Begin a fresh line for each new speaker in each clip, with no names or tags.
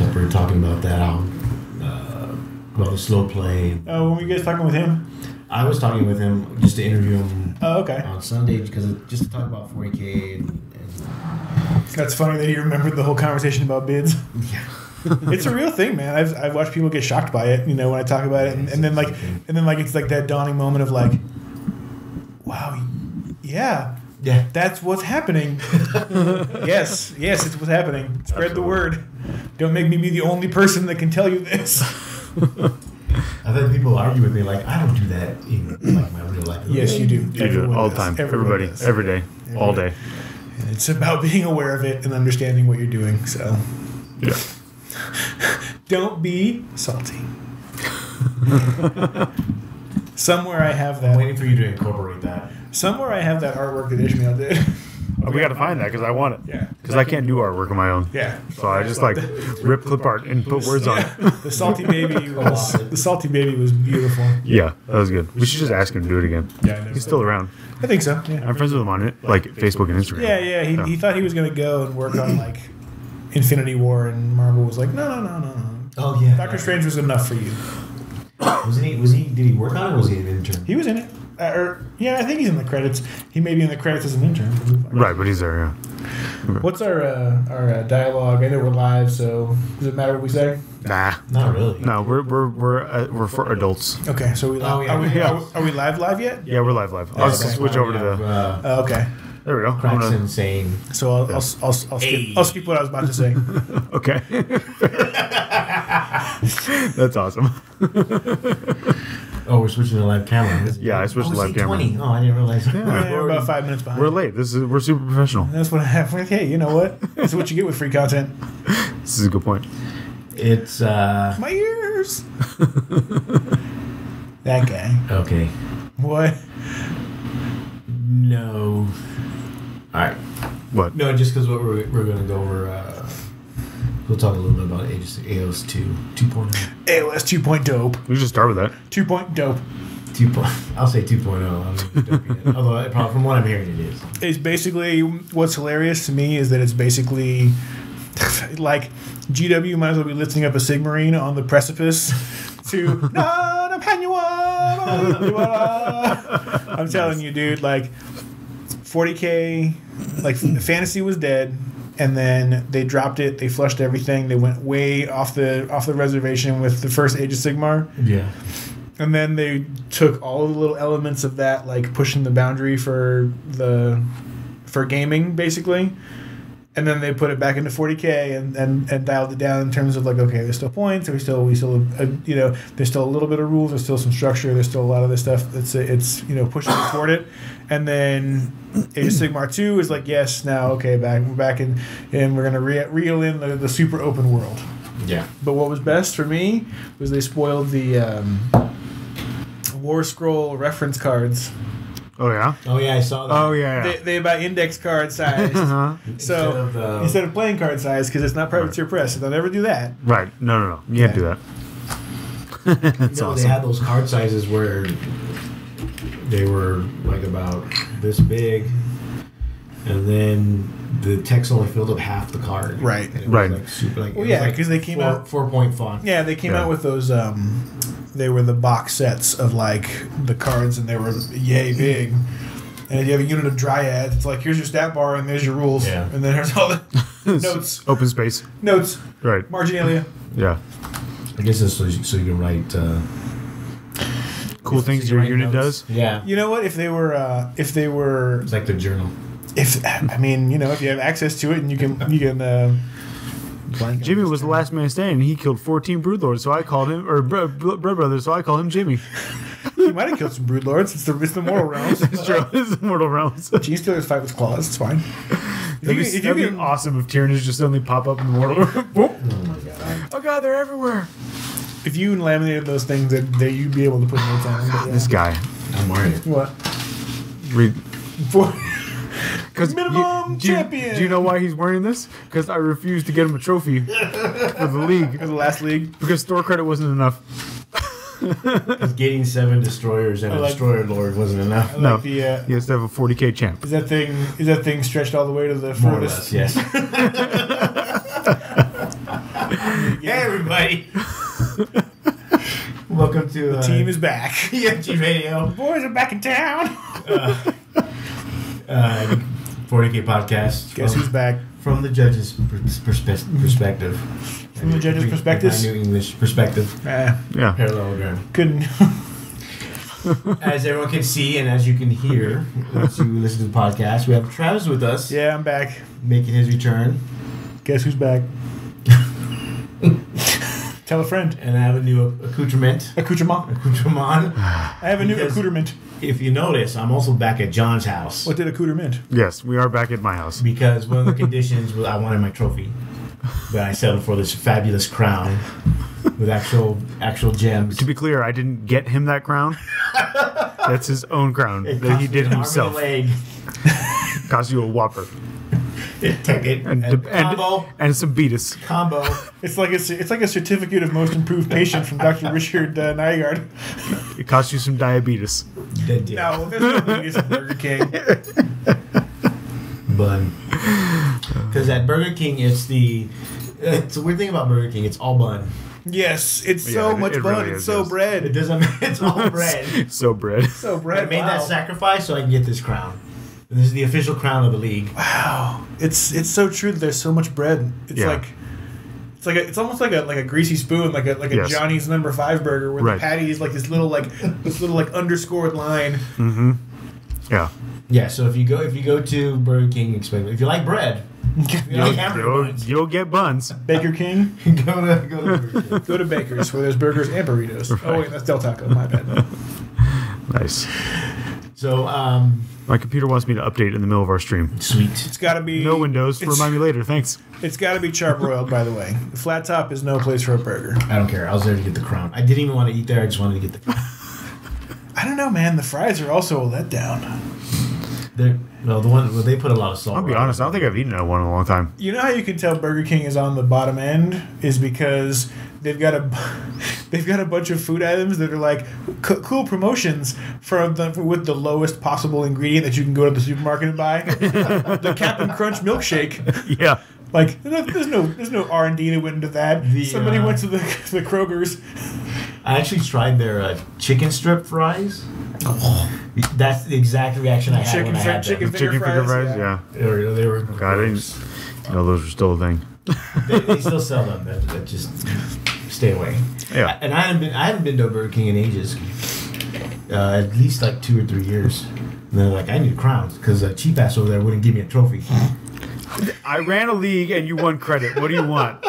were talking about that, about the slow play.
Oh, when were you guys talking with him?
I was talking with him just to interview him.
Oh, okay.
On Sunday just to talk about 40K and
That's funny that you remembered the whole conversation about bids.
yeah.
It's a real thing, man. I've watched people get shocked by it, when I talk about it, and then it's like that dawning moment of like, wow, yeah, that's what's happening. yes, it's what's happening. Spread the word. Don't make me be the only person that can tell you this.
I've had people argue with me like, I don't do that in like my real life.
Yes, you do.
You do it all the time. Everybody, every day, all day.
And it's about being aware of it and understanding what you're doing. So,
yeah.
Don't be salty. Somewhere I have that.
I'm waiting for you to incorporate that.
Somewhere I have that artwork that Ishmael did.
Oh, we got to find that because I want it.
Yeah.
Because I can't do artwork on my own.
Yeah.
So I just like rip clip art and put words on it.
The salty baby was beautiful.
Yeah, that was good. We should just ask him to do it again.
Yeah,
He's still around.
I think so. Yeah.
I'm friends with him on it, like Facebook and Instagram.
Yeah. He thought he was going to go and work on like Infinity War, and Marvel was like, no.
Oh yeah.
Doctor Strange was enough for you.
Was he? Did he work on it? Or was he an intern?
He was in it. I think he's in the credits. He may be in the credits as an intern.
Right, but he's there. Yeah.
What's our dialogue? I know we're live, so does it matter what we say?
Nah,
Not really.
no, we're for adults.
Okay, so we live.
Oh, yeah.
Are we live yet?
Yeah, we're live. I'll
Okay.
switch over to the.
Okay.
There we go. I'm
Cracks
gonna-
insane.
So I'll skip what I was about to say.
Okay. That's awesome.
Oh, we're switching to live camera.
Yeah, I switched to live camera.
20. Oh, I didn't realize.
We're about 5 minutes behind.
We're late. We're super professional.
That's what I have. Hey, you know what? That's what you get with free content.
This is a good point.
It's
My ears. That guy.
okay.
What?
No. All right.
What?
No, just because what we're going to go over. We'll talk a little bit about AOS 2.0.
AOS 2.0 dope.
We should start with that.
2.0 dope.
I'll say 2.0. Although probably from what I'm hearing, it is.
It's basically, what's hilarious to me is that it's basically like GW might as well be lifting up a Sigmarine on the precipice to I'm telling you, dude, like 40K, like fantasy was dead, and then they dropped it, they flushed everything, they went way off the reservation with the first Age of Sigmar.
Yeah.
And then they took all the little elements of that, like pushing the boundary for gaming, basically. And then they put it back into 40K and dialed it down in terms of like, okay, there's still points, we still there's still a little bit of rules, there's still some structure, there's still a lot of this stuff it's pushing toward it. And then Age of Sigmar 2 is like, yes, now okay, we're back in, and we're gonna reel in the super open world.
Yeah.
But what was best for me was they spoiled the War Scroll reference cards.
Oh yeah.
Oh yeah, I saw that.
Oh yeah.
They buy index card size. So instead of playing card size, because it's not privateer press, so they'll never do that.
Right. No. You can't do that. That's awesome.
They had those card sizes where they were like about this big, and then the text only filled up half the card.
Right.
And it was
Right.
Like super, like,
Well,
it was
yeah,
like
because they came out
4-point font.
Yeah, they came
Yeah.
out with those. They were the box sets of like the cards, and they were yay big. And if you have a unit of Dryad, it's like, here's your stat bar, and there's your rules,
Yeah.
and then there's all the notes,
Open space.
right, marginalia.
Yeah.
I guess it's so you can write.
Cool things your unit does.
Yeah.
You know what? If they were,
It's like the journal.
if you have access to it, and you can.
Jimmy was the last man standing. He killed 14 broodlords, so I called him, or blood brothers, so I called him Jimmy.
He might have killed some broodlords. It's the mortal realms.
It's true. It's Mortal Realms.
Gene Stealer's fight with claws. It's fine.
That'd be awesome if Tyranids just suddenly pop up in the Mortal Realms.
Oh my god.
Oh god, they're everywhere.
If you laminated those things, that you'd be able to put notes on them. But yeah.
This guy.
I'm worried.
What?
Read.
Minimum champion.
Do you know why he's wearing this? Because I refused to get him a trophy for the league.
For the last league.
Because store credit wasn't enough.
Because getting 7 destroyers and a destroyer lord wasn't enough.
I
No.
like
He has to have a 40k champ.
Is that thing stretched all the way to the
More or
furthest?
less, yes. Hey, everybody. Welcome to...
The team is back.
TFG Radio.
The boys are back in town.
40K podcast.
Guess who's back?
From the judge's perspective.
From the judge's perspective?
My New English perspective.
Yeah.
Parallelogram.
Couldn't.
As everyone can see and as you can hear, as you listen to the podcast, we have Travis with us.
Yeah, I'm back.
Making his return.
Guess who's back? Tell a friend.
And I have a new accoutrement.
Accoutrement.
I
have a new accoutrement.
If you notice, I'm also back at John's house.
What did accoutrement?
Yes, we are back at my house.
Because one of the conditions was I wanted my trophy. But I settled for this fabulous crown with actual gems.
To be clear, I didn't get him that crown. That's his own crown that he did himself. Cost you a whopper. And some beatus.
Combo.
It's like a certificate of most improved patient from Dr. Richard Nygaard.
It cost you some diabetes.
No, there's no beatus at Burger King.
Bun. Because at Burger King, it's the weird thing about Burger King. It's all bun.
Yes, it's so much bun.
Really
it's so bread.
It doesn't. It's all bread.
So bread.
So bread.
I made that sacrifice so I can get this crown. And this is the official crown of the league.
Wow, it's so true that there's so much bread. It's it's almost like a greasy spoon, like a Johnny's No. 5 burger, where the patty is like this little underscored line.
Mm-hmm. Yeah.
Yeah. So if you go to Burger King, if you like bread,
you'll get buns.
Baker King.
go to Burger King.
Go to Baker's where there's burgers and burritos. Right. Oh wait, that's Del Taco. My bad.
Nice.
So
my computer wants me to update in the middle of our stream.
Sweet.
It's got to be
no Windows. Remind me later. Thanks.
It's got to be charbroiled, by the way. The flat top is no place for a burger.
I don't care. I was there to get the crown. I didn't even want to eat there. I just wanted to get the crown.
I don't know, man. The fries are also a letdown.
They put a lot of salt.
I'll be honest. I don't think I've eaten at one in a long time.
You know how you can tell Burger King is on the bottom end is because they've got a bunch of food items that are like cool promotions with the lowest possible ingredient that you can go to the supermarket and buy. The Captain Crunch milkshake.
Yeah.
Like there's no R&D that went into that. Somebody went to the Kroger's.
I actually tried their chicken strip fries. Oh, that's the exact reaction I had when I had
chicken
them.
finger fries.
Yeah.
They were.
God, I didn't know those were still a thing.
They still sell them. That just stay away.
Yeah.
And I haven't been to a Burger King in ages. At least like 2 or 3 years. And they're like, I need crowns because cheap ass over there wouldn't give me a trophy.
I ran a league and you won credit. What do you want?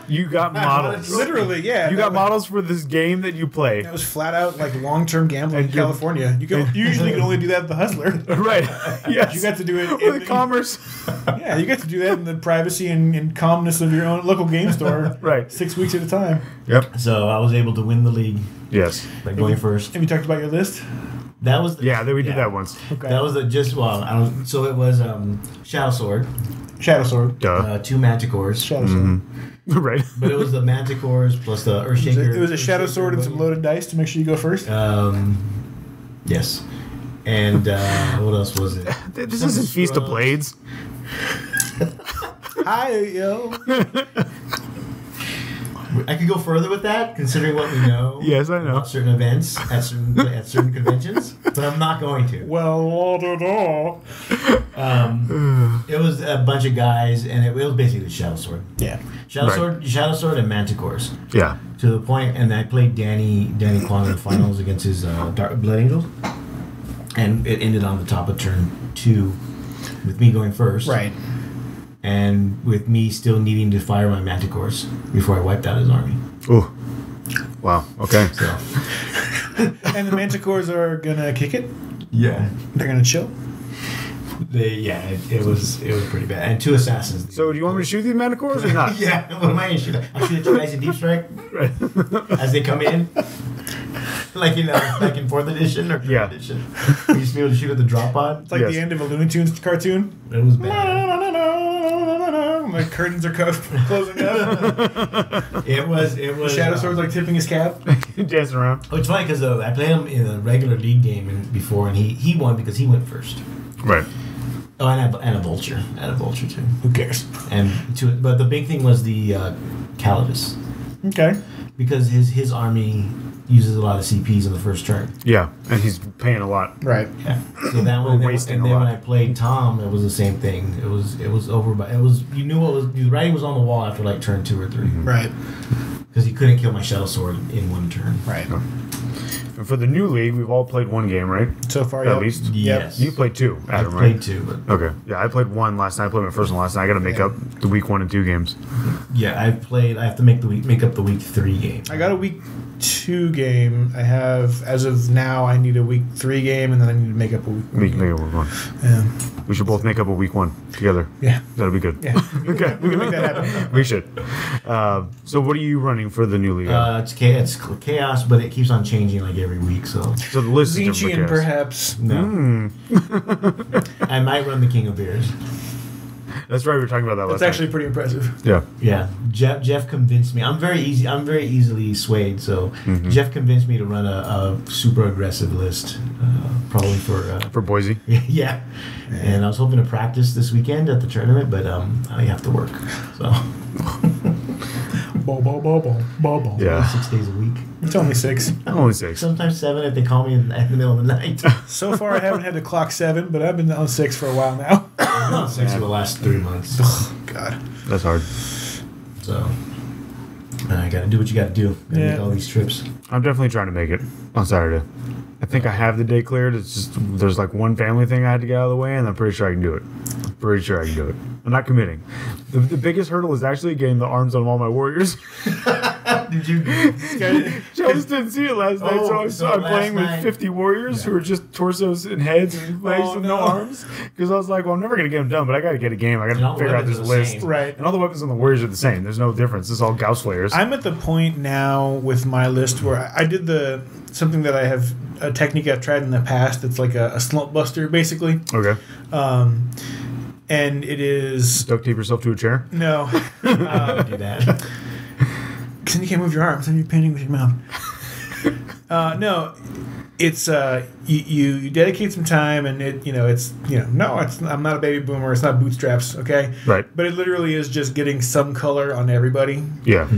You got models.
Literally, yeah.
You got models for this game that you play.
That was flat out like long-term gambling in California. You usually can only do that at the Hustler.
Right. Yes.
You got to do it
in the commerce.
Yeah, you get to do that in the privacy and calmness of your own local game store.
Right.
6 weeks at a time.
Yep.
So I was able to win the league.
Yes.
By going first.
Have you talked about your list?
That was
we did that once.
Okay.
That was so it was Shadow Sword.
Shadow Sword.
2 Manticores.
Shadow Sword.
Right.
But it was the Manticores plus the Earthshaker.
It was a Shadow Sword and some loaded dice to make sure you go first.
Yes. And what else was it?
This isn't Feast of Blades.
Hi, yo.
I could go further with that, considering what we know.
Yes, I know.
About certain events at certain conventions, but I'm not going to.
Well,
it was a bunch of guys, and it was basically Shadow Sword.
Yeah.
Shadow Sword, and Manticores.
Yeah.
To the point, and I played Danny Kwan in the finals against his Dark Blood Angels, and it ended on the top of turn 2, with me going first.
Right.
And with me still needing to fire my Manticores before I wiped out his army.
Oh. Wow. Okay.
So.
And the Manticores are gonna kick it?
Yeah.
They're gonna chill?
It was pretty bad. And 2 assassins.
So do you want me to shoot these Manticores or not?
Yeah. What am I gonna shoot? I'll shoot at you guys in Deep Strike as they come in. Like in 4th edition or 5th edition. You used to be able to shoot at the drop pod.
It's like the end of a Looney Tunes cartoon.
It was bad.
My curtains are closing up.
It was.
Shadow Sword's like tipping his cap.
Dancing around.
Oh, it's funny because I played him in a regular league game before, and he won because he went first.
Right.
Oh, and a vulture. And a vulture too.
Who cares?
But the big thing was the Calidus.
Okay.
Because his army uses a lot of CPs in the first turn.
Yeah, and he's paying a lot.
Right.
Yeah. So that one,
wasting
and
a
then
lot.
when I played Tom, it was the same thing. It was over by you knew what was the writing was on the wall after like turn 2 or 3.
Right.
Because he couldn't kill my Shadow Sword in one turn.
Right.
And for the new league, we've all played one game, right?
So far,
At
yep.
least.
Yes.
You played 2, Adam,
I
right?
played 2, but
Okay. Yeah, I played 1 last night. I played my first one last night. I got to make up the week 1 and 2 games.
yeah, I have to make up the week 3 game.
I got a week 2 game. I have, as of now, I need a week 3 game, and then I need to make up a week 1.
We can make up week 1.
Yeah.
We should both make up a week 1 together.
Yeah.
That'll be good.
Yeah.
Okay.
We can make that happen.
We should. So what are you running for the new league?
It's chaos, but it keeps on changing like every week. So
So the list is different.
Zinchian,
yes.
perhaps.
no, I might run the King of Bears.
That's right. We were talking about that last
That's actually pretty impressive.
night. Yeah.
Yeah, Jeff convinced me. I'm very easily swayed. So Jeff convinced me to run a super aggressive list, probably
For Boise.
yeah. And I was hoping to practice this weekend at the tournament, but I have to work. So
Bo.
Yeah.
6 days a week.
It's only 6.
Only 6.
Sometimes 7 if they call me in the middle of the night.
So far, I haven't had to clock 7, but I've been on 6 for a while now.
I've been on 6 for the last 3 months.
God.
That's hard.
So I got to do what you got to do. Gotta
Yeah.
make all these trips.
I'm definitely trying to make it on Saturday. I think I have the day cleared. It's just there's like one family thing I had to get out of the way, and I'm pretty sure I can do it. I'm not committing. The biggest hurdle is actually getting the arms on all my warriors.
Did you?
Jonas didn't see it last night, so I
so
started
last
playing
night-
with 50 warriors who are just torsos and heads and legs with no arms. Because I was like, well, I'm never going to get them done, but I got to get a game. I got
And all
to
the
figure out
weapons
this
are the
list.
same.
Right.
And all the weapons on the warriors are the same. There's no difference. It's all Gauss flayers.
I'm at the point now with my list where I did something that I have a technique I've tried in the past. It's like a slump buster, basically.
Okay.
And it is
Duct tape yourself to a chair.
no.
Do that.
Because you can't move your arms and you're painting with your mouth. No, it's you dedicate some time and I'm not a baby boomer. It's not bootstraps, okay?
Right.
But it literally is just getting some color on everybody.
Yeah.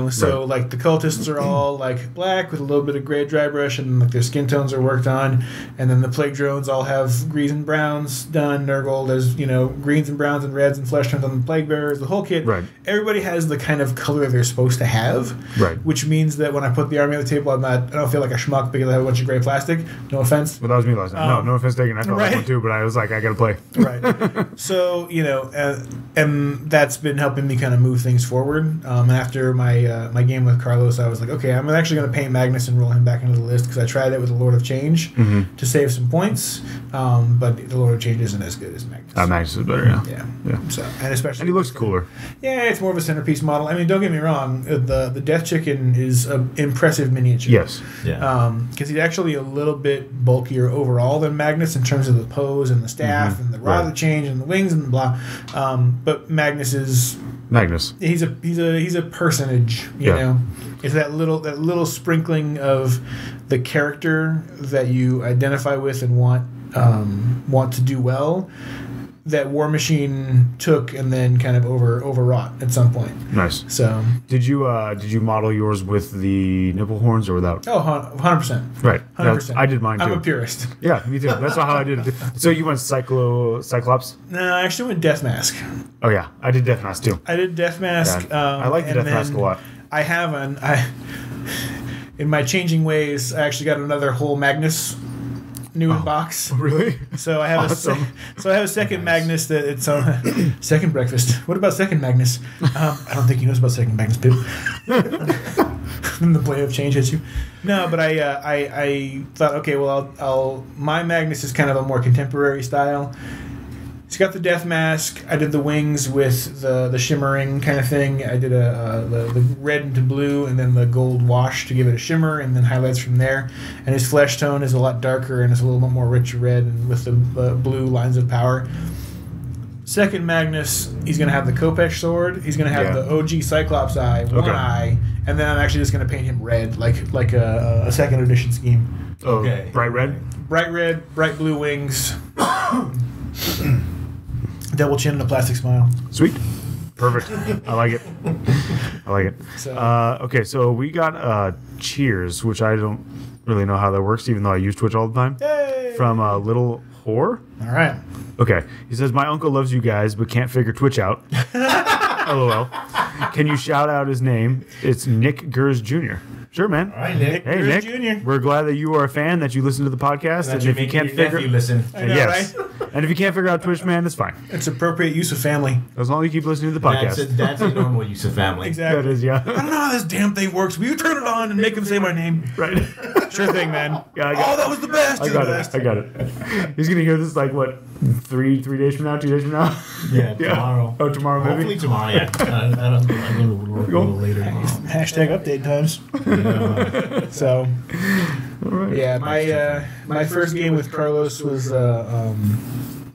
So
Right.
like the cultists are all like black with a little bit of gray dry brush, and like their skin tones are worked on, and then the plague drones all have greens and browns done. Nurgle, there's greens and browns and reds and flesh tones on the plague bearers. The whole kit.
Right.
Everybody has the kind of color they're supposed to have.
Right.
Which means that when I put the army on the table, I don't feel like a schmuck because I have a bunch of gray plastic. No offense.
Well, that was me last night. No offense taken. I felt
right.
like one too, but I was like, I got to play.
Right. So, and that's been helping me kind of move things forward. After my game with Carlos, I was like, okay, I'm actually going to paint Magnus and roll him back into the list because I tried it with the Lord of Change to save some points, but the Lord of Change isn't as good as Magnus.
Magnus is better, yeah.
Yeah. So, and especially...
And he looks cooler.
Yeah, it's more of a centerpiece model. I mean, don't get me wrong. The Death Chicken is an impressive miniature.
Yes.
Yeah.
Because he's actually a little bit bulkier overall than Magnus in terms of the pose and the staff and the rod of the change and the wings and blah. But Magnus is
Magnus.
he's a personage. You know, it's that little sprinkling of the character that you identify with and want to do well. That War Machine took and then kind of overwrought at some point.
Nice.
So
did you model yours with the nipple horns or without?
100%.
Right.
100%.
I did mine too.
I'm a purist.
Yeah, me too. That's how I did it. So you went Cyclops?
No, I actually went Death Mask.
Oh yeah, I did Death Mask too.
I did Death Mask.
Yeah. I like the Death Mask a lot.
I have in my changing ways, I actually got another whole Magnus new in box.
Really?
So I have a second Magnus that it's on second breakfast. What about second Magnus? I don't think he knows about second Magnus, Pip. Then the blade of change hits you. No, but I thought, okay, well, my Magnus is kind of a more contemporary style. He's got the Death Mask. I did the wings with the shimmering kind of thing. I did the red into blue and then the gold wash to give it a shimmer and then highlights from there. And his flesh tone is a lot darker and it's a little bit more rich red and with the blue lines of power. Second Magnus, he's going to have the Kopesh sword. He's going to have the OG Cyclops eye, one eye, and then I'm actually just going to paint him red like a second edition scheme.
Okay. Bright red?
Bright red, bright blue wings. Double chin and a plastic smile.
Sweet. Perfect. I like it. I like it.
So-
Okay, so we got cheers, which I don't really know how that works, even though I use Twitch all the time.
Yay!
From Little Whore.
All right.
Okay. He says, my uncle loves you guys, but can't figure Twitch out. LOL. Can you shout out his name? It's Nick Gers Jr. Sure, man.
All right, Nick.
Hey,
Gers
Nick.
Jr.
We're glad that you are a fan, that you listen to the podcast.
And
And if you can't figure...
listen.
I know,
Yes.
right?
And if you can't figure out Twitch, man, it's fine.
It's appropriate use of family.
As long as you keep listening to the podcast.
That's a normal use of family.
Exactly.
That is, yeah.
I don't know how this damn thing works. Will you turn it on and make him say my name?
Right.
Sure thing, man.
Yeah, I got
Oh, that was the best.
I
You're the
got
best.
it. I got it. He's gonna hear this like what, three days from now, 2 days from now.
Yeah, tomorrow.
Oh, tomorrow maybe.
Hopefully tomorrow, yeah. I don't know. I'm going to later tomorrow.
Hashtag update times.
Yeah.
So,
All right.
yeah, my first game with Carlos was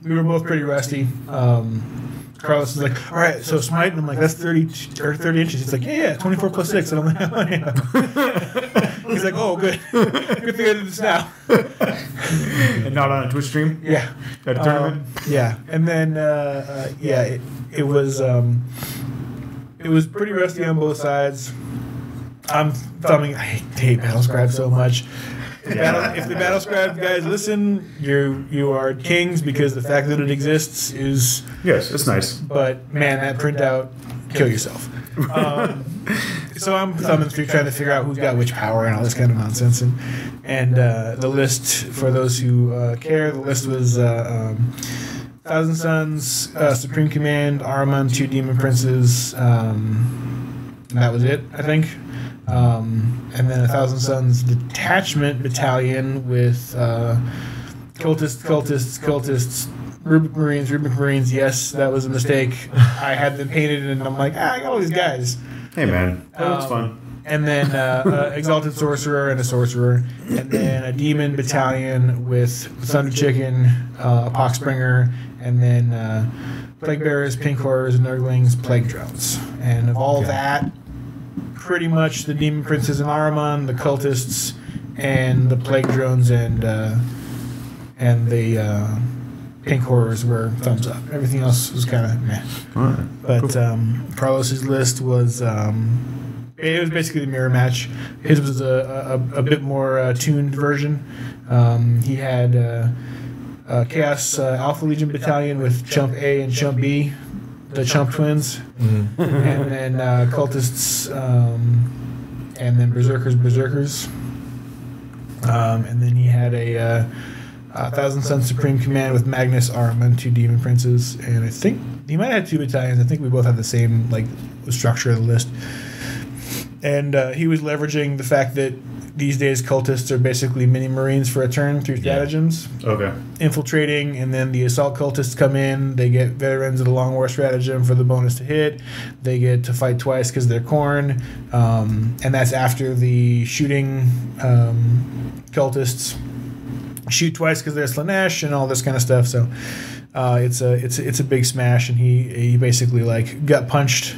we were both pretty rusty. Carlos is like, all right, so smite, and I'm like, that's 30 inches. He's like, yeah, 24 plus 6. And I'm like, oh, yeah. He's like, oh, good. Good thing I did this now.
And not on a Twitch stream
Yeah.
at a tournament.
Yeah, and then it was pretty rusty on both sides. I'm thumbing. I hate Battlescribe so much. If the Battlescribe guys listen, you are kings, because the fact that it exists is.
Yes, it's nice.
But man, that printout, kill yourself. So I'm thumbing through trying to figure out who's got which power and all this kind of nonsense, and the list, for those who care, the list was Thousand Suns, Supreme Command, Ahriman, 2 Demon Princes, and that was it, I think. And then a Thousand Suns detachment battalion with cultists, Rubik Marines. Yes, that was a mistake. I had them painted, and I'm like, I got all these guys.
Hey man, that's fun.
And then Exalted Sorcerer and a Sorcerer. And then a Demon battalion with Thunder Chicken, a Poxbringer, and then Plague Bearers, Pink Horrors, Nurglings, Plague Drones. And of all that, pretty much the Demon Princes and Ahriman, the Cultists, and the Plague Drones, and the Pink Horrors were thumbs up. Everything else was kind of meh.
All right.
But Carlos's list was it was basically the mirror match. His was a bit more tuned version. He had Chaos Alpha Legion Battalion with Chump A and Chump B, the Chump twins, and then Cultists, and then Berserkers, and then he had a Thousand Suns Supreme Command with Magnus, Ahriman, 2 Demon Princes, and I think he might have 2 battalions. I think we both had the same structure of the list. And he was leveraging the fact that these days cultists are basically mini Marines for a turn through stratagems.
Okay.
Infiltrating, and then the assault cultists come in. They get veterans of the long war stratagem for the bonus to hit. They get to fight twice because they're Khorne, and that's after the shooting cultists shoot twice because they're Slanesh and all this kind of stuff. So it's a big smash, and he basically gut punched,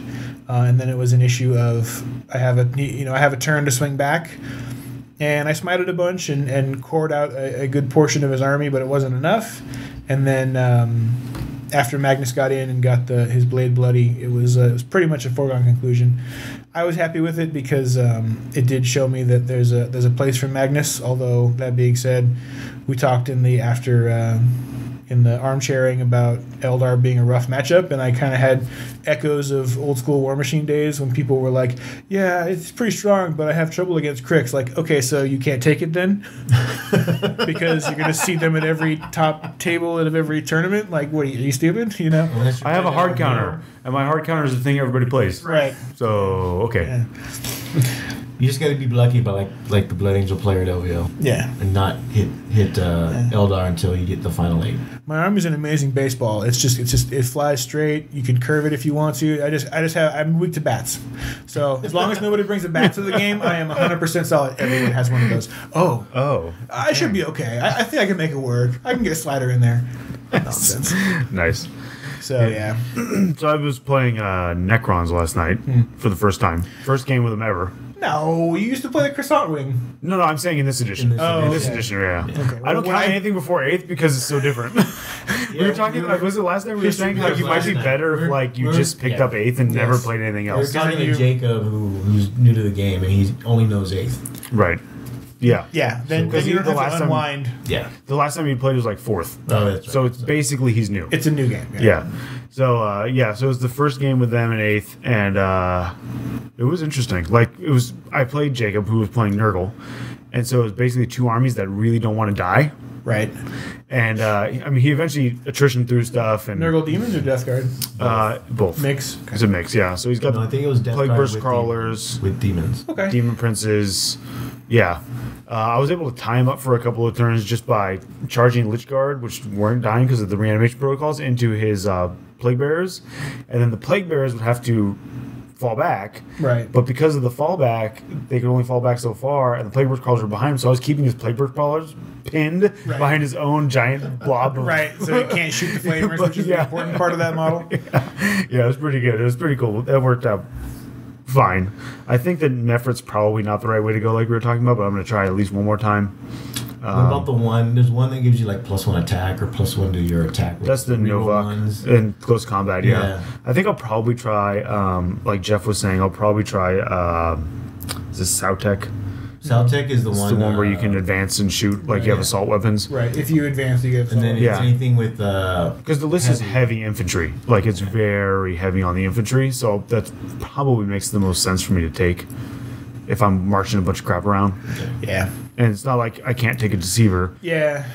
and then it was an issue of I have a turn to swing back. And I smited a bunch and cored out a good portion of his army, but it wasn't enough. And then after Magnus got in and got his blade bloody, it was pretty much a foregone conclusion. I was happy with it because it did show me that there's a place for Magnus. Although that being said, we talked in the armchairing about Eldar being a rough matchup, and I kind of had echoes of old school War Machine days when people were like, yeah, it's pretty strong, but I have trouble against Cricks. Like, okay, so you can't take it then? Because you're going to see them at every top table of every tournament? Like, what, are you stupid? You know?
I have a hard counter, and my hard counter is the thing everybody plays.
Right.
So, okay.
Yeah.
You just got to be lucky by like the Blood Angel player at LVO.
Yeah.
And not hit Eldar until you get the final 8.
My army's an amazing baseball. It flies straight. You can curve it if you want to. I'm weak to bats. So as long as nobody brings a bat to the game, I am 100% solid. Everyone has one of those. Oh. I should be okay. I think I can make it work. I can get a slider in there. Nonsense.
Nice.
So yeah.
So I was playing Necrons last night for the first time. First game with them ever.
No, you used to play the Croissant Wing.
No, I'm saying in this edition.
In
In this edition, yeah.
Okay,
I don't
well,
count anything before 8th because it's so different. We were talking, like, was it last night we were saying, like, you might be better if, like, you just picked up 8th and never played anything
I was
else.
talking to Jacob, who's new to the game, and he only knows 8th.
Right. Yeah.
Yeah, then
So,
you don't
the
have
last
to
time-
unwind.
Yeah.
The last time he played was, like, 4th.
Oh, that's right.
So it's basically he's new.
It's a new game.
Yeah. So so it was the first game with them in 8th, and it was interesting. Like, I played Jacob, who was playing Nurgle, and so it was basically two armies that really don't want to die.
Right.
And I mean, he eventually attrition through stuff and
Nurgle Demons or Death Guard?
both.
Mix.
It's a mix, yeah. So he's got
No, I think it was Death
Plague
Guard
Burst
with
Crawlers,
with demons.
Okay.
Demon Princes. Yeah. I was able to tie him up for a couple of turns just by charging Lich Guard, which weren't dying because of the reanimation protocols, into his Plague Bearers. And then the Plague Bearers would have to fall back.
Right.
But because of the fallback, they could only fall back so far, and the Plague Burst Crawlers were behind him, so I was keeping his Plague Burst Crawlers pinned behind his own giant blob of...
Right, so you can't shoot the flamers, which is the important part of that model.
Yeah, it was pretty good. It was pretty cool. That worked out fine. I think that Mephrit's probably not the right way to go, like we were talking about, but I'm going to try at least one more time.
What about the one? There's one that gives you like +1 attack or +1 to your attack.
That's the
reroll
Novak
ones.
in close combat, yeah.
Yeah.
I think I'll probably try, like Jeff was saying, I'll probably try, is this Sautek?
Saltec is the
It's
one.
the one where you can advance and shoot, like you have
yeah.
assault weapons.
Right, if you advance, you get...
And then if
Yeah.
it's anything with
Because the list is heavy infantry. Like, it's very heavy on the infantry, so that probably makes the most sense for me to take if I'm marching a bunch of crap around.
Yeah.
And it's not like I can't take a Deceiver.
Yeah.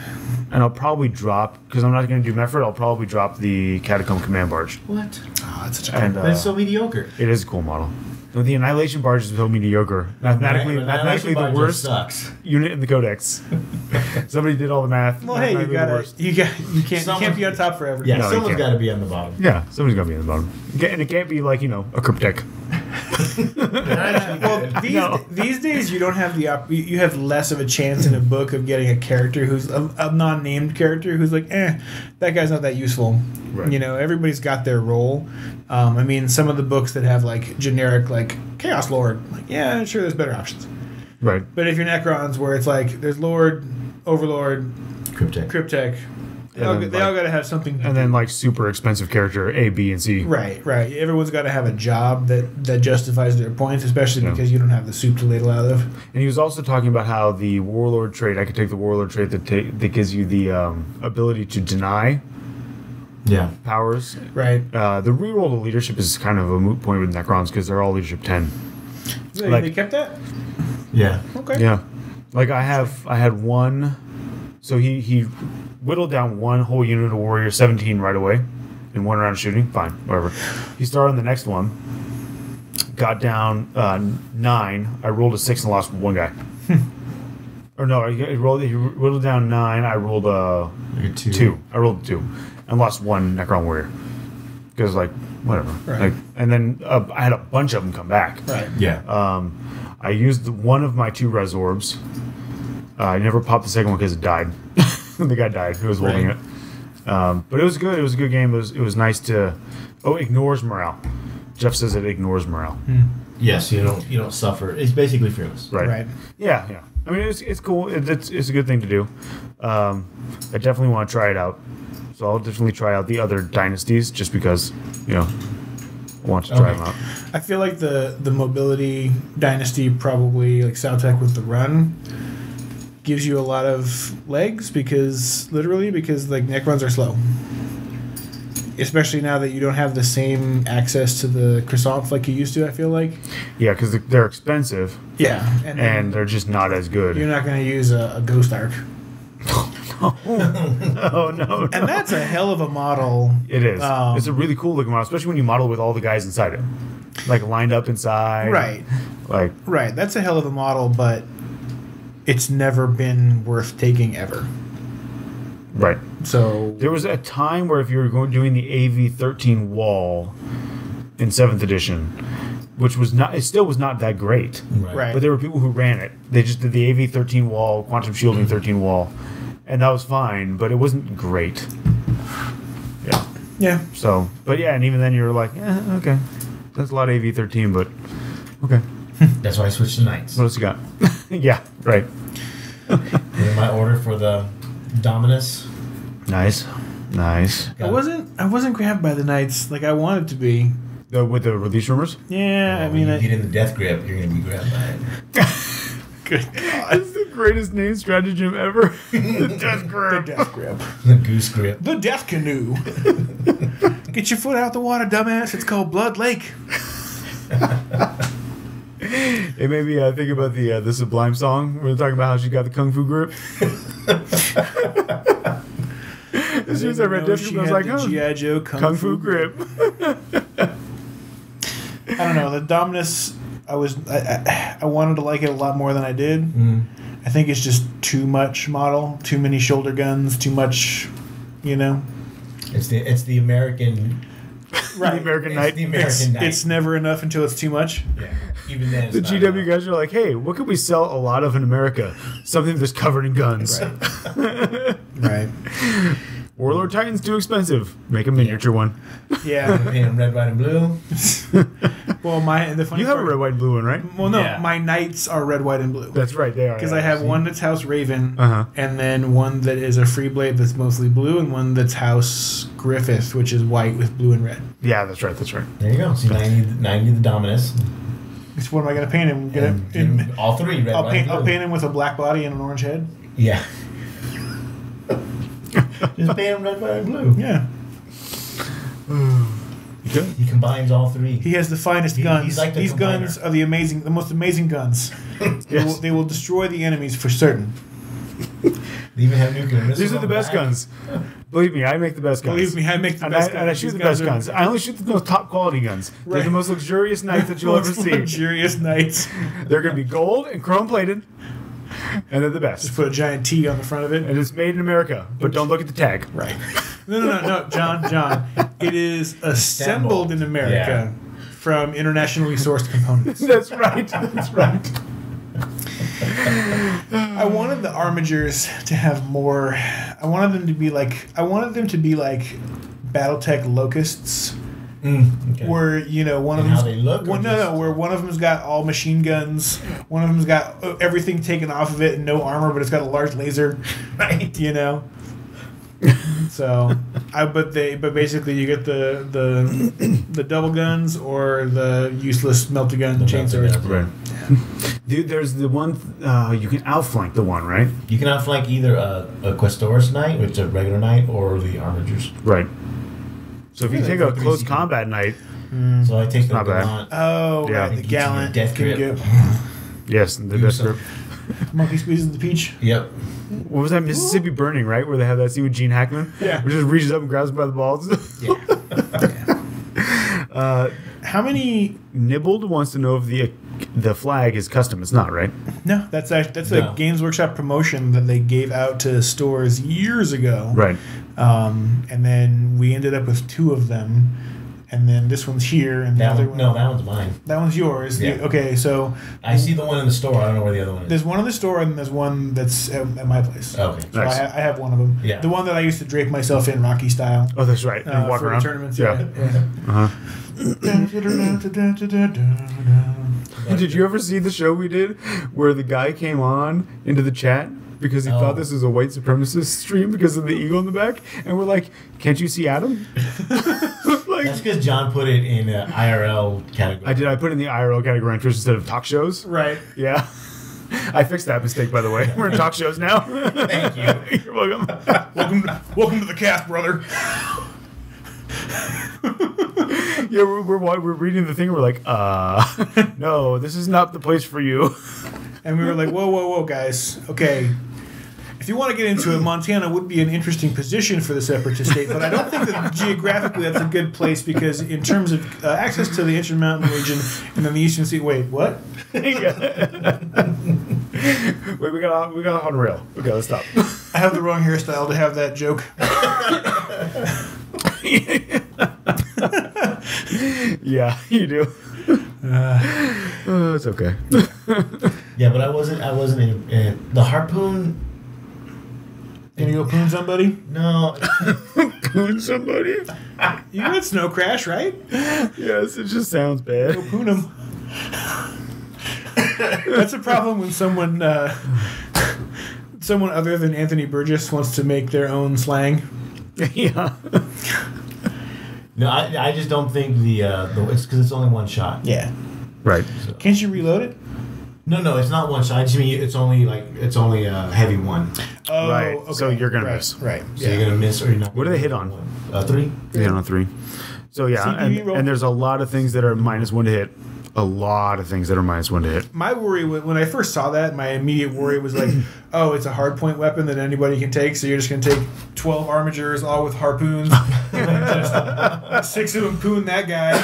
And I'll probably drop, because I'm not going to do Mephrit, I'll probably drop the Catacomb Command Barge.
what?
Oh, that's such a
And
But it's so mediocre.
it is a cool model. No, the Annihilation Barge is so mediocre. Mathematically the worst
sucks.
unit in the Codex. Somebody did all the math.
Well, hey,
Mathematically the worst.
you can't be on top forever.
Yeah,
No, you
someone's
can't.
got to be on the bottom.
Yeah, somebody's going to be in the bottom. And it can't be like, a Cryptek.
Well, these days you don't have you have less of a chance in a book of getting a character who's a non-named character who's like, that guy's not that useful.
Right.
Everybody's got their role. I mean, some of the books that have like generic like Chaos Lord, like sure, there's better options.
Right.
But if you're Necrons, where it's like there's Lord, Overlord, Cryptek, they all got to have something.
And then like super expensive character A, B, and C.
Right. Everyone's got to have a job that justifies their points, especially because you don't have the soup to ladle out of.
And he was also talking about how the Warlord trait, I could take the Warlord trait that gives you the ability to deny powers.
Right.
The reroll to leadership is kind of a moot point with Necrons because they're all leadership 10.
They kept that?
Yeah.
Okay.
Yeah. Like I had one, so he whittled down one whole unit of warrior 17 right away in one round of shooting. Fine, whatever. He started on the next one, got down 9. I rolled a 6 and lost one guy. Or no, he whittled down 9. I rolled a 2. I rolled a 2 and lost one Necron warrior because like whatever.
Right.
Like, and then I had a bunch of them come back.
Right.
Yeah.
I used one of my 2 res orbs. I never popped the second one because it died. The guy died who was holding it. But it was good. It was a good game. It was nice to. Oh, ignores morale. Jeff says it ignores morale.
Yes, you don't suffer. It's basically fearless.
Right.
Yeah. I mean, it's cool. It's a good thing to do. I definitely want to try it out. So I'll definitely try out the other dynasties just because I want to try them out.
I feel like the mobility dynasty probably like Sautek with the run gives you a lot of legs because like Necrons are slow. Especially now that you don't have the same access to the croissants like you used to, I feel like.
Yeah, because they're expensive.
Yeah.
And they're just not as good.
You're not going to use a Ghost Arc.
Oh, no.
And that's a hell of a model.
It is. It's a really cool looking model, especially when you model with all the guys inside it. Like lined up inside.
Right.
Right.
That's a hell of a model, but it's never been worth taking ever.
Right.
So
there was a time where if you were doing the AV-13 wall in 7th edition, which was not, it still was not that great.
Right.
But there were people who ran it. They just did the AV-13 wall, quantum shielding 13 wall, and that was fine, but it wasn't great. Yeah.
Yeah.
So, but yeah, and even then you were like, okay, that's a lot of AV-13, but okay.
That's why I switched to knights.
What else you got? Yeah, right.
And then my order for the Dominus.
Nice.
I wasn't grabbed by the knights like I wanted to be.
With the release rumors?
Yeah,
When you get in the death grip, you're gonna be grabbed by it.
Good God.
That's the greatest name stratagem ever. The death grip.
The death grip.
The goose grip.
The death canoe. Get your foot out the water, dumbass. It's called Blood Lake.
It made me think about the Sublime song where they're talking about how she got the kung fu grip. As soon as I read this, I was like, oh,
G.I. Joe
kung fu grip.
I don't know. The Dominus, I wanted to like it a lot more than I did.
Mm.
I think it's just too much model, too many shoulder guns, too much, you know.
It's the American.
Right.
The American Knight.
The American Knight.
It's never enough until it's too much.
Yeah. Even then, it's
The
not
GW
enough.
guys are like, hey, what could we sell a lot of in America? Something that's covered in guns.
Right.
Warlord Titan's too expensive. Make a miniature one.
Yeah.
Paint them red, white, and blue.
Well, the funny
You have a
part,
red, white, and blue one, right?
Well, no,
Yeah.
my knights are red, white, and blue.
That's right, they are.
Because I have one that's House Raven,
Uh-huh.
and then one that is a free blade that's mostly blue, and one that's House Griffith, which is white with blue and red.
Yeah, that's right.
There you go. See, 90 the Dominus.
So what am I going to paint him?
And all three, red,
I'll
white, and
paint
blue.
him with a black body and an orange head.
Yeah. Just paint him red, white, and blue.
Yeah.
He combines all three.
He has the finest guns.
he's like the
These
combiner.
guns are the most amazing guns.
Yes.
They will destroy the enemies for certain.
They even have nuclear missiles.
These are
on
the best
back.
guns. Believe me, I make the best guns.
Believe me, I make the
And
best
I,
guns.
and I shoot
These
the best
are
guns. I only shoot the most top quality guns. They're
Right.
the most luxurious knights that you'll ever
most
see.
luxurious knights.
They're going to be gold and chrome plated, and they're the
Just
best.
put a giant T on the front of it.
And it's made in America, but don't look at the tag.
Right. No, John. It is assembled in America from internationally sourced components.
That's right. That's right.
I wanted the armigers to have more. I wanted them to be like BattleTech locusts.
Okay.
Where one of
And how
them,
they look, or just-
where one of them's got all machine guns, one of them's got everything taken off of it and no armor, but it's got a large laser,
Right.
So, but basically you get the double guns or the useless melter gun chainswords.
Right.
Dude, there's the one, you can outflank the one, right?
You can outflank either a Questoris Knight, which is a regular knight, or the Armigers.
Right. So if you
Yeah,
take
they're
a close
3CP.
combat knight,
So I take the
not bad.
Gallant.
Oh,
Yeah.
right, the
Get you your
gallant
death
can
grip.
get
yes, the
Do
best
some-
grip.
monkey squeezes the peach.
Yep.
What was that, Mississippi Burning, right? Where they have that scene with Gene Hackman?
Yeah.
Where he just reaches up and grabs him by the balls.
How many?
Nibbled wants to know if the flag is custom. It's not, right?
No, that's a
No.
Games Workshop promotion that they gave out to stores years ago.
Right.
And then we ended up with 2 of them, and then this one's here, and the
That
other
one, no, that one's mine.
that one's yours.
Yeah.
Okay, so
I see the one in the store. I don't know where the other one is.
there's one in the store, and there's one that's at my place.
Okay.
So
Nice.
I have one of them.
Yeah.
The one that I used to drape myself in Rocky style.
Oh, that's right. And walk
for
around.
tournaments.
Yeah.
Yeah.
Uh-huh. Did you ever see the show we did where the guy came on into the chat because he thought this was a white supremacist stream because of the eagle in the back? And we're like, can't you see Adam? Like,
That's because John put it in IRL category.
I did. I put it in the IRL category on Twitch instead of talk shows.
Right.
Yeah. I fixed that mistake, by the way. We're in talk shows now.
Thank you.
You're welcome.
Welcome to the cast, brother.
Yeah, we're reading the thing. And we're like, no, this is not the place for you.
And we were like, whoa, guys. Okay. If you want to get into it, Montana would be an interesting position for the separatist state, but I don't think that geographically that's a good place because in terms of access to the Intermountain region and then the Eastern Sea. Wait, what?
Wait, we got on rail. Okay, let's stop.
I have the wrong hairstyle to have that joke.
Yeah, you do. It's okay.
Yeah, but I wasn't in the harpoon.
Gonna go poon somebody?
No.
Poon somebody?
You got Snow Crash, right?
Yes, it just sounds bad.
Go poon him. That's a problem when someone other than Anthony Burgess wants to make their own slang.
Yeah.
No, I just don't think it's because it's only one shot.
Yeah.
Right.
So.
Can't you reload it?
No, it's not one shot. I just mean it's only a heavy one.
Oh,
Right.
okay.
So you're gonna
right.
miss.
Right.
So you're gonna miss, or you're not.
What do they hit on?
3.
Yeah, on 3. So yeah,
CBV roll.
and there's a lot of things that are -1 to hit. A lot of things that are -1 to hit.
My worry when I first saw that, my immediate worry was like, oh, it's a hardpoint weapon that anybody can take, so you're just going to take 12 armigers all with harpoons, and just 6 of them poon that guy,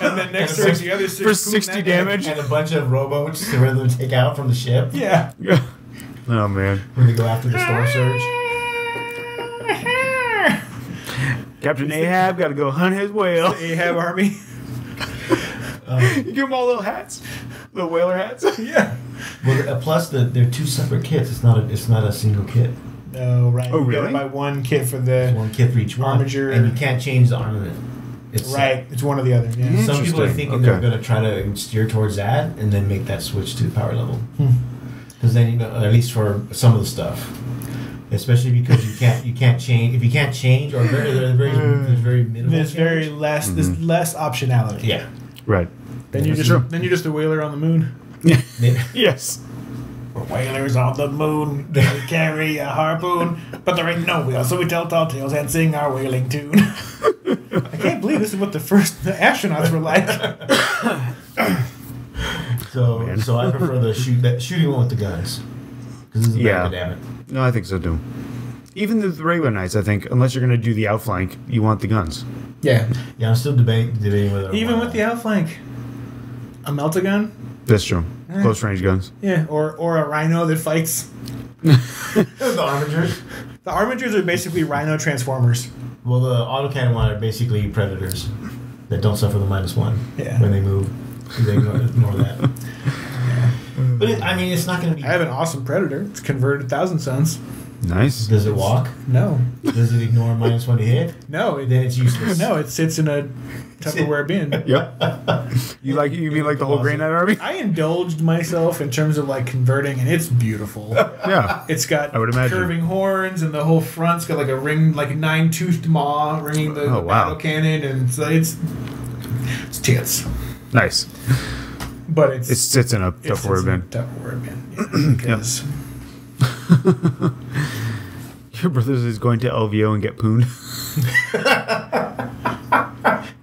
and then next turn the other 6
for
poon
60
that guy.
damage.
And a bunch of rowboats to them take out from the ship
Yeah.
Oh man.
when they go after the storm surge.
Captain Ahab got to go hunt his whale.
Ahab army.
You give them all little hats, little whaler hats.
Yeah.
Well, plus they're 2 separate kits. It's not a single kit.
No, right.
Oh,
You
really?
gotta buy one kit for
It's
the
one kit for each one,
Armature.
and you can't change the armament. It's
right. It's one or the other. Yeah.
Some people are
Interesting.
thinking
Okay.
they're going to try to steer towards that and then make that switch to power level. Because then, at least for some of the stuff, especially because you can't change. If you can't change, or there's very minimal.
There's very
change.
less. There's less optionality.
Yeah.
Right.
Then you're just a whaler on the moon.
Yes.
We're whalers on the moon. They carry a harpoon, but there ain't no wheel, so we tell tall tales and sing our whaling tune. I can't believe this is what the astronauts were like.
So I prefer the shooting one with the guns. Because this is
Yeah.
damn it.
No, I think so too. Even the regular knights, I think, unless you're going to do the outflank, you want the guns.
Yeah.
Yeah, I'm still debating whether.
Even with the outflank, a meltagun.
That's true. Close range guns.
Yeah, or a rhino that fights.
the armigers.
The armigers are basically rhino transformers.
Well, the autocannon one are basically predators that don't suffer the -1
Yeah.
when they move. They ignore that. But it's not going to be.
I have an awesome predator. It's converted 1,000 Suns.
Nice.
Does it walk?
No.
Does it ignore -1 to hit?
No.
Then it's useless.
No, it sits in a Tupperware bin.
Yep. You mean like the whole Grey Knight army?
I indulged myself in terms of like converting, and it's beautiful.
Yeah.
It's got
I would imagine.
curving horns, and the whole front's got like a ring, like a 9-toothed maw ringing the
Oh, wow.
battle cannon, and so it's tits.
Nice.
But
It sits in a Tupperware bin.
Tupperware bin. Yeah, because
Your brother is going to LVO and get pooned.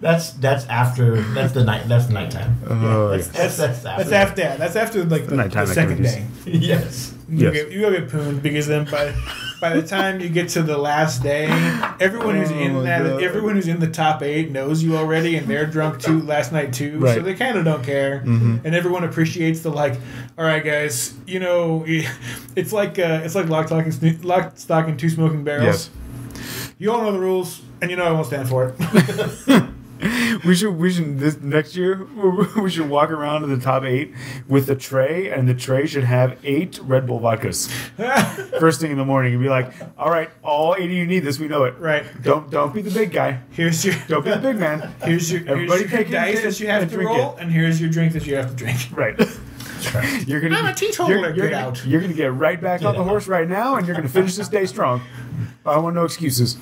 That's after. That's the night. That's the nighttime.
Oh,
That's after.
that's after like the
Nighttime
second
activities.
day.
Yes.
You
Yes.
go get pooned because then by the time you get to the last day, everyone who's in
my
that
God.
everyone who's in the top 8 knows you already, and they're drunk too last night too, so
Right.
they kind of don't care, and everyone appreciates the like. All right, guys, it's like lock, stock, and 2 smoking barrels.
Yes.
You all know the rules, and I won't stand for it.
We should this next year we should walk around to the top 8 with a tray, and the tray should have 8 Red Bull vodkas. First thing in the morning, and be like, "All right, all 8 of you need this. We know it.
Right.
Don't be the big guy.
Here's your
Don't be the big man.
here's your
Everybody
here's your
take it
dice
in
that you have
and
to
drink
roll,
it.
and here's your drink that you have to drink.
Right. You're gonna.
I'm a teetotaler. Get out.
You're gonna get right back on the horse right now, and you're gonna finish this day strong. I want no excuses.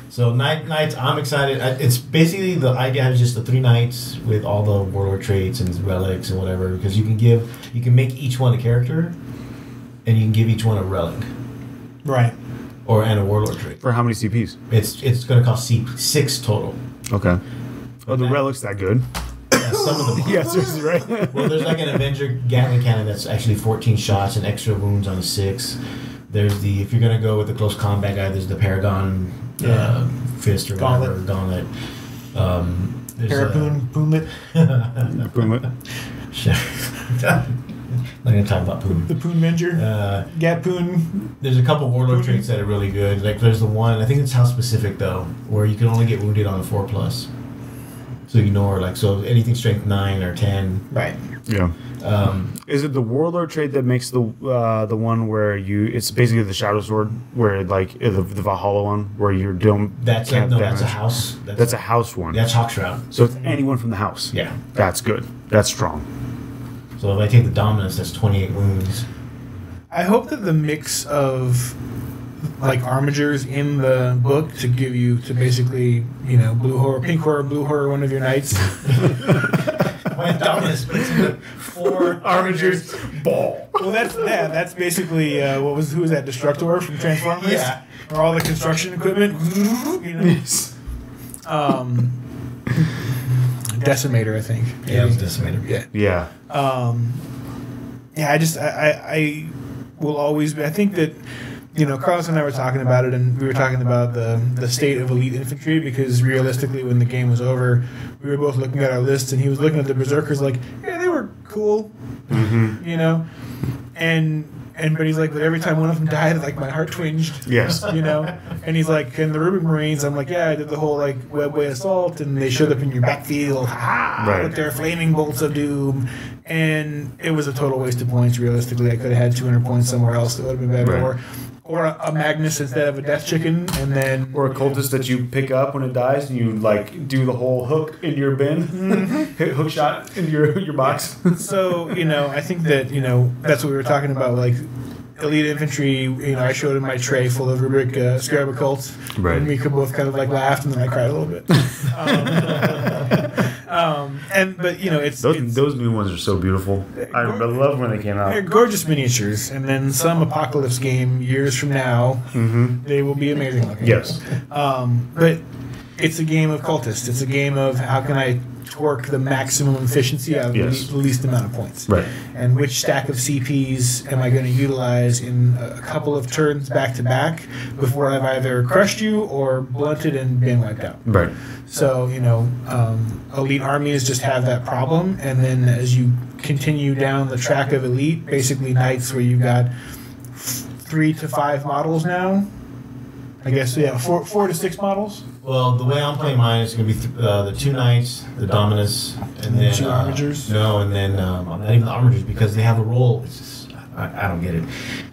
So nights, I'm excited. It's basically the idea is just the 3 knights with all the warlord traits and relics and whatever, because you can make each one a character, and you can give each one a relic,
Right.
and a warlord trait.
For how many CPs?
It's going to cost 6 total.
Okay. Oh, the relic's that good.
Yeah, some of them.
Yeah, seriously, right?
Well, there's like an Avenger Gatling cannon that's actually 14 shots and extra wounds on a 6. There's if you're gonna go with the close combat guy, there's the Paragon fist or whatever, gauntlet. There's
Poonlet.
Boomlet.
Not gonna talk about Poon.
The Poon Venger. Gapoon.
There's a couple warlord traits that are really good. Like there's the one, I think it's house specific though, where you can only get wounded on a 4+. So ignore so anything strength 9 or 10.
Right.
Yeah. Is it the warlord trait that makes the one where it's basically the shadow sword where the Valhalla one where you're doing
that's a house.
That's a house one.
That's Hawkshroud.
So it's anyone from the house.
Yeah.
That's good. That's strong.
So if I take the dominance, that's 28 wounds.
I hope that the mix of armatures in the book to give you to basically blue horror, pink horror, blue horror, one of your knights.
My dominance puts in the 4 armatures ball.
Well, that's basically who was that Destructor from Transformers?
Yeah.
Or all the construction equipment.
Yes.
Decimator, I think.
Yeah, it was Decimator.
Yeah.
I will always be. I think that Carlos and I were talking about it, and we were talking about the state of elite infantry because realistically, when the game was over, we were both looking at our lists, and he was looking at the berserkers like, yeah, they were cool, but he's like, but every time one of them died, my heart twinged.
Yes.
And he's like, and the Rubric Marines, I'm like, yeah, I did the whole webway assault, and they showed up in your backfield, with their flaming bolts of doom, and it was a total waste of points. Realistically, I could have had 200 points somewhere else that would have been better,
Right.
or a Magnus instead of a Death Chicken, and then
Or a cultist that you pick up when it dies and you do the whole hook into your bin, hit hook shot into your box.
So I think that that's what we were talking about, elite infantry. I showed him my tray full of Rubric Scarab Occults,
Right.
and we could both kind of laughed, and then I cried a little bit. But it's
Those new ones are so beautiful. I love when they came
they're
out.
gorgeous miniatures, and then some apocalypse game years from now, they will be amazing looking.
Yes.
But it's a game of cultists. It's a game of how can I torque the maximum efficiency out of
Yes.
the least amount of points.
Right.
And which stack of CPs am I going to utilize in a couple of turns back to back before I've either crushed you or blunted and been wiped out.
Right.
So, elite armies just have that problem. And then as you continue down the track of elite, basically knights where you've got 3 to 5 models now. I guess, 4 to 6 models.
Well, the way I'm playing mine is going to be the 2 knights, the dominus, and then
2 armatures.
No, and then not even the armatures because they have a role. It's just, I don't get it.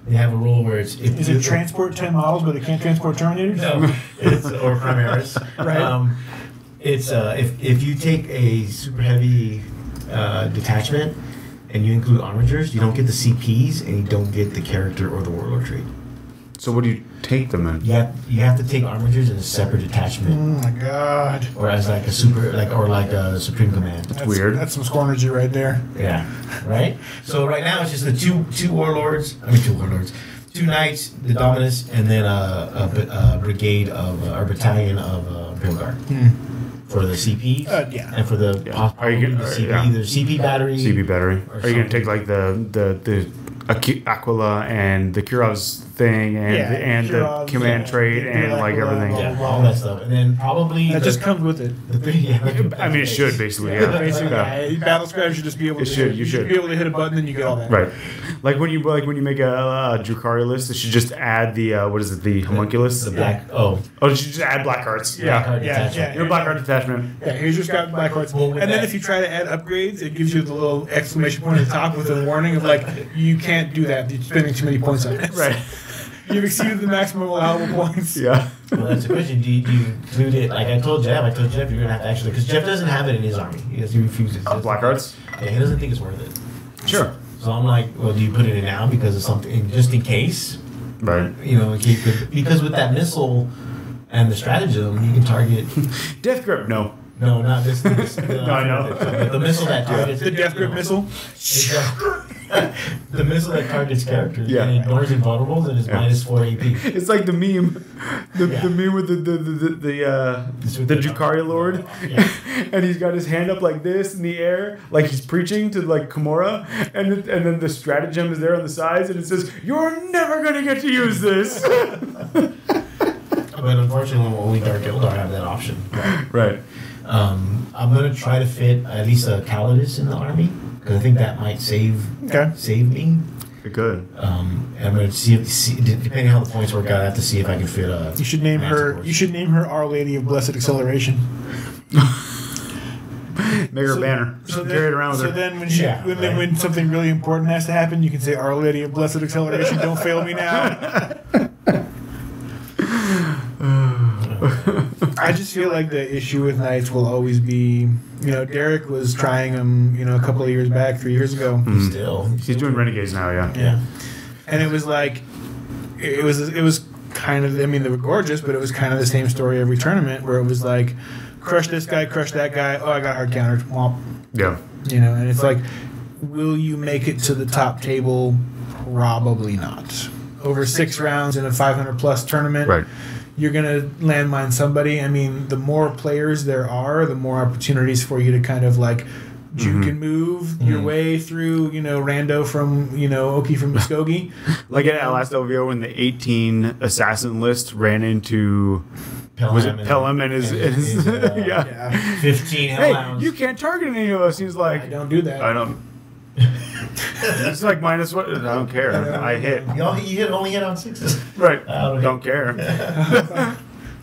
They have a role where it's
Is it transport 10 models, but it can't transport Terminators?
No, it's or Primaris.
Right.
It's if you take a super heavy detachment and you include armatures, you don't get the CPs and you don't get the character or the warlord trait.
So what do you take them in?
You have to take armatures in a separate detachment.
Oh my god.
Or as a supreme command.
That's
weird.
That's some scornergy right there.
Yeah. Right? So right now it's just the two warlords. 2 knights, the dominus, and then a brigade of or battalion of Imperial Guard. For the CPs. And for the
Are you gonna,
either CP battery.
CP battery.
or
Are you gonna take
something.
the Aquila and the Kurov's thing and the
Kurov's,
command trait and
Aquila,
everything?
Yeah, all that stuff. And then probably
That just comes with it.
the thing.
I mean, it should basically. Yeah.
Basically, battle scribe should just be able to.
You should.
be able to hit a button and you get all that.
Right, like when you make a Drukari list, it should just add the the homunculus.
The black.
Oh, it should just add black hearts. Your black heart detachment.
Yeah, here's your scout black hearts.
Well, with
and then
that-
if you try to add upgrades, it gives you the little exclamation point at the top with a warning of you can't do that. You're spending too many points on it.
Right.
You've exceeded the maximum allowable points.
Yeah.
Well, that's a question. Do you include it? Like I told Jeff, you're gonna have to actually because Jeff doesn't have it in his army. He refuses.
Black hearts.
Yeah, he doesn't think it's worth it.
Sure.
So I'm like, well, do you put it in now because of something, just in case?
Right.
Because with that missile and the stratagem, you can target.
Death grip. No.
No, not this.
No, I know.
But the missile that targets
The death grip missile.
The missile that targets characters
Yeah.
and ignores invulnerables and is -4 AP.
It's like the meme, the
Yeah.
meme with the Drukari Lord,
Yeah.
and he's got his hand up like this in the air, like he's preaching to Kimura, and then the stratagem is there on the sides, and it says, "You're never gonna get to use this."
But unfortunately, only Dark Eldar have that option.
Right.
I'm gonna try to fit at least a Calidus in the army because I think that might save me.
Good.
And I'm gonna see depending on how the points work out. I have to see if I can fit a.
You should name her. You should name her Our Lady of Blessed Acceleration.
Make her a banner.
So
Carry it around with
so
her.
then when something really important has to happen, you can say, Our Lady of Blessed Acceleration, don't fail me now. I just feel like the issue with Knights will always be, Derek was trying them, a couple of years back, 3 years ago.
He's doing Renegades now,
Yeah. And it was like, it was kind of, they were gorgeous, but it was kind of the same story every tournament where it was like, crush this guy, crush that guy, oh, I got hard countered. Womp.
Yeah.
And it's like, will you make it to the top table? Probably not. Over 6 rounds in a 500-plus tournament.
Right.
You're going to landmine somebody. The more players there are, the more opportunities for you to kind of like juke and move your way through, Rando from, Oki from Muskogee.
Like at last LVO when the 18 assassin list ran into Pelham and his
yeah. 15
Hellhounds. Hey, you can't target any of us. He's like,
I don't do that.
I don't. It's like minus what? I don't care. I hit.
You only hit on 6s.
Right. Don't care.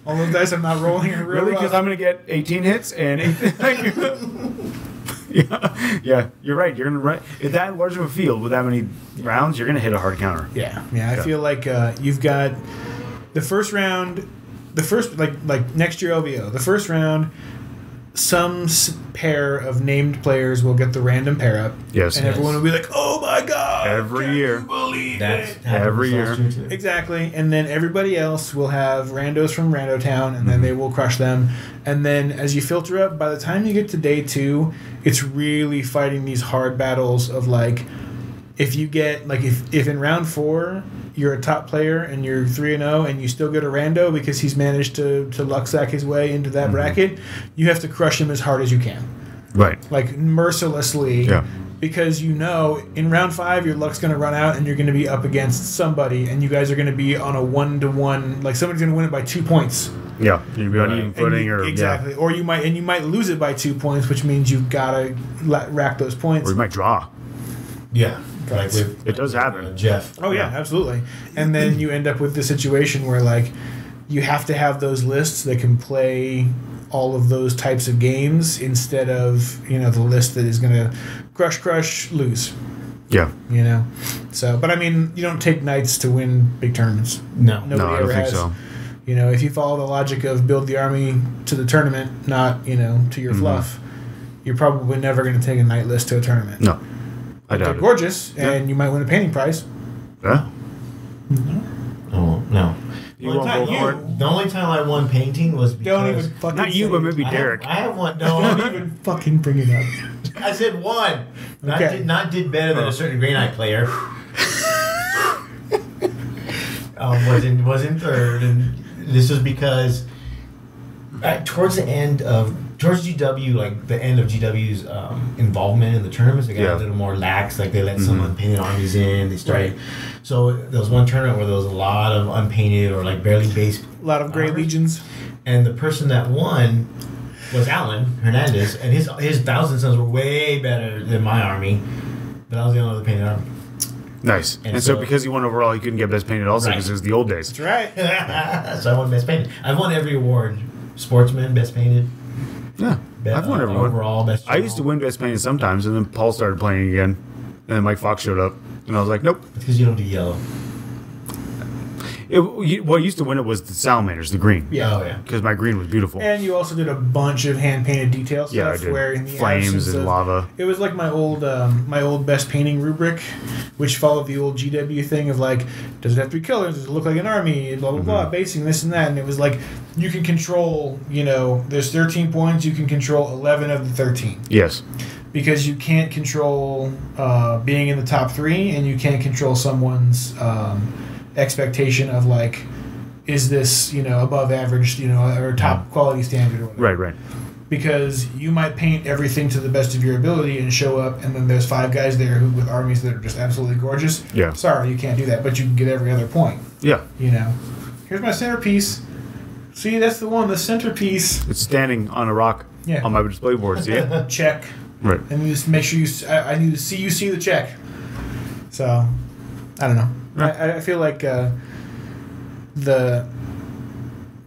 All those dice I'm not rolling are
really because I'm going to get 18 hits and 18. Yeah, you're right. You're going to run. If that large of a field with that many rounds, you're going to hit a hard counter.
Yeah. I feel like you've got the first round, like next year LVO, the first round. Some pair of named players will get the random pair up.
Yes.
And everyone will be like, oh my God.
Every year.
You believe
it?
Every year.
Exactly. And then everybody else will have randos from Rando Town, and then they will crush them. And then as you filter up, by the time you get to day 2, it's really fighting these hard battles of like, if you get, like, if in round 4 you're a top player and you're 3-0 and you still get a rando because he's managed to lucksack his way into that bracket, you have to crush him as hard as you can.
Right.
Like, mercilessly.
Yeah.
Because in round 5 your luck's going to run out and you're going to be up against somebody and you guys are going to be on a 1-to-1, like somebody's going to win it by 2 points.
Yeah, you'd be on even footing,
exactly. Or you might lose it by 2 points, which means you've got to rack those points.
Or you might draw.
Yeah.
Like
it does happen.
Jeff.
Oh, yeah, absolutely. And then you end up with the situation where, like, you have to have those lists that can play all of those types of games instead of, the list that is going to crush, lose.
Yeah.
So, but, you don't take Knights to win big tournaments.
No.
Nobody
I don't
ever
think
has.
so.
If you follow the logic of build the army to the tournament, not, to your fluff, you're probably never going to take a Knight list to a tournament.
No. I doubt
They're gorgeous, and you might win a painting prize.
Yeah.
Oh, no.
You won't go for it?
The only time I won painting was because...
Don't even fucking
not you, but maybe
I
Derek.
have one. No,
Don't even fucking bring it up.
I said one.
Okay.
Not did better than a certain Grey Knight player. Was in third, and this was because towards GW, like the end of GW's involvement in the tournaments, they got a little more lax. Like they let some unpainted armies in. They started. So there was one tournament where there was a lot of unpainted or like barely based.
A lot of Grey Legions.
And the person that won was Alan Hernandez, and his Thousand Sons were way better than my army. But I was the only other painted army.
Nice. And so because he won overall, he couldn't get best painted also because it was the old days.
That's right.
So I won best painted. I've won every award. Sportsman, best painted.
Yeah. I've won every award.
Overall, best
I used to win best painted sometimes, and then Paul started playing again. And then Mike Fox showed up. And I was like, nope.
It's because you don't do yellow.
What used to win it was the salamanders, the green.
Yeah.
Oh, yeah.
Because my green was beautiful.
And you also did a bunch of hand-painted detail stuff.
Yeah, I did.
Where in the
flames and lava.
It was like my old best painting rubric, which followed the old GW thing of like, does it have 3 colors? Does it look like an army? Blah, blah, blah, basing this and that. And it was like, you can control, there's 13 points, you can control 11 of the 13.
Yes.
Because you can't control being in the top 3, and you can't control someone's expectation of like, is this above average or top quality standard or whatever.
Right.
Because you might paint everything to the best of your ability and show up, and then there's 5 guys there with armies that are just absolutely gorgeous.
Yeah.
Sorry, you can't do that, but you can get every other point.
Yeah.
Here's my centerpiece. See, that's the one, the centerpiece.
It's standing on a rock on my display board. See it?
Check.
Right.
And you just make sure I need to see you see the check. So, I don't know. I feel like the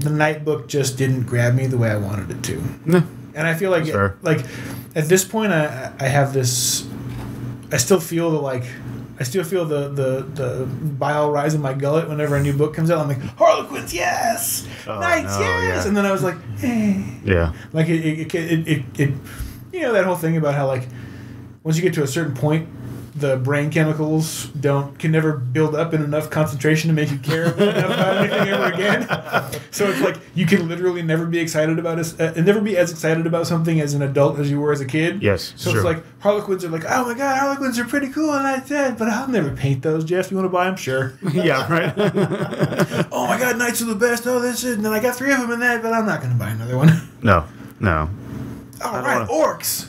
Night book just didn't grab me the way I wanted it to.
No.
And I feel like at this point, I have this. I still feel the bile rise in my gullet whenever a new book comes out. I'm like, Harlequins, yes, Knights, yes, and then I was like,
Yeah.
like it, you know, that whole thing about how like once you get to a certain point, the brain chemicals can never build up in enough concentration to make you care enough about anything ever again. So it's like you can literally never be excited about never be as excited about something as an adult as you were as a kid.
Yes.
So
sure.
it's like Harlequins are like, oh my god, Harlequins are pretty cool, and that's it. But I'll never paint those. Jeff, you want to buy them? Sure.
Yeah. Right.
Oh my god, Knights are the best. Oh, this is, and then I got 3 of them in that, but I'm not going to buy another one.
No.
All right, Orks.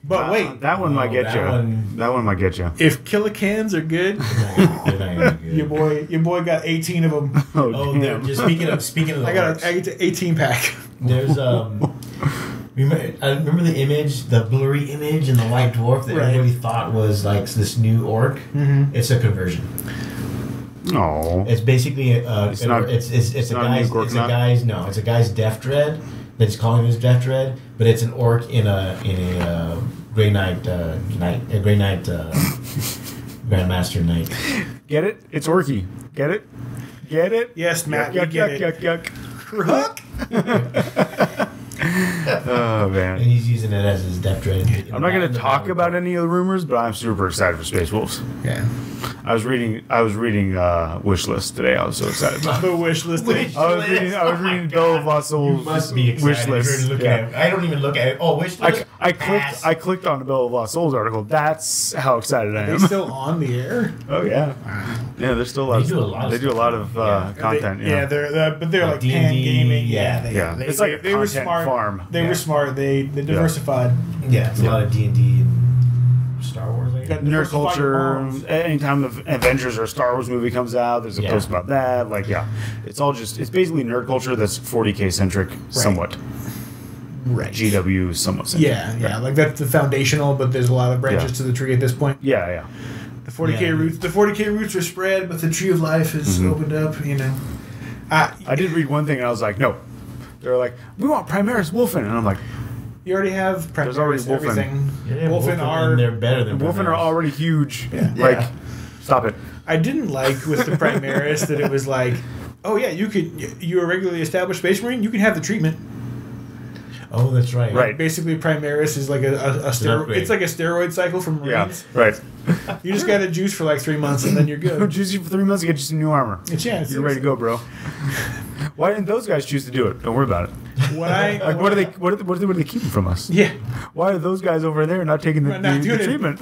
But wait,
that one might get you. That one might get you.
if Killicans are good, your boy got 18 of them.
Oh, damn. Just speaking of the
I get an 18 pack.
There's I remember the image, the blurry image, and the white dwarf that everybody thought was like this new orc.
Mm-hmm.
It's a conversion.
Oh.
It's basically
It's a
guy's Death Dread that he's calling his Death Dread, but it's an orc in a Grey Knight Grandmaster Knight.
Get it? It's orky. Get it? Get it?
Yes, Matt,
Yuck,
you
yuck,
get
yuck,
it.
yuck, yuck. Oh, man.
And he's using it as his Death Dread.
I'm not going to talk about any of the rumors, but I'm super excited for Space Wolves.
Yeah.
I was reading Wish List today. I was so excited about
The wish list.
I was reading Bell of Lost Souls.
You must be excited.
Wish List.
I don't even look at it. Oh, wish list.
I clicked on the Bell of Lost Souls article. That's how excited I
Are
am.
they still on the air?
Oh yeah. Yeah, they're still
They do a lot of
content.
They're like
D&D,
pan gaming.
yeah.
It's like a
they were
content
smart.
farm.
They were smart. They diversified.
Yeah, it's a lot of D&D and Star Wars. I guess.
Nerd culture. Anytime the Avengers or a Star Wars movie comes out, there's a post about that. It's basically nerd culture that's 40K centric, somewhat.
Right.
GW somewhat centric.
Yeah. Like that's the foundational, but there's a lot of branches to the tree at this point.
Yeah.
The 40K roots are spread, but the tree of life is opened up. You know.
I did read one thing and I was like, no. They were like, we want Primaris Wolfen, and I'm like,
you already have
there's already
Primaris, everything.
Wolfen and they're better than
Wolfen are already huge.
Yeah.
Stop it.
I didn't like with the Primaris that it was like, oh yeah, you're a regularly established Space Marine, you can have the treatment.
Oh, that's right.
Right. Basically, Primaris is like a steroid. It's like a steroid cycle for Marines.
Yeah. Right.
You just got to juice for like 3 months and then you're good.
Juice you for 3 months to get you some new armor.
You're
ready to go, bro. Why didn't those guys choose to do it? Don't worry about it. What are they keeping from us?
Yeah.
Why are those guys over there not taking the treatment?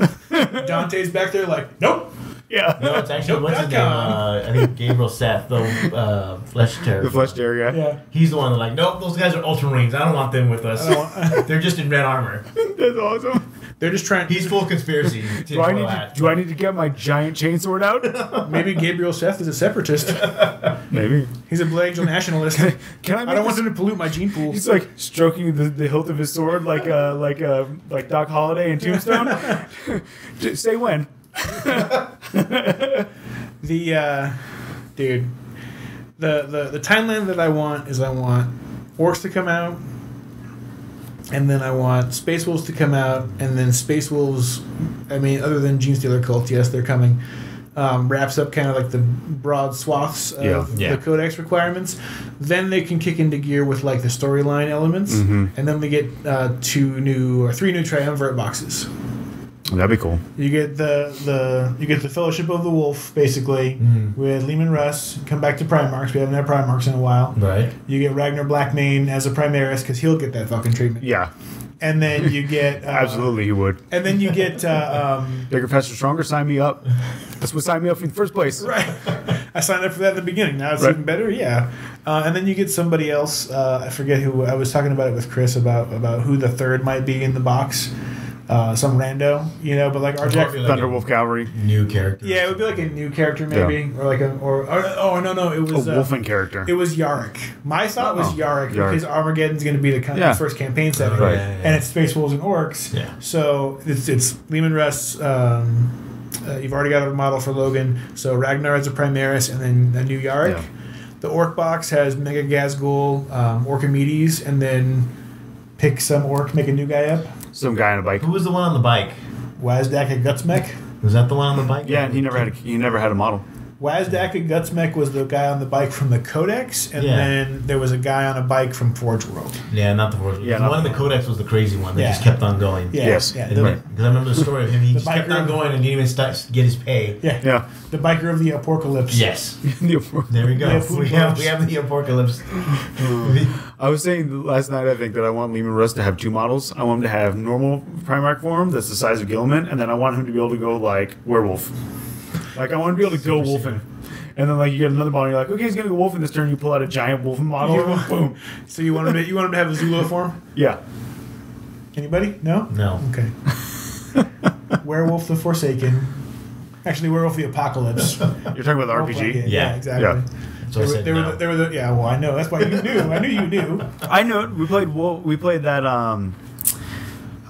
Dante's back there like, nope.
Yeah.
No, it's actually what's his name? I think Gabriel Seth, the Flesh Terror.
The Flesh Terror guy.
Yeah.
He's the one that's like, nope, those guys are Ultramarines. I don't want them with us. They're just in red armor.
That's awesome.
They're just trying.
He's full conspiracy.
Do I need to get my giant chainsword out?
Maybe Gabriel Seth is a separatist.
Maybe.
He's a Blue Angel nationalist.
I
don't want him to pollute my gene pool.
He's like stroking the hilt of his sword like Doc Holliday in Tombstone. Say when.
Dude, the timeline that I want Orks to come out, and then I want Space Wolves to come out, and then Space Wolves, I mean, other than Genestealer Cult, yes, they're coming, wraps up kind of like the broad swaths of the Codex requirements. Then they can kick into gear with like the storyline elements, and then we get 3 new Triumvirate boxes.
That'd be cool.
You get the Fellowship of the Wolf, basically, with Lehman Russ. Come back to Primarchs. We haven't had Primarchs in a while.
Right.
You get Ragnar Blackmane as a Primaris, because he'll get that fucking treatment.
Yeah.
And then you get...
Absolutely, he would.
And then you get...
Bigger, faster, stronger, sign me up. That's what signed me up in the first place.
Right. I signed up for that in the beginning. Now it's even better? Yeah. And then you get somebody else. I forget who. I was talking about it with Chris about who the third might be in the box. Some rando, but like our
Thunderwolf Cavalry,
new character.
Yeah, it would be like a new character maybe, or like it was
a Wolfen character.
It was Yarick. My thought was Yarick because Armageddon's going to be the first campaign setting, and it's Space Wolves and Orks. Yeah. So it's Lehman Russ. You've already got a model for Logan, so Ragnar as a Primaris, and then a new Yarick. Yeah. The Ork box has Mega Gazgul, Orchimedes, and then pick some Orc, make a new guy up.
Some guy on a bike.
Who was the one on the bike?
Wazdak and Gutsmech.
Was that the one on the bike?
Yeah, and he never had a model.
Wazdak and Gutsmech was the guy on the bike from the Codex, and
Yeah.
then there was a guy on a bike from Forge World.
Yeah, not the Forge.
Yeah,
the one in the Codex was the crazy one that just kept on going.
Yeah,
Yes.
yeah.
Because I remember the story of him. He
The
just kept
biker-
on going and didn't even get his pay.
Yeah.
Yeah.
The biker of the apocalypse.
Yes. There we go.
Yeah,
We have the apocalypse.
I was saying last night, I think, that I want Lehman Russ to have 2 models. I want him to have normal Primarch form that's the size of Gilliman, and then I want him to be able to go, like, werewolf. Like, I want him to be able to go wolfing. And then, like, you get another model, and you're like, okay, he's going to go wolf in this turn. You pull out a giant wolfing model, and boom.
So you want him to have a Zulu form?
Yeah.
Anybody? No?
No.
Okay. Werewolf the Forsaken. Actually, Werewolf the Apocalypse.
You're talking about the RPG?
Yeah, exactly.
Yeah.
So I said no.
Yeah, well, I know. That's why you knew. I knew you knew.
I know. We played that,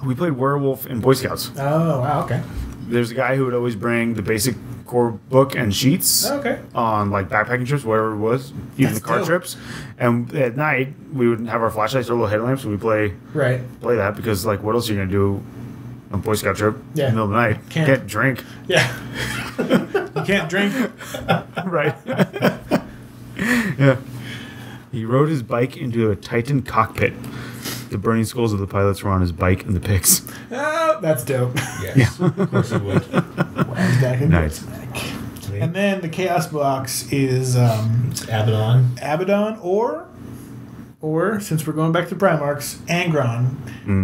we played werewolf in Boy Scouts.
Oh, wow, okay.
There's a guy who would always bring the basic core book and sheets
Okay.
on like backpacking trips, wherever it was, even
That's
the car
dope.
trips. And at night we would have our flashlights or little headlamps, and we play that because like what else are you gonna do on a Boy Scout trip in the middle of the night? Can't drink.
Yeah. You can't drink.
Right. Yeah. He rode his bike into a Titan cockpit. The burning skulls of the pilots were on his bike in the pics.
Oh, that's dope.
Yes. Of course he would.
Nice.
And then the Chaos Box is
It's Abaddon.
Abaddon or since we're going back to Primarchs, Angron.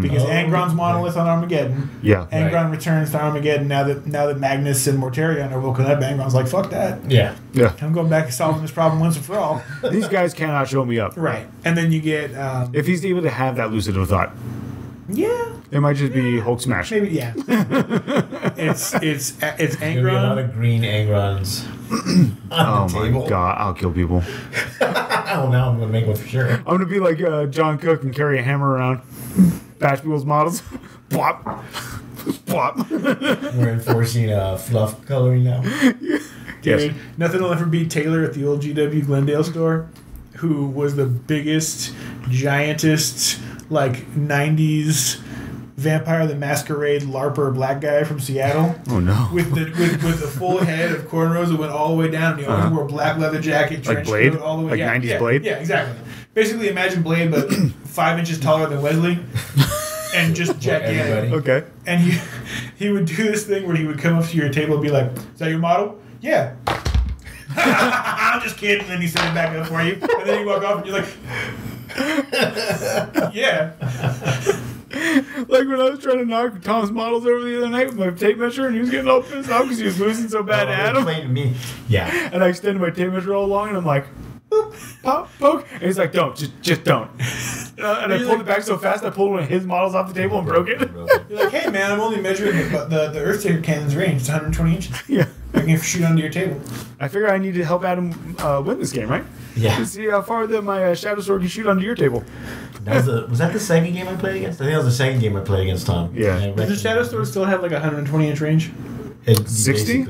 Because Angron's monolith on Armageddon.
Yeah.
Angron returns to Armageddon now that Magnus and Mortarion are woken up. Angron's like, fuck that.
Yeah.
Yeah.
I'm going back and solving this problem once and for all.
These guys cannot show me up.
Right. And then you get
If he's able to have that lucid of thought,
yeah.
it might just be Hulk smash.
Maybe yeah. it's
There'll be a lot
Angron.
of green Angrons on the table.
My god, I'll kill people.
Oh, now I'm going to make one for sure.
I'm gonna be like John Cook and carry a hammer around, bash people's models. Plop, plop.
We're enforcing fluff coloring now.
Dude, nothing will ever beat Taylor at the old GW Glendale store, who was the biggest, giantest, like 90s Vampire the Masquerade LARPer black guy from Seattle.
Oh no.
With the full head of cornrows that went all the way down. And he always wore a black leather jacket, trench
Blade?
coat all the way.
Like
yeah,
90s
yeah,
Blade?
Yeah, exactly. Basically, imagine Blade, but 5 inches taller than Wesley, and just gigantic.
Everybody.
Okay.
And he would do this thing where he would come up to your table and be like, "Is that your model?" "Yeah." "I'm just kidding." And then he set it back up for you, and then you walk off and you're like, "Yeah."
Like when I was trying to knock Tom's models over the other night with my tape measure, and he was getting all pissed off because he was losing so bad at him.
Explain to me. Yeah.
And I extended my tape measure all along, and I'm like, boop, pop, poke. And he's like, don't, just don't. And I pulled it back so fast, I pulled one of his models off the table and broke it.
You're like, "Hey man, I'm only measuring the Earthtaker cannon's range. It's 120 inches.
Yeah.
I can shoot under your table."
I figure I need to help Adam win this game, right?
Yeah.
To see how far my Shadow Sword can shoot under your table.
Was that the second game I played against? I think that was the second game I played against Tom.
Yeah.
Does the Shadow Sword still have like a 120 inch range?
60?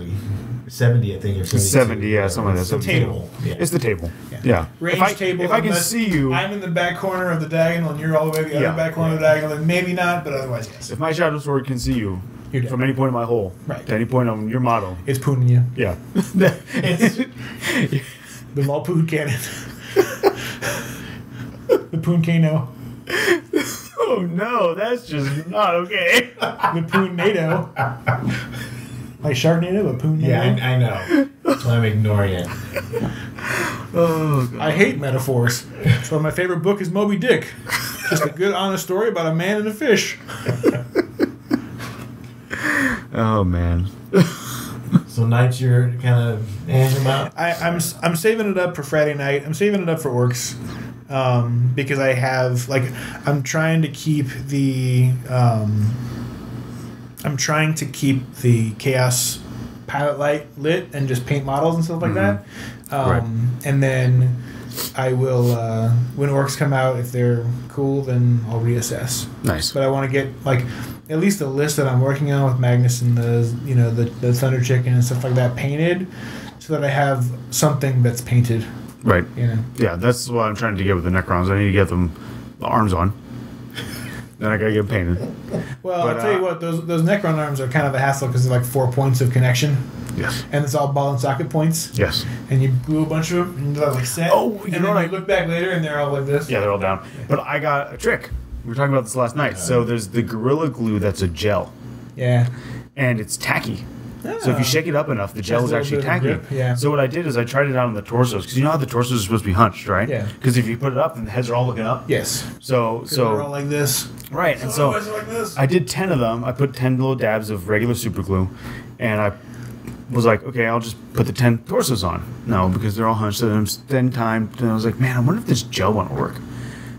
70, I think, or
70, yeah, something like that.
It's the
Table.
Yeah.
It's the table. Yeah.
Range table.
If I can
unless
see you,
I'm in the back corner of the diagonal and you're all the way to the
Yeah.
other back corner of the diagonal, then maybe not, but otherwise, yes.
if my Shadow Sword can see you
You're dead.
from any point in my hole,
Right.
to any point on your model,
It's pooning you.
yeah.
The Malpoon cannon. The Poonkano.
Oh no, that's just not okay.
The Poon-nado. Like Sharknado, but Poon-nado.
Yeah, I know. That's why I'm ignoring it.
Oh, God.
I hate metaphors. So my favorite book is Moby Dick. Just a good, honest story about a man and a fish.
Oh man.
So
nights you're kind of hanging out?
I'm saving it up for Friday night. I'm saving it up for Orks. Because I have I'm trying to keep the Chaos pilot light lit and just paint models and stuff like that.
Right.
And then I will when Orks come out, if they're cool, then I'll reassess.
Nice.
But I want to get at least a list that I'm working on with Magnus and the Thunder Chicken and stuff like that painted, so that I have something that's painted.
Right.
You know.
Yeah, that's what I'm trying to get with the Necrons. I need to get them the arms on. Then I gotta get painted.
Well,
But,
I'll tell you what, those Necron arms are kind of a hassle because they're like 4 points of connection.
Yes.
And it's all ball and socket points.
Yes.
And you glue a bunch of them and they're like set.
Oh, you
and
know
then
what
you look back later and they're all like this.
Yeah, they're all down. But I got a trick. We were talking about this last night. So there's the Gorilla Glue that's a gel.
Yeah.
And it's tacky. So if you shake it up enough, the gel is actually tacky.
Yeah.
So what I did is I tried it out on the torsos because you know how the torsos are supposed to be hunched, right?
Yeah.
Because if you put it up, then the heads are all looking up.
Yes.
So
they're all like this.
right, and so
like this.
I did 10 of them. I put 10 little dabs of regular super glue, and I was like, okay, I'll just put the 10 torsos on. No, because they're all hunched. So then time, and I was like, man, I wonder if this gel one will work.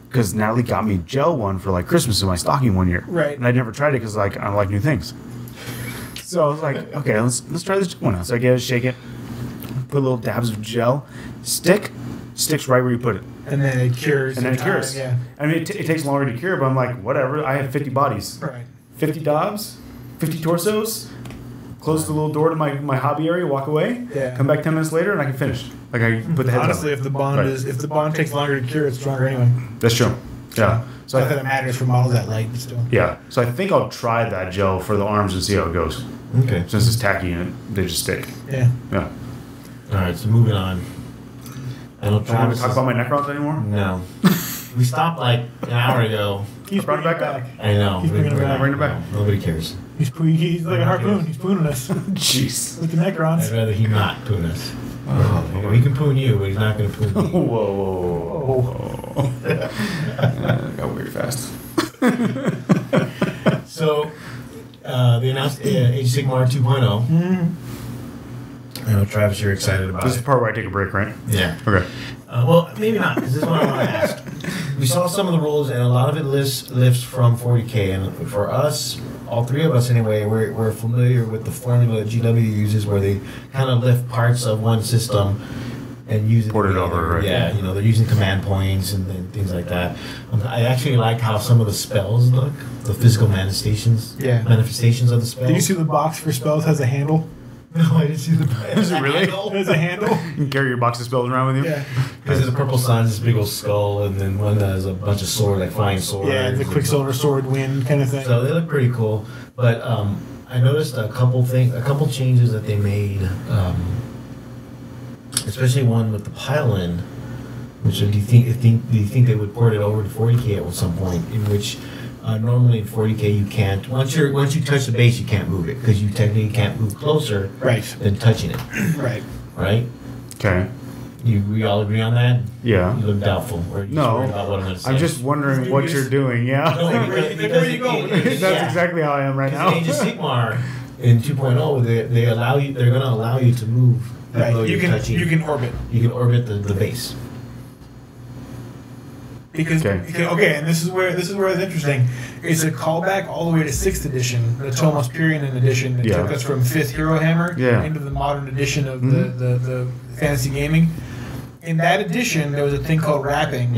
Because Natalie got me gel one for like Christmas in my stocking one year.
Right.
And I never tried it because like I like new things. So I was like, okay, let's try this one out. So I get it, shake it, put little dabs of gel, sticks right where you put it.
And then it cures.
And then it cures.
Yeah.
I mean, it takes longer to cure, but I'm like, whatever. I have 50 bodies.
Right.
50 dobs, 50 torsos, close the little door to my hobby area, walk away,
Yeah.
come back 10 minutes later, and I can finish. Like I put the heads
Honestly,
on.
if the bond
Right.
if the bond takes longer to cure, it's stronger anyway.
That's true. Yeah. So
Not that it matters for models that light, but still.
yeah. So I think I'll try that gel for the arms and see how it goes.
Okay.
Since it's tacky and they just stick.
Yeah.
Yeah.
All right, so moving on. I don't
Do you want to talk about my Necrons anymore?
No. We stopped like an hour ago.
He's
brought it
bringing
back up.
I know.
He's bringing it back.
Bring it back.
Nobody cares.
He's like a harpoon. He's pooning us
Jeez.
with the Necrons.
I'd rather he not poon us. He can poon you, but he's not going to poon me.
Whoa. Got weird fast.
So, they announced Age of Sigmar 2.0.
Mm-hmm.
I know, Travis, you're excited about
This is
it.
the part where I take a break, right?
Yeah.
Okay.
Well, maybe not, because this is what I want to ask. We saw some of the rules, and a lot of it lifts from 40K. And for us, all three of us anyway, we're familiar with the formula that GW uses, where they kind of lift parts of one system and use it.
Port it
together.
over, right?
Yeah, you know, they're using command points and things like that. I actually like how some of the spells look, the physical manifestations.
Yeah.
Manifestations of the spells.
Did you see the box for spells has a handle?
No, I didn't see the.
Is it really?
There's a handle.
You can carry your box of spells around with you?
Yeah.
Because the purple sun's this big old skull, and then one has a bunch of sword, like flying swords.
Yeah, the Quicksilver sword wind kind of thing.
So they look pretty cool. But I noticed a couple changes that they made, especially one with the pile-in. Which do you think they would port it over to 40K at some point? In which normally in 40K you can't once you touch the base you can't move it because you technically can't move closer
Right.
than touching it.
Right.
Right?
Okay.
We all agree on that?
Yeah.
You look doubtful. Or you
No.
worried about what I'm going to say?
I'm just wondering what you're doing, yeah?
No,
Where you go?
That's exactly how I am right now.
Age of Sigmar in 2.0, they allow you. They're going to allow you to move. even though
Right. You
you're touching.
can orbit.
You can orbit the base.
Because okay, and this is where it's interesting. It's a callback all the way to 6th edition, the Thomas Pyrrhian edition that took us from 5th Hero Hammer into the modern edition of the fantasy gaming. In that edition, there was a thing called wrapping,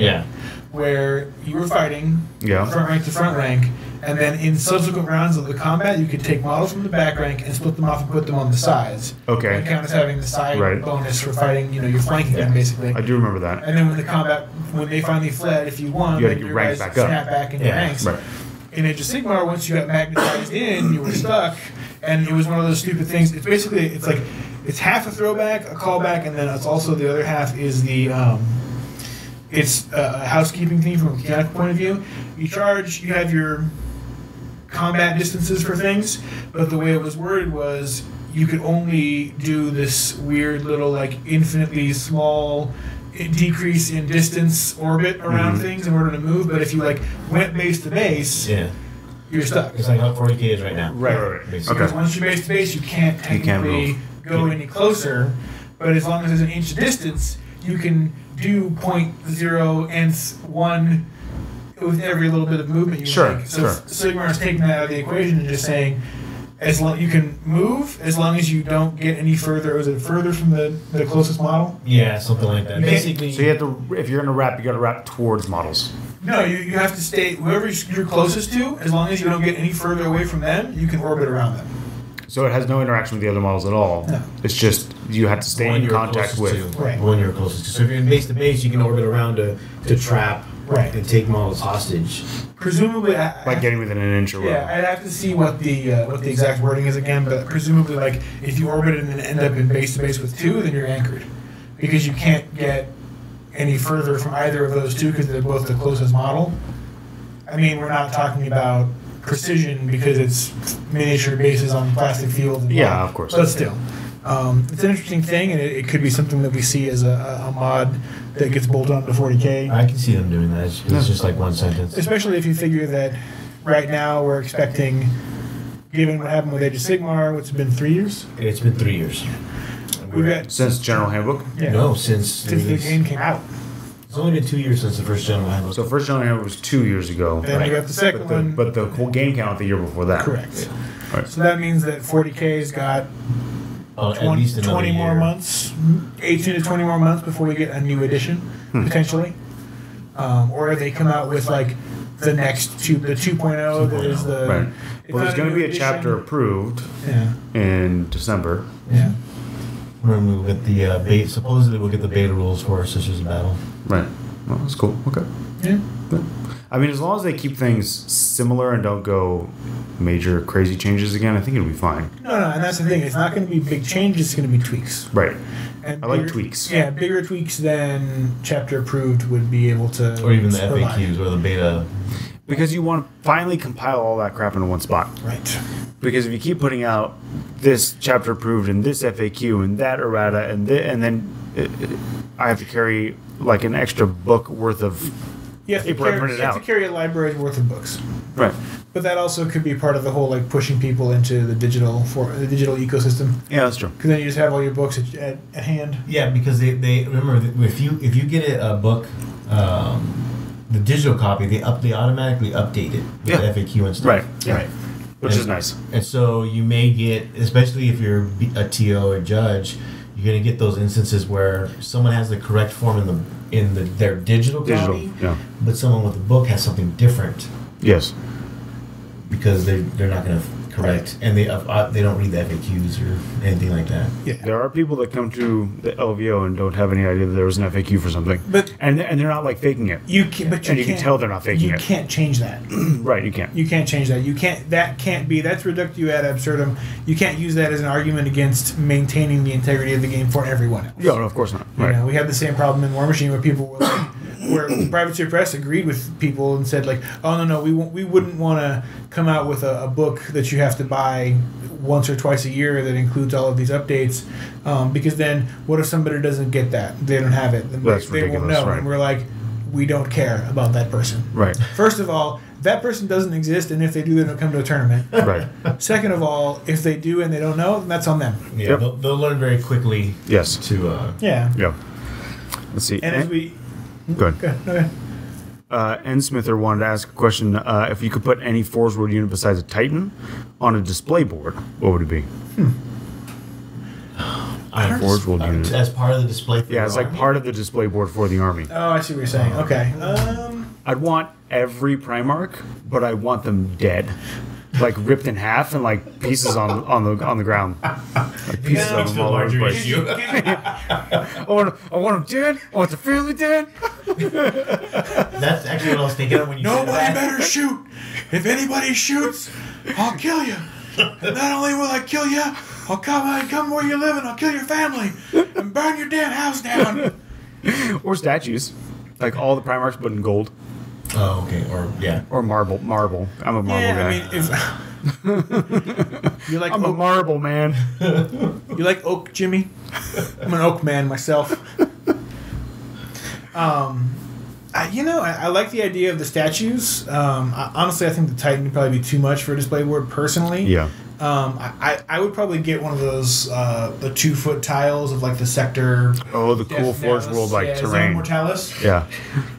where you were fighting front rank to front rank, and then in subsequent rounds of the combat, you could take models from the back rank and split them off and put them on the sides.
Okay.
And count as having the side bonus for fighting, you're flanking them basically.
I do remember that.
And then when they finally fled, if you won,
you had to get
your
ranked
guys
back up.
snap back into ranks.
Right.
In Age of Sigmar, once you got magnetized in, you were stuck, and it was one of those stupid things. It's basically, it's half a throwback, a callback, and then it's also the other half is the, it's a housekeeping thing from a mechanical point of view. You have your combat distances for things, but the way it was worded was you could only do this weird little, infinitely small decrease in distance orbit around things in order to move, but if you went base to base, you're stuck.
It's like how 40K is right now.
Right.
Because once you're base to base, you can't technically go any closer, but as long as there's an inch distance, you can do 0.0 nth 1 with every little bit of movement you make. So Sigmar is taking that out of the equation and just saying, as long you can move as long as you don't get any further. Was it further from the closest model?
Yeah, something like that. Basically,
so you have to, if you're gonna wrap, you got to wrap towards models.
No, you have to stay whoever you're closest to. As long as you don't get any further away from them, you can orbit around them.
So it has no interaction with the other models at all.
No.
It's just you have to stay in contact with.
One you're closest to. So if you're in base to base, you can orbit around to trap
Right.
and take models hostage.
Presumably,
Like getting within an inch or whatever.
yeah, I'd have to see what the exact wording is again, but presumably, like if you orbit and then end up in base to base with 2, then you're anchored, because you can't get any further from either of those 2 because they're both the closest model. I mean, we're not talking about precision because it's miniature bases on plastic fields.
Yeah, of course.
But still, it's an interesting thing, and it could be something that we see as a mod that gets bolted onto 40K.
I can see them doing that. It's just like one sentence.
Especially if you figure that right now we're expecting, given what happened with Age of Sigmar, what's it been 3 years?
It's been 3 years.
We've got
Since General Handbook?
yeah,
No, since
the game came out.
It's only been 2 years since the first general handbook.
So first General Handbook was 2 years ago.
Then we got the second one.
But the whole game count the year before that.
Correct.
Right.
So that means that 40K's got
At
20,
least another
20 more
year.
months, 18 to 20 more months before we get a new edition, potentially. Or they come out with like the next the 2.0 that is the.
Right.
it's
Well, there's
not
going to
new
be a
edition.
chapter approved
Yeah.
in December.
Yeah.
When we'll get the beta, supposedly we'll get the beta rules for Sisters of Battle.
Right. Well, that's cool. Okay.
Yeah.
I mean, as long as they keep things similar and don't go major crazy changes again, I think it'll be fine.
No, and that's the thing. It's not going to be big changes. It's going to be tweaks.
Right.
And
I like
bigger-
tweaks.
Yeah, bigger tweaks than chapter approved would be able to.
Or even the
provide.
FAQs or the beta.
Because you want to finally compile all that crap into one spot.
Right.
Because if you keep putting out this chapter approved and this FAQ and that errata and then I have to carry like an extra book worth of
You have to
paper I
carry,
printed
you have
out.
to carry a library's worth of books.
Right.
But that also could be part of the whole like pushing people into the digital ecosystem,
Yeah, that's true.
because then you just have all your books at hand.
Yeah, because they remember that if you get a book, the digital copy, they automatically update it with
Yeah.
the FAQ and stuff.
Right. Yeah.
Right.
Which is nice.
And so you may get, especially if you're a TO or judge, you're going to get those instances where someone has the correct form in their digital copy,
Yeah.
but someone with a book has something different
Yes.
because they're not going to correct, and they don't read the FAQs or anything like that.
Yeah.
There are people that come to the LVO and don't have any idea that there was an FAQ for something.
But
And they're not like faking it.
you can, but you
And you can
can't-
tell they're not faking
You
it.
can't change that.
Right, you can't.
You can't change that. You can't. That can't be. That's reductio ad absurdum. You can't use that as an argument against maintaining the integrity of the game for everyone else.
Yeah, no, of course not.
You
Right.
know, we had the same problem in War Machine where people were like, where Privateer Press agreed with people and said like, oh no, we wouldn't want to come out with a book that you have to buy once or twice a year that includes all of these updates, because then what if somebody doesn't get that? They don't have it. Then
That's
they won't
ridiculous,
know.
right.
And we're like, we don't care about that person.
Right.
First of all, that person doesn't exist, and if they do, they don't come to a tournament.
Right.
Second of all, if they do and they don't know, then that's on them.
Yeah,
Yep.
they'll learn very quickly
Yes.
to.
Yeah.
Yeah. Let's see.
And as we
Good.
go ahead. Okay.
N. Smither wanted to ask a question. If you could put any Forge World unit besides a Titan on a display board, what would it be?
Iron
Forge World unit.
as part of the display. For
Yeah, it's like part of the display board for the army.
Oh, I see what you're saying. Okay.
I'd want every Primarch, but I want them dead. Like ripped in half and like pieces on the ground. Like pieces
That
of
makes
them
it a
all over the
larger
place.
issue.
I want them dead. I want the family dead.
That's actually what I was thinking of when you said
Nobody
that.
better shoot. If anybody shoots, I'll kill you. And not only will I kill you, I'll come where you live and I'll kill your family and burn your damn house down.
Or statues. Like all the Primarchs but in gold.
Oh, okay. Or yeah.
Or marble. I'm a marble
Yeah,
guy.
I mean, if you like
I'm a
oak,
marble man.
you like oak, Jimmy. I'm an oak man myself. I like the idea of the statues. Honestly, I think the Titan would probably be too much for a display board personally.
Yeah.
I would probably get one of those the 2-foot tiles of like the sector.
Oh, the cool
Death
Forge
Mortalis.
World like
Yeah, Zone
terrain.
Mortalis.
Yeah.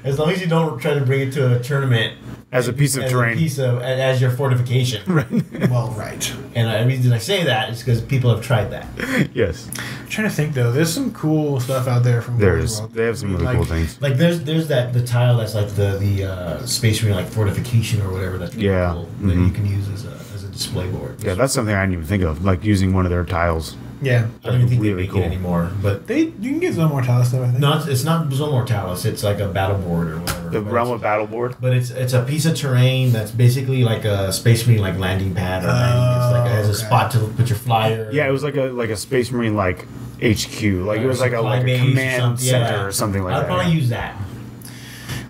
As long as you don't try to bring it to a tournament
As a piece of terrain.
As your fortification.
Right.
Well, right.
And the reason I say that is because people have tried that.
Yes.
I'm trying to think though. There's some cool stuff out there from
There
Forge
is.
World.
They have some really
Like,
cool things.
Like there's the tile that's like the space marine like fortification or whatever that's really
Yeah.
cool that
Mhm.
you can use as a display board.
Yeah, that's something I didn't even think of. Like using one of their tiles
Yeah.
I don't even think
Really
they make
cool.
it anymore. But
You can get Zone Mortalis though, I think.
no, it's not Zone Mortalis. It's like a battle board or whatever.
The
But
Realm
it's-
of Battle board.
But it's a piece of terrain that's basically like a Space Marine like landing pad or landing. It's like it has a
okay.
spot to put your flyer.
Yeah, it was like a Space Marine like HQ. Like it was like a
Supply base or
command
something.
center or something like
I'd
that.
probably use that.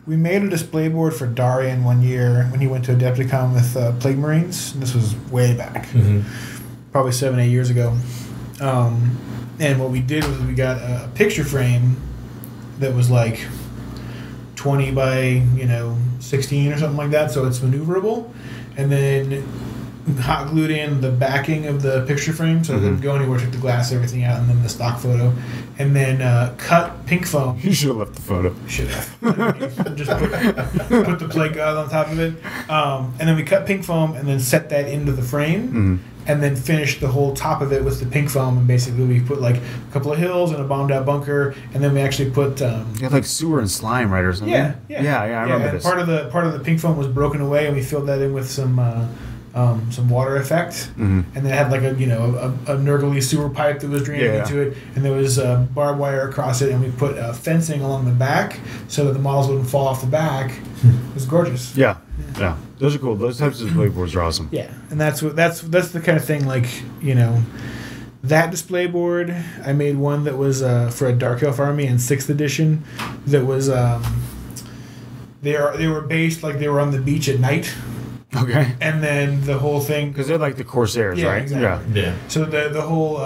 We made a display board for Darian one year when he went to Adepticon with Plague Marines. And this was way back, probably 7-8 years ago. And what we did was we got a picture frame that was like 20 by 16 or something like that, so it's maneuverable, and then hot glued in the backing of the picture frame so it didn't go anywhere, took the glass, everything out, and then the stock photo, and then cut pink foam.
You should have left the photo.
Should have. Just put the Plague God on top of it. And then we cut pink foam and then set that into the frame. And then finished the whole top of it with the pink foam. And basically we put like a couple of hills and a bombed out bunker. And then we actually put...
You had like sewer and slime, right, or something?
Yeah.
I remember
and
this.
Part of the pink foam was broken away, and we filled that in with some water effect, and then it had like a nurgly sewer pipe that was draining into it, and there was barbed wire across it, and we put fencing along the back so that the models wouldn't fall off the back. It was gorgeous.
Yeah. Those are cool. Those types of display boards are awesome.
Yeah, and that's the kind of thing like that display board. I made one that was for a Dark Elf army in 6th edition. That was they were based like they were on the beach at night.
Okay.
And then the whole thing,
Because they're like the Corsairs,
Yeah,
right?
exactly.
Yeah.
so the whole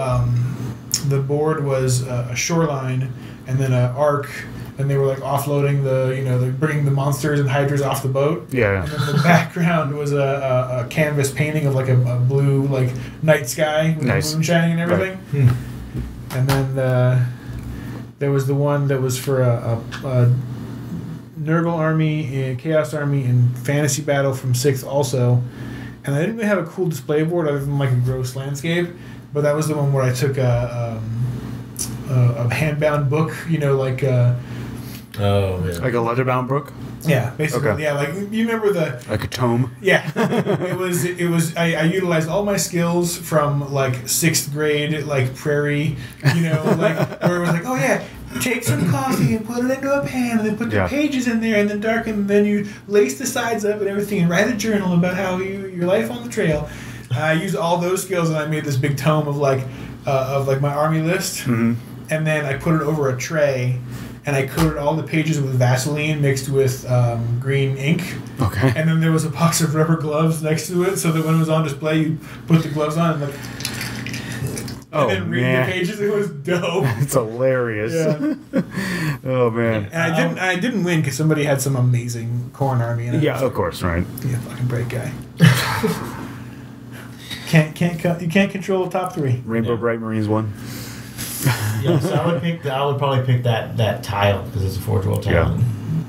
the board was a shoreline and then an arc, and they were like offloading they're bringing the monsters and hydras off the boat.
Yeah.
And then the background was a canvas painting of like a blue like night sky with
Nice.
the moon shining and everything. And then there was the one that was for a Nurgle army, a Chaos army, and Fantasy Battle from 6th also. And I didn't really have a cool display board other than like a gross landscape, but that was the one where I took a hand-bound book, like...
Oh, yeah.
Like a leather-bound book?
Yeah, basically.
Okay.
Yeah, like you remember the...
Like a tome?
Yeah, it was. I utilized all my skills from like 6th grade, like prairie, like where it was like, oh yeah, take some coffee and put it into a pan, and then put the pages in there, and then darken, and then you lace the sides up and everything, and write a journal about how your life on the trail. I used all those skills, and I made this big tome of my army list, and then I put it over a tray. And I coated all the pages with Vaseline mixed with green ink.
Okay.
And then there was a box of rubber gloves next to it, so that when it was on display, you put the gloves on and then read the pages. It was dope.
It's hilarious.
Yeah.
Oh man.
And I didn't win because somebody had some amazing corn army. And
Yeah, of course, right.
Yeah, fucking break guy. You can't control the top 3.
Rainbow Bright Marines won.
Yeah, so I would probably pick that tile because it's a Forge World tile.
Yeah.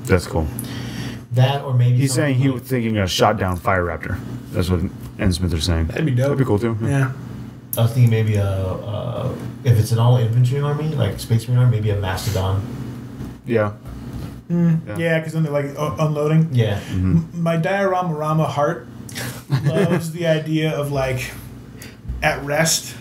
That's cool.
That or maybe
He's saying he
like,
was thinking a shot down Fire Raptor. That's what N. Smith are saying.
That'd be dope.
That'd be cool too.
Yeah.
I was thinking maybe if it's an all infantry army like Space Marine army, maybe a Mastodon.
Yeah.
Yeah, because then they're like unloading.
Yeah.
My Diorama Rama heart loves the idea of like at rest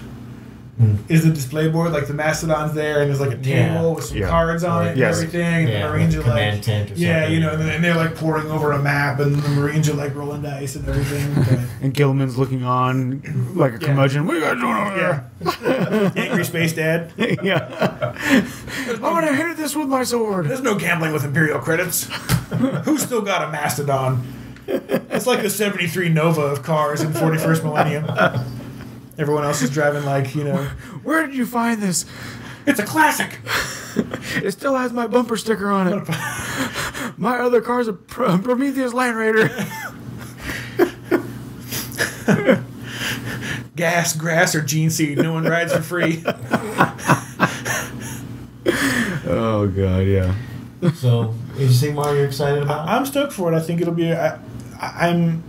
is the display board, like the Mastodon's there, and there's like a table with some cards on it and everything, and the Marines are like,
tent or something.
and they're like pouring over a map, and the Marines are like rolling dice and everything. But,
And Gilman's looking on like a curmudgeon. What are you guys doing over there?
Angry Space Dad.
Yeah. I'm gonna hit this with my sword.
There's no gambling with Imperial credits. Who's still got a Mastodon? It's like the 73 Nova of cars in 41st millennium. Everyone else is driving like,
Where did you find this?
It's a classic.
It still has my bumper sticker on it. My other car's a Prometheus Land Raider.
Gas, grass, or gene seed. No one rides for free.
Oh god, yeah.
So, is Sigmar you're excited about?
I'm stoked for it. I think it'll be... I'm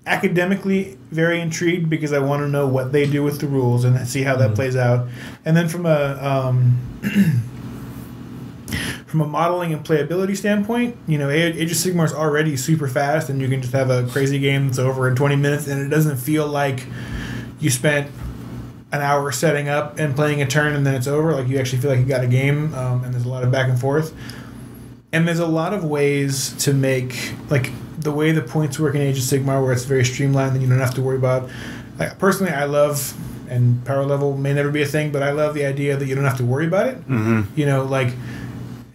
academically very intrigued because I want to know what they do with the rules and see how that plays out. And then from a modeling and playability standpoint, Age of Sigmar is already super fast, and you can just have a crazy game that's over in 20 minutes, and it doesn't feel like you spent an hour setting up and playing a turn and then it's over. Like you actually feel like you got a game, and there's a lot of back and forth. And there's a lot of ways to make, like, the way the points work in Age of Sigmar, where it's very streamlined and you don't have to worry about. Like, personally, I love, and power level may never be a thing, but I love the idea that you don't have to worry about it.
Mm-hmm.
You know, like,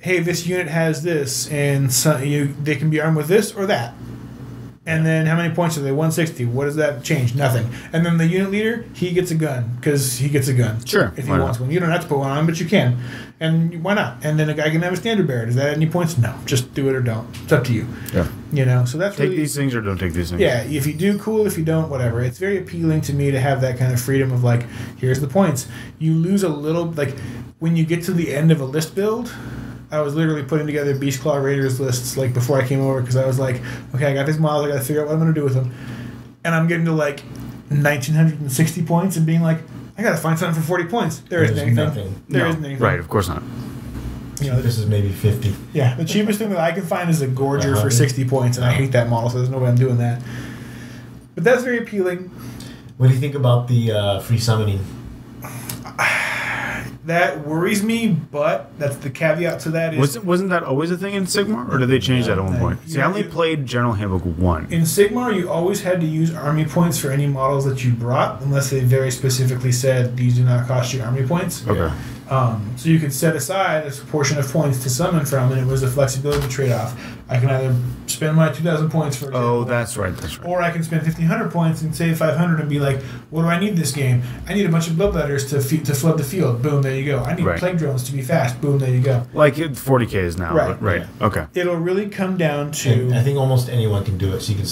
hey, this unit has this, and they can be armed with this or that. And then how many points are they? 160. What does that change? Nothing. And then the unit leader, he gets a gun because he gets a gun.
Sure.
If he wants one. You don't have to put one on, but you can. And why not? And then a guy can have a standard bearer. Does that add any points? No. Just do it or don't. It's up to you.
Yeah.
You know, so that's
take
really,
these things or don't take these things.
Yeah. If you do, cool. If you don't, whatever. It's very appealing to me to have that kind of freedom of like, here's the points. You lose a little, like, when you get to the end of a list build, I was literally putting together Beast Claw Raiders lists like before I came over because I was like, okay, I got these models, I got to figure out what I'm going to do with them. And I'm getting to like 1,960 points and being like, I got to find something for 40 points. There isn't anything.
Nothing.
There isn't anything.
Right, of course not.
You know,
this is maybe 50.
Yeah, the cheapest thing that I can find is a Gorger for 60 points, and I hate that model, so there's no way I'm doing that. But that's very appealing.
What do you think about the free summoning?
That worries me, but that's the caveat to that is...
Wasn't that always a thing in Sigmar, or did they change that at one point? See, I only played General Handbook 1.
In Sigmar, you always had to use army points for any models that you brought, unless they very specifically said these do not cost you army points.
Okay.
So you could set aside a portion of points to summon from, and it was a flexibility trade-off. I can either spend my 2,000 points, for example.
Oh, that's right.
Or I can spend 1,500 points and save 500 and be like, what do I need this game? I need a bunch of bloodletters to flood the field. Boom, there you go. I need plague drones to be fast. Boom, there you go.
Like 40Ks now.
Right.
Right.
Yeah.
Okay.
It'll really come down to...
And I think almost anyone can do it. So you can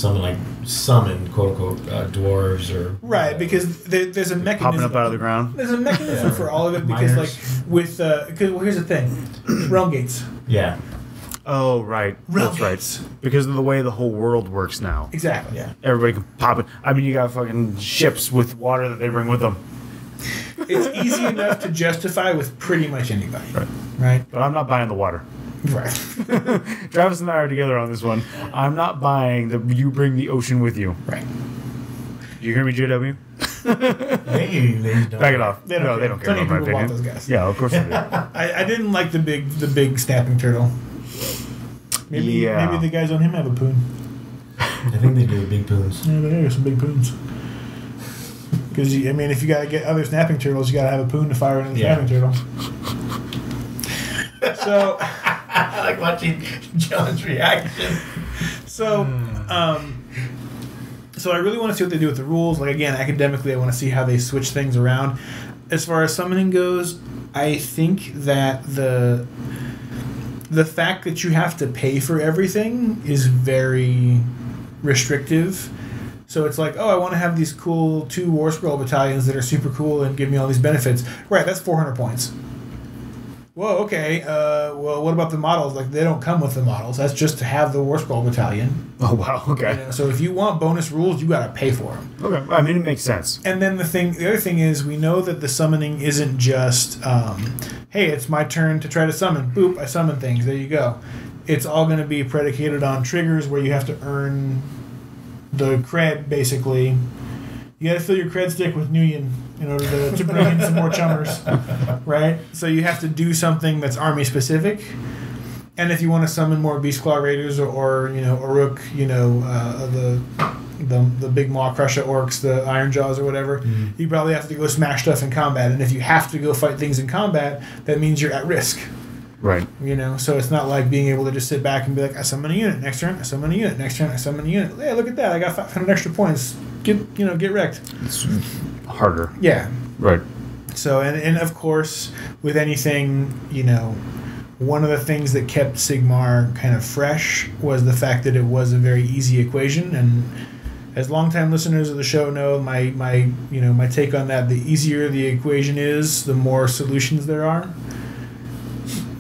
summon, quote-unquote, dwarves or...
Right, because there's a mechanism...
Popping up out of the ground.
There's a mechanism for all of it because, like, with... Because, well, here's the thing. Realm gates.
Yeah.
Oh, right.
Realm
That's
gates.
right. Because of the way the whole world works now.
Exactly.
Yeah.
Everybody can pop it. I mean, you got fucking ships with water that they bring with them.
It's easy enough to justify with pretty much anybody. Right?
But I'm not buying the water.
Right.
Travis and I are together on this one. I'm not buying you bring the ocean with you.
Right.
You hear me, JW?
They don't.
Back it off.
They don't
No,
care.
they don't care
Plenty
about my
of people want
opinion.
those guys.
Yeah, of course they do.
I didn't like the big snapping turtle. Maybe the guys on him have a poon.
I think they do big poons.
Yeah, there are some big poons. Because I mean, if you gotta get other snapping turtles, you gotta have a poon to fire into the snapping turtle. So
I like watching John's reaction.
So I really want to see what they do with the rules. Like, again, academically, I want to see how they switch things around. As far as summoning goes, I think that the fact that you have to pay for everything is very restrictive. So it's like, oh, I want to have these cool 2 War Scroll battalions that are super cool and give me all these benefits. Right, that's 400 points. Whoa, okay. Well, what about the models? Like, they don't come with the models. That's just to have the War Scroll battalion.
Oh, wow. Okay.
You know, so if you want bonus rules, you got to pay for them.
Okay. I mean, it makes sense.
And then the other thing is, we know that the summoning isn't just, hey, it's my turn to try to summon. Boop, I summon things. There you go. It's all going to be predicated on triggers where you have to earn the cred, basically. You got to fill your cred stick with Nuyen in order to bring in some more chummers, right? So you have to do something that's army specific. And if you want to summon more Beast Claw Raiders or Orok, the big Maw Crusher Orks, the Iron Jaws or whatever, you probably have to go smash stuff in combat. And if you have to go fight things in combat, that means you're at risk.
Right.
So it's not like being able to just sit back and be like, I summon a unit next turn, I summon a unit next turn, I summon a unit. Hey, look at that! I got 500 extra points. Get wrecked.
It's harder.
Yeah.
Right.
So and of course with anything, one of the things that kept Sigmar kind of fresh was the fact that it was a very easy equation. And as longtime listeners of the show know, my take on that: the easier the equation is, the more solutions there are.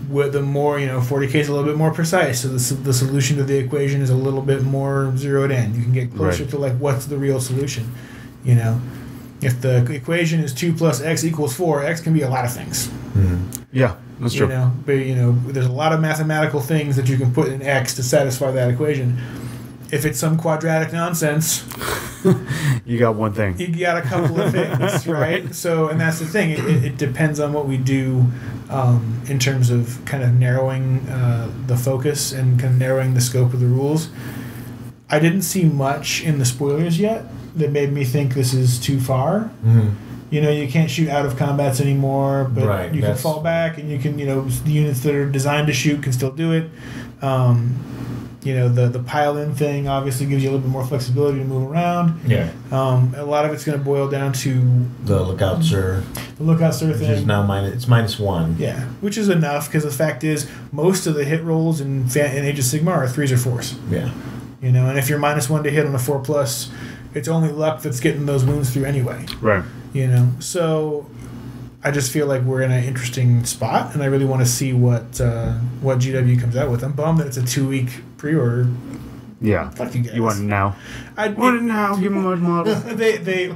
With the more, 40K is a little bit more precise, so the solution to the equation is a little bit more zeroed in. You can get closer to like what's the real solution. If the equation is 2 plus x equals 4, x can be a lot of things.
Mm-hmm. Yeah, that's true.
But there's a lot of mathematical things that you can put in x to satisfy that equation. If it's some quadratic nonsense,
You got one thing.
you got a couple of things, right? So, and that's the thing. It depends on what we do in terms of kind of narrowing the focus and kind of narrowing the scope of the rules. I didn't see much in the spoilers yet that made me think this is too far.
Mm-hmm.
You know, you can't shoot out of combats anymore, but
Right,
you can fall back, and you can, you know, the units that are designed to shoot can still do it. You know, the pile-in thing obviously gives you a little bit more flexibility to move around.
Yeah.
A lot of it's going to boil down to
The lookout sir,
the lookout sir
which
thing.
is now -1.
Yeah, which is enough because the fact is most of the hit rolls in Age of Sigmar are 3s or 4s.
Yeah.
You know, and if you're -1 to hit on a 4+, it's only luck that's getting those wounds through anyway.
Right.
You know, so I just feel like we're in an interesting spot, and I really want to see what GW comes out with. I'm bummed that it's a 2-week pre-order.
Yeah.
Fuck you guys.
You want it now?
I
Want it now? Give me my model.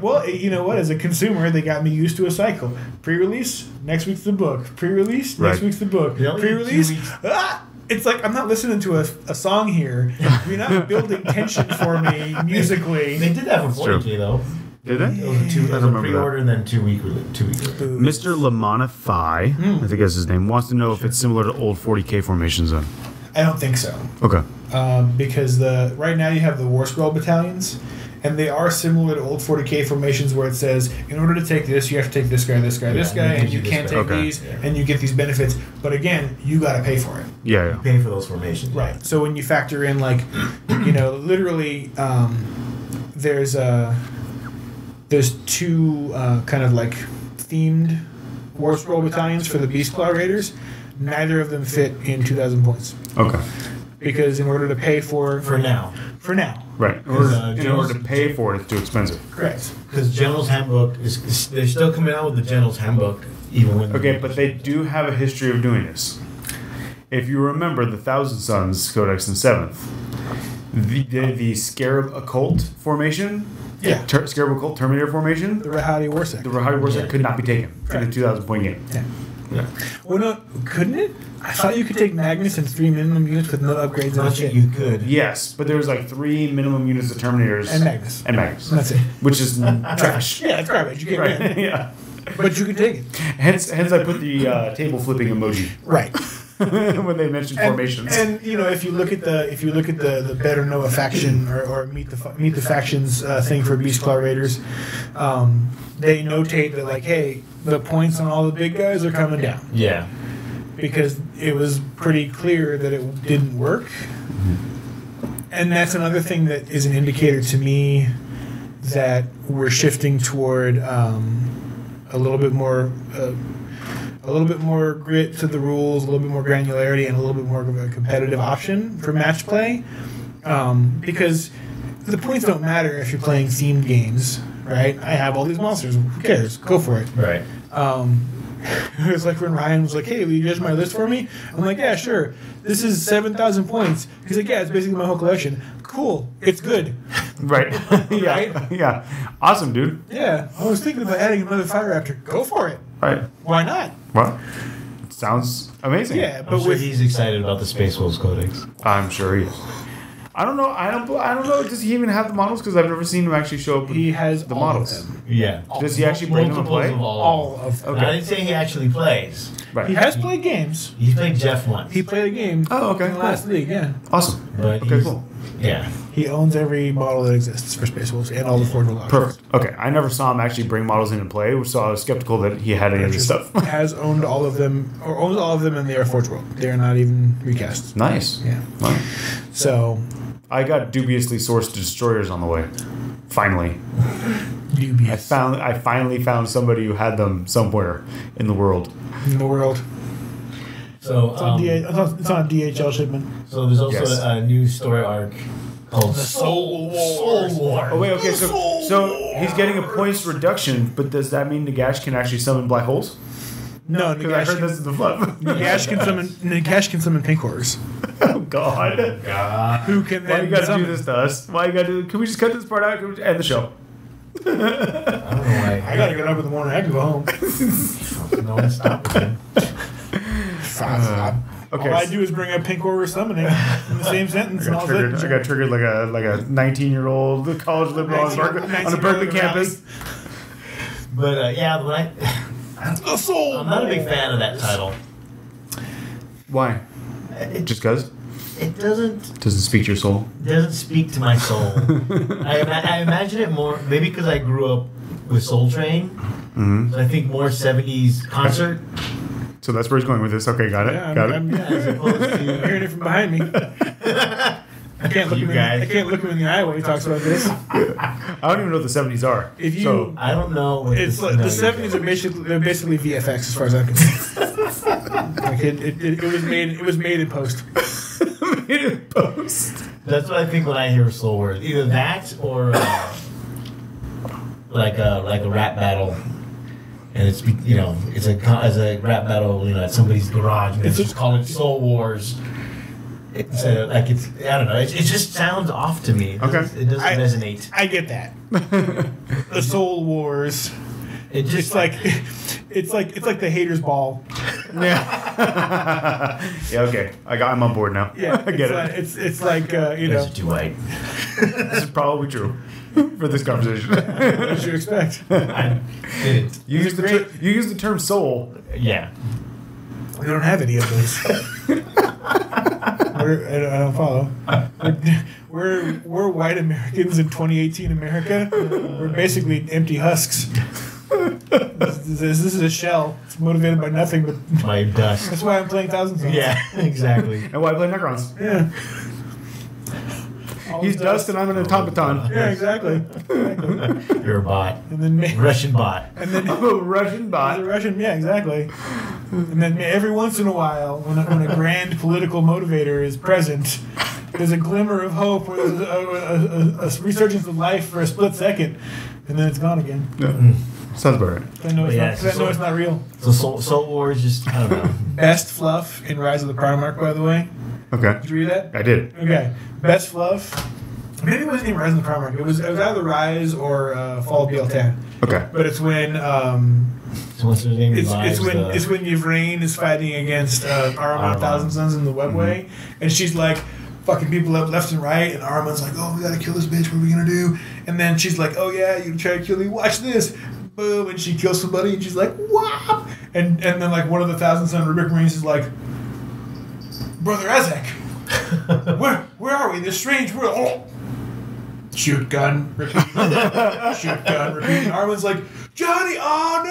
well, you know what? As a consumer, they got me used to a cycle. Pre-release, next week's the book. Pre-release, next
Right.
week's the book.
They only did 2
Pre-release,
weeks.
it's like I'm not listening to a song here. You're not building tension for me musically.
They did that for
true.
40K though.
Did they?
It was a,
I don't remember
pre-order and then 2 week.
Mr. Lamonify, I think that's his name, wants to know if it's similar to old 40K formations then.
I don't think so.
Okay.
Because right now you have the War Scroll battalions, and they are similar to old 40K formations where it says, in order to take this, you have to take this guy, this guy, this
Yeah,
guy,
and
and
it
you
gives you
can't
this
take
guy.
these,
Okay.
and you get these benefits. But again, you got to pay for it.
Yeah,
You pay for those formations.
Right. So when you factor in, like, you know, literally, there's two kind of like themed War Scroll battalions for the Beast Claw Raiders. Neither of them fit in 2,000 points.
Okay.
Because in order to pay for
now.
Right. In order to pay for it, it's too expensive.
Correct.
Because General's Handbook they're still coming out with the General's Handbook even when.
Okay, but they do have a history of doing this. If you remember the Thousand Sons Codex in 7th, the Scarab Occult formation,
Yeah.
Scarab Occult Terminator formation,
The Rahadi Warsec.
the Rahadi Warsack
Yeah.
could not be taken in a 2,000 point game.
Yeah.
Yeah.
Well, no, couldn't it? I thought you could take Magnus and 3 minimum units with no upgrades on
I
shit.
think you could.
Yes, but there was like 3 minimum units of Terminators
And Magnus.
and Magnus,
That's it.
which is trash.
Yeah, it's garbage. You can't
Right?
win.
Yeah.
But you can take it.
Hence, I put the table flipping emoji
Right.
when they mentioned formations.
And you know, if you look at the better know a faction or meet the factions thing for Beast Claw Raiders, they notate that like, hey, the points on all the big guys are coming down
Yeah.
because it was pretty clear that it didn't work. And that's another thing that is an indicator to me that we're shifting toward a little bit more grit to the rules, a little bit more granularity, and a little bit more of a competitive option for match play. Because the points don't matter if you're playing themed games, right? I have all these monsters. Who cares? Go for it.
Right.
It was like when Ryan was like, "Hey, will you judge my list for me?" I'm like, "Yeah, sure. This is 7,000 points." He's like, "Yeah, it's basically my whole collection." Cool. It's good.
Right. Yeah.
Right?
Yeah. Awesome, dude.
Yeah. I was thinking about adding another Fire Raptor. Go for it.
Right.
Why not?
Well, it sounds amazing.
Yeah,
I'm
but
sure
with
he's excited about the Space Wolves Codex.
I'm sure he is. I don't know. I don't know. Does he even have the models? Because I've never seen him actually show up.
he has
the
all
models.
of them.
Yeah.
Does he actually bring them to
Multiples
play?
of
All of them.
Okay.
I didn't say he actually plays.
Right.
He has played games.
He's played Jeff once.
He played a game.
Oh, okay,
In the last league, yeah.
Awesome.
But
Okay,
he's-
cool.
Yeah.
He owns every model that exists for Space Wolves and all the Forge World options.
Perfect. Okay. I never saw him actually bring models in and play, so I was skeptical that he had any of this stuff.
Has owned all of them, or owns all of them, and they are Forge World. They are not even recast.
Nice.
Yeah.
Wow.
So,
I got dubiously sourced destroyers on the way. Finally.
dubious
I finally found somebody who had them somewhere in the world.
in the world.
So
It's on, it's on a DHL shipment.
so there's also
Yes.
a new story arc called Soul War.
Oh wait, okay, so he's getting a points reduction, but does that mean Nagash can actually summon black holes?
No,
Because I heard this is the fluff.
Nagash can summon pink horrors.
Oh God.
God.
Who can
Why
then
you gotta
summon?
do this to us? Why you gotta do? Can we just cut this part out? Can we end the show?
I don't know why.
I gotta get up in the morning. I can go home.
No one stopped him.
Okay.
All I do is bring up Pink Horror Summoning in the same sentence.
I got triggered like a 19-year-old college liberal on a Berkeley campus.
But yeah, when
The soul.
I'm not a big fan of that title.
Why? Just because?
It doesn't
Speak to your soul?
doesn't speak to my soul. I imagine it more, maybe because I grew up with Soul Train.
Mm-hmm.
So I think more 70s concert.
So that's where he's going with this. Okay, got it. Got it.
As opposed
I'm
to
hearing it from behind me. I can't look him in the eye when he talks about this.
I don't even know what the 70s are.
If you,
So,
I don't know. What
it's like the 70s are basically VFX as far as I'm concerned. Like it was made in post.
in post.
That's what I think when I hear Soul Wars. Either that or like a rap battle. And it's it's a rap battle at somebody's garage. And it's just called it Soul Wars. It's I don't know. It just sounds off to me. It doesn't resonate.
I get that. The Soul Wars. It's like the haters ball.
Yeah. Yeah. Okay. I'm on board now.
Yeah.
I get
it. It's like
You guys are too white.
This is probably true for this conversation.
What did you expect?
I didn't.
You use the term soul.
Yeah.
We don't have any of those. I don't follow. We're white Americans in 2018 America. We're basically empty husks. This is a shell. It's motivated by nothing but
My dust.
That's why I'm playing Thousand Suns.
Yeah, exactly.
And why play Necrons?
Yeah.
He's dust and I'm an automaton.
Yeah, exactly.
You're a bot.
And then
Russian bot.
And then
I'm a Russian bot.
the Russian, yeah, exactly. And then every once in a while, when a grand political motivator is present, there's a glimmer of hope, or there's a resurgence of life for a split second, and then it's gone again.
Yeah. Sounds about right.
I know it's not real.
So Soul Wars just, I don't know.
Best fluff in Rise of the Primarch, by the way.
Okay.
Did you read that?
I did.
Okay. Best fluff. Maybe it wasn't even Rise of the Primarch. It was either Rise or Fall of BL10.
Okay.
But it's when
So what's his name?
it's when Yvraine is fighting against Ahriman Thousand Suns in the Webway, and she's like fucking people up left and right, and Ahriman's like, "Oh, we gotta kill this bitch. What are we gonna do?" And then she's like, "Oh yeah, you try to kill me. Watch this." Boom, and she kills somebody, and she's like, "Whop!" And then like one of the Thousand Sun Rubric Marines is like, "Brother Ezek, where are we in this strange world?" Oh. Shoot gun, repeat. Shoot gun, repeat. And Arwen's like, "Johnny, oh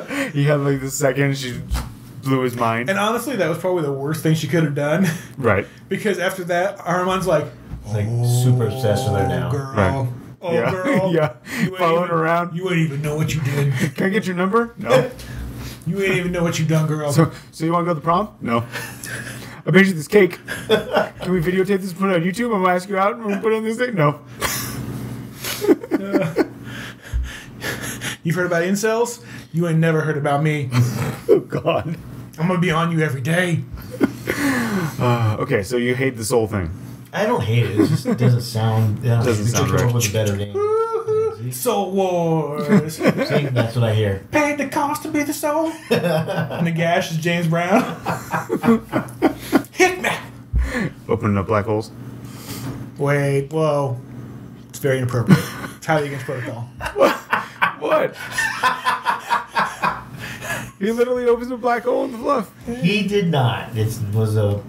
no!"
He had like the second she blew his mind.
And honestly, that was probably the worst thing she could have done.
Right.
Because after that, Arman's like,
It's like super obsessed with her now.
Girl.
Right.
Oh,
Yeah.
girl.
Yeah.
You ain't
Following
even-
around.
You ain't even know what you did.
Can I get your number? No.
You ain't even know what you done, girl.
So you want to go to the prom? No. I made you this cake. Can we videotape this and put it on YouTube? I'm going to ask you out and we'll put it on this thing? No.
You've heard about incels? You ain't never heard about me.
Oh, God.
I'm gonna be on you every day.
Okay, so you hate this whole thing.
I don't hate it. It just doesn't sound. Yeah,
Doesn't sound
come
right.
up with a better name.
Soul Wars.
See, that's what I hear.
Paid the cost to be the soul. And the gash is James Brown. Hit me.
Opening up black holes.
Wait, whoa. It's very inappropriate. It's highly against protocol.
What? He literally opens a black hole in the fluff.
He did not. It was a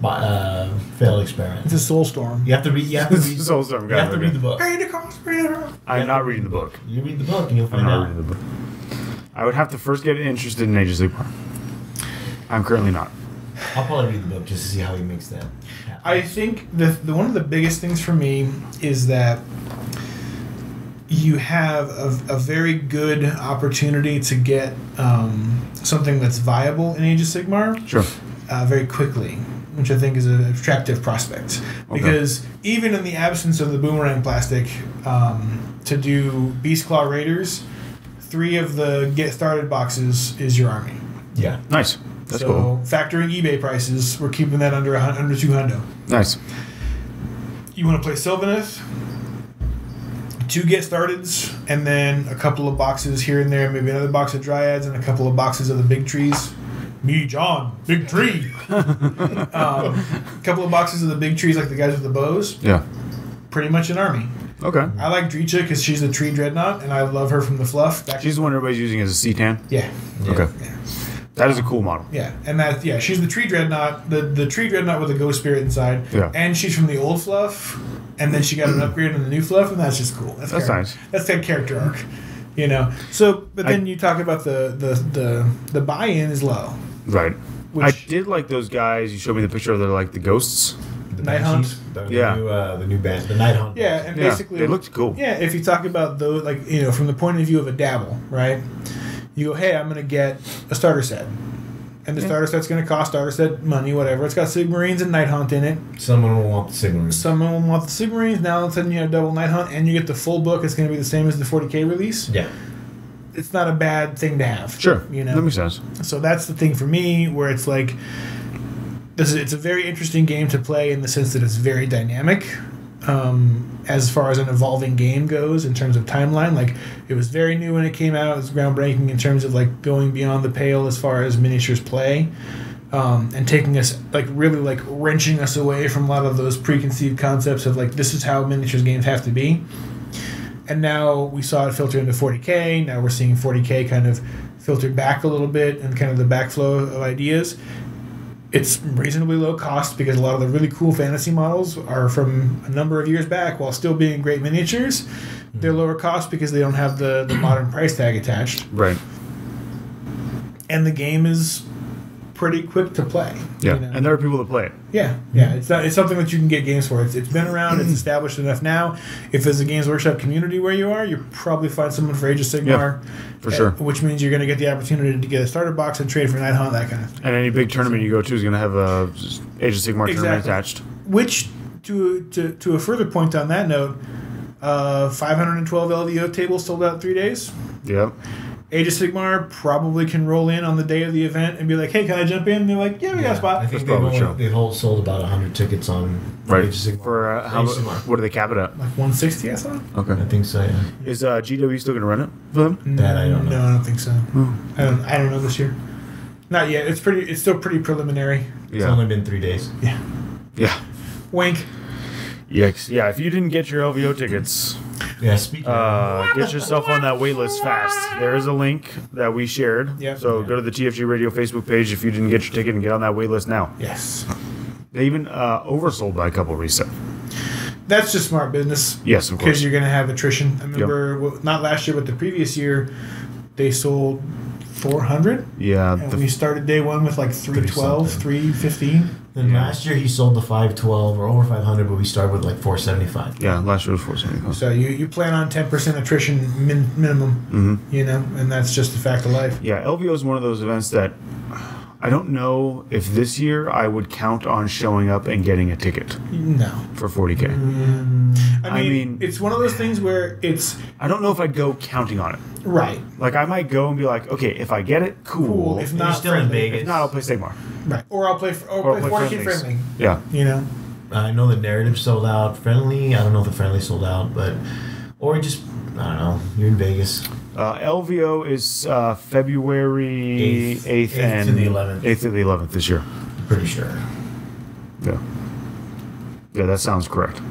failed experiment.
It's a soul storm.
You have to read. You have to read.
Soulstorm
You have to read the book.
Paid the cost to be the soul.
I'm not reading the book.
You read the book and you'll
I'm
find
not
out.
reading the book. I would have to first get interested in Age of Sigmar. I'm currently not.
I'll probably read the book just to see how he makes that happen.
I think the one of the biggest things for me is that you have a very good opportunity to get something that's viable in Age of Sigmar
Sure.
very quickly, which I think is an attractive prospect.
Okay.
Because even in the absence of the boomerang plastic, to do Beast Claw Raiders, 3 of the get started boxes is your army.
Yeah.
Nice. That's
so
cool.
factoring eBay prices, we're keeping that under 200.
Nice.
You want to play Sylvaneth, 2 get starteds, and then a couple of boxes here and there, maybe another box of Dryads and a couple of boxes of the big trees. Me, John, big tree. A couple of boxes of the big trees, like the guys with the bows.
Yeah.
Pretty much an army.
Okay.
I like Dreecha because she's the tree dreadnought, and I love her from the fluff.
She's the one everybody's using as a C-tan?
Yeah.
Okay.
Yeah.
That is a cool model.
Yeah, and she's the tree dreadnought, the tree dreadnought with a ghost spirit inside.
Yeah.
And she's from the old fluff, and then she got an upgrade in the new fluff, and that's just cool. That's
nice.
That's that character arc, you know. So, but then you talk about the buy-in is low.
Right. I did like those guys. You showed me the picture of the ghosts.
The Night Hunt.
The new band, the Night Hunt.
Yeah, and basically
they looked cool.
Yeah, if you talk about those, from the point of view of a dabble, right? You go, hey, I'm going to get a starter set. And the starter set's going to cost starter set money, whatever. It's got Sigmarines and Night Hunt in it.
Someone will want the Sigmarines.
Someone will want the Sigmarines. Now all of a sudden you have double Night Hunt, and you get the full book. It's going to be the same as the 40K release.
Yeah.
It's not a bad thing to have.
Sure.
You know?
That makes sense.
So that's the thing for me, where it's like, it's a very interesting game to play in the sense that it's very dynamic. As far as an evolving game goes in terms of timeline, like it was very new when it came out. It was groundbreaking in terms of like going beyond the pale as far as miniatures play, and taking us really wrenching us away from a lot of those preconceived concepts of like this is how miniatures games have to be. And now we saw it filter into 40K. Now we're seeing 40K kind of filtered back a little bit and kind of the backflow of ideas. It's reasonably low cost because a lot of the really cool fantasy models are from a number of years back while still being great miniatures. They're lower cost because they don't have the modern price tag attached.
Right.
And the game is pretty quick to play.
Yeah,
you know?
and there are people that play it.
Yeah. It's something that you can get games for. It's been around. It's established enough now. If there's a Games Workshop community where you are, you probably find someone for Age of Sigmar.
Yeah, for sure.
Which means you're going to get the opportunity to get a starter box and trade for Night Hunt, that kind of thing.
And any big tournament you go to is going to have a Age of Sigmar tournament attached.
Which, to a further point on that note, 512 LVO tables sold out in 3 days.
Yep.
Age of Sigmar probably can roll in on the day of the event and be like, hey, can I jump in? And they're like, yeah, we got a spot.
I think
That's
they've sold about 100 tickets on
Right.
Age of Sigmar.
For what do they cap it at?
Like 160, I saw.
Okay.
I think so, yeah.
Is GW still going to run it for them?
That I don't know.
No, I don't think so. I don't know this year. Not yet. It's still pretty preliminary.
It's only been 3 days.
Yeah.
Yeah.
Wink.
Yikes. Yeah, if you didn't get your LVO tickets,
Yeah, speaking
get yourself on that wait list fast. There is a link that we shared.
Yep.
So go to the TFG Radio Facebook page if you didn't get your ticket and get on that wait list now.
Yes.
They even oversold by a couple resale.
That's just smart business.
Yes, of course.
Because you're going to have attrition. I remember, not last year, but the previous year, they sold 400.
Yeah.
And we started day one with like 312, 315.
Then last year he sold the 512 or over 500, but we started with like 475.
Yeah, last year was 475.
So you plan on 10% attrition minimum, you know, and that's just a fact of life.
Yeah, LVO is one of those events that I don't know if this year I would count on showing up and getting a ticket.
No.
For 40K.
I mean, it's one of those things where it's...
I don't know if I'd go counting on it.
Right.
Like, I might go and be like, okay, if I get it, cool.
If not,
still in Vegas.
If not, I'll play Sigmar.
Right. Or I'll play 40K friendly.
Yeah.
You know?
I know the narrative sold out. Friendly, I don't know if the friendly sold out, but... Or just, I don't know, you're in Vegas.
LVO is February 8th and...
to the 11th.
8th to the 11th this year.
Pretty sure.
Yeah. Yeah, that sounds correct.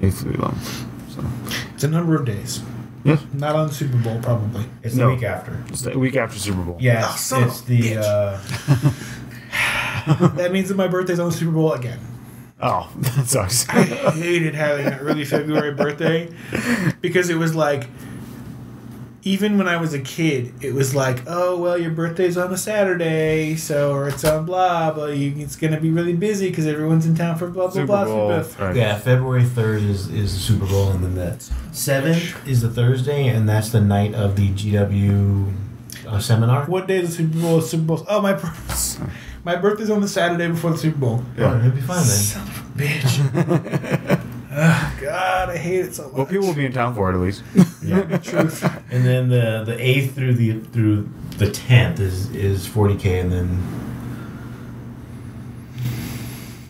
8th to the 11th. So.
It's a number of days.
Yeah.
Not on Super Bowl, probably.
It's the week after.
It's the week after Super Bowl.
Yeah,
Oh,
it's the...
That means that my birthday's on Super Bowl again.
Oh, that sucks.
I hated having an early February birthday because it was like, even when I was a kid, it was like, oh, well, your birthday's on a Saturday, so, or it's on blah, but it's going to be really busy because everyone's in town for blah, blah,
Super
blah.
Bowl. Right.
Yeah, February 3rd is the Super Bowl, and then the 7th is the Thursday, and that's the night of the GW seminar.
What day is the Super Bowl? Super Bowl. Oh, my birthday's on the Saturday before the Super Bowl.
Yeah, it'll be fine then.
Son of a bitch. Oh, God, I hate it so much.
Well, people will be in town for it at least.
Yeah,
Truth.
And then the 8th through the 10th is 40K,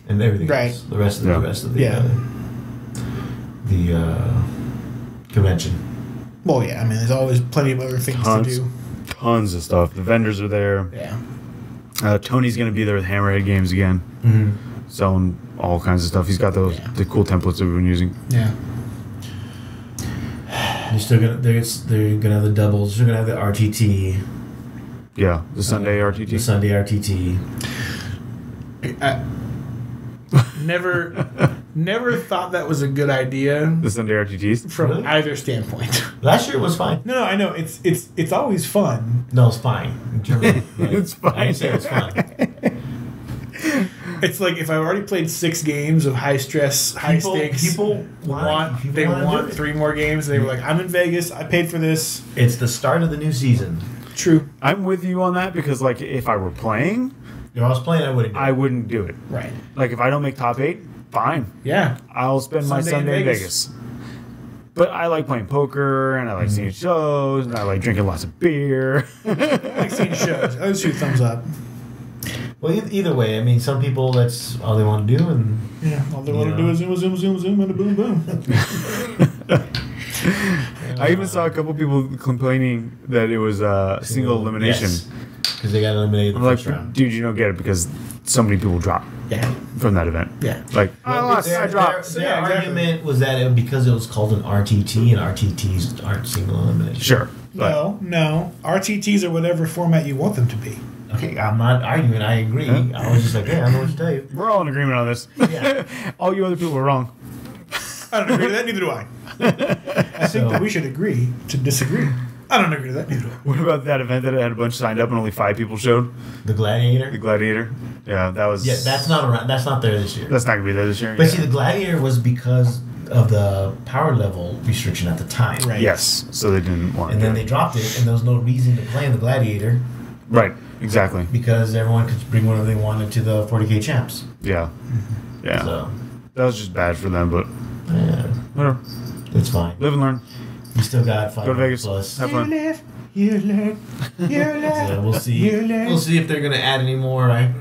and everything
Right.
else. The rest of the convention.
Well, yeah, I mean, there's always plenty of other things to do.
Tons of stuff. The vendors are there.
Yeah.
Tony's going to be there with Hammerhead Games again, selling all kinds of stuff. He's got the cool templates that we've been using.
Yeah.
They're gonna have the doubles. They're gonna have the RTT.
Yeah, the Sunday RTT.
The Sunday RTT.
Never thought that was a good idea.
The Sunday RTTs
from
Really?
either standpoint.
Last year it was fine.
No, I know it's always fun.
No, it's fine. In Germany, right?
It's fine.
I didn't say it's fun.
It's like if I already played 6 games of high stress, high stakes.
People want
3 more games. They were like, I'm in Vegas. I paid for this.
It's the start of the new season.
True.
I'm with you on that because, like, if I were playing,
If I was playing, I wouldn't do it.
Right.
Like, if I don't make top 8, fine.
Yeah.
I'll spend my Sunday in Vegas. But I like playing poker, and I like seeing shows, and I like drinking lots of beer.
I like seeing shows. I would shoot thumbs up.
Well, either way, I mean, some people, that's all they want to do, and
yeah, all they want to do is zoom, and a boom, boom.
I even saw a couple people complaining that it was a single elimination.
Because they got eliminated
I'm
the
like,
first round.
dude, you don't get it because so many people dropped from that event.
Yeah.
Like, I lost, I dropped.
Their argument was that because it was called an RTT, and RTTs aren't single elimination.
Sure.
No. RTTs are whatever format you want them to be.
Okay, I'm not arguing. I agree.
Huh?
I was just like, yeah, I know what to tell you.
We're all in agreement on this.
Yeah.
All you other people are wrong.
I don't agree to that, neither do I. I think that we should agree to disagree. I don't agree to that, neither do I.
What about that event that had a bunch signed up and only 5 people showed?
The Gladiator?
The Gladiator? Yeah, that was...
Yeah, that's not around. That's not there this year.
That's not going to be there this year.
But see, the Gladiator was because of the power level restriction at the time.
Right.
Yes, so they didn't want
And then they dropped it, and there was no reason to play in the Gladiator.
Right, exactly.
Because everyone could bring whatever they wanted to the 40K champs.
Yeah. Yeah.
So,
that was just bad for them, but
yeah,
whatever.
it's fine.
Live and learn.
You still got 5
Go to Vegas.
plus.
Have fun.
You learn.
So we'll see. We'll see if they're going to add any more. I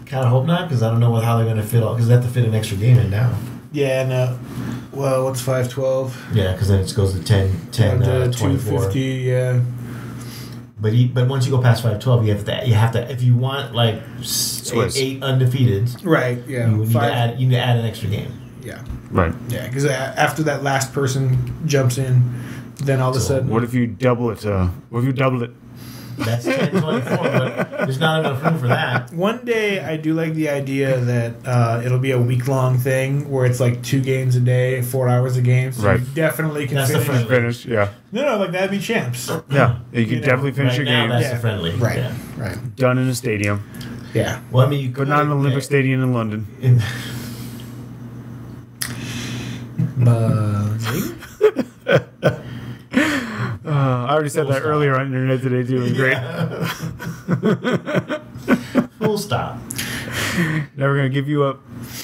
kind of hope not, because I don't know how they're going to fit all. Because they have to fit an extra game in now.
Yeah, no. Well, what's 512?
Yeah, because then it goes to 10
to
24.
250, yeah.
But once you go past 512, you have to if you want like
Swiss.
8 undefeated.
Right, yeah.
You need to add an extra game.
Yeah.
Right.
Yeah, because after that last person jumps in, then all of a sudden...
What if you double it? What if you doubled it?
That's 1024, but there's not enough room for that.
One day, I do like the idea that it'll be a week-long thing where it's like 2 games a day, 4 hours a game. So
Right.
you definitely can
That's the
finish.
Finish, yeah.
No, like that'd be champs.
Yeah, you can definitely finish
Right
your
now,
game.
that's
Yeah.
the friendly.
Right,
Yeah.
right.
Done in a stadium.
Yeah.
Well, I mean, you
But
could
not an Olympic stadium in London. I already said that earlier on the internet today too. It was great.
Full stop.
Never gonna give you up.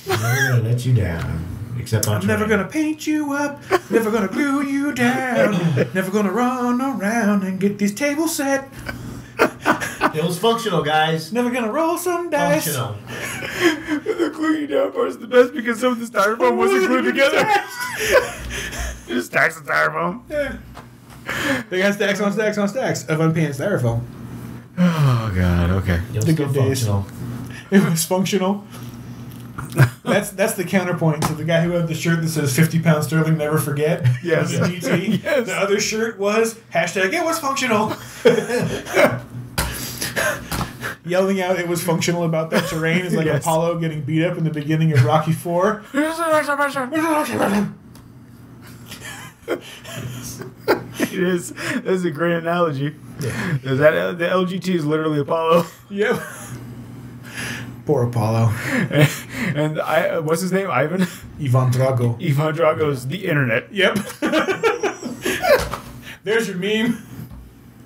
Never gonna let you down. Except on
I'm never gonna paint you up, never gonna glue you down, never gonna run around and get these tables set,
It was functional, guys.
never gonna roll some dice.
Functional.
The gluing down part is the best because some of the styrofoam wasn't glued together. Just stacks of styrofoam.
Yeah. They got stacks on stacks on stacks of unpainted styrofoam.
Oh god. Okay.
It was
The
still
good days.
functional.
It was functional. That's the counterpoint to the guy who had the shirt that says 50 pounds sterling, never forget.
Yes.
The GT.
Yes.
The other shirt was hashtag it was functional. Yelling out it was functional about that terrain is like
Yes.
Apollo getting beat up in the beginning of Rocky IV.
It is. That's a great analogy. Yeah. That the LGT is literally Apollo.
Yep. Poor Apollo.
And what's his name? Ivan.
Ivan Drago.
Ivan Drago is the internet.
Yep. There's your meme.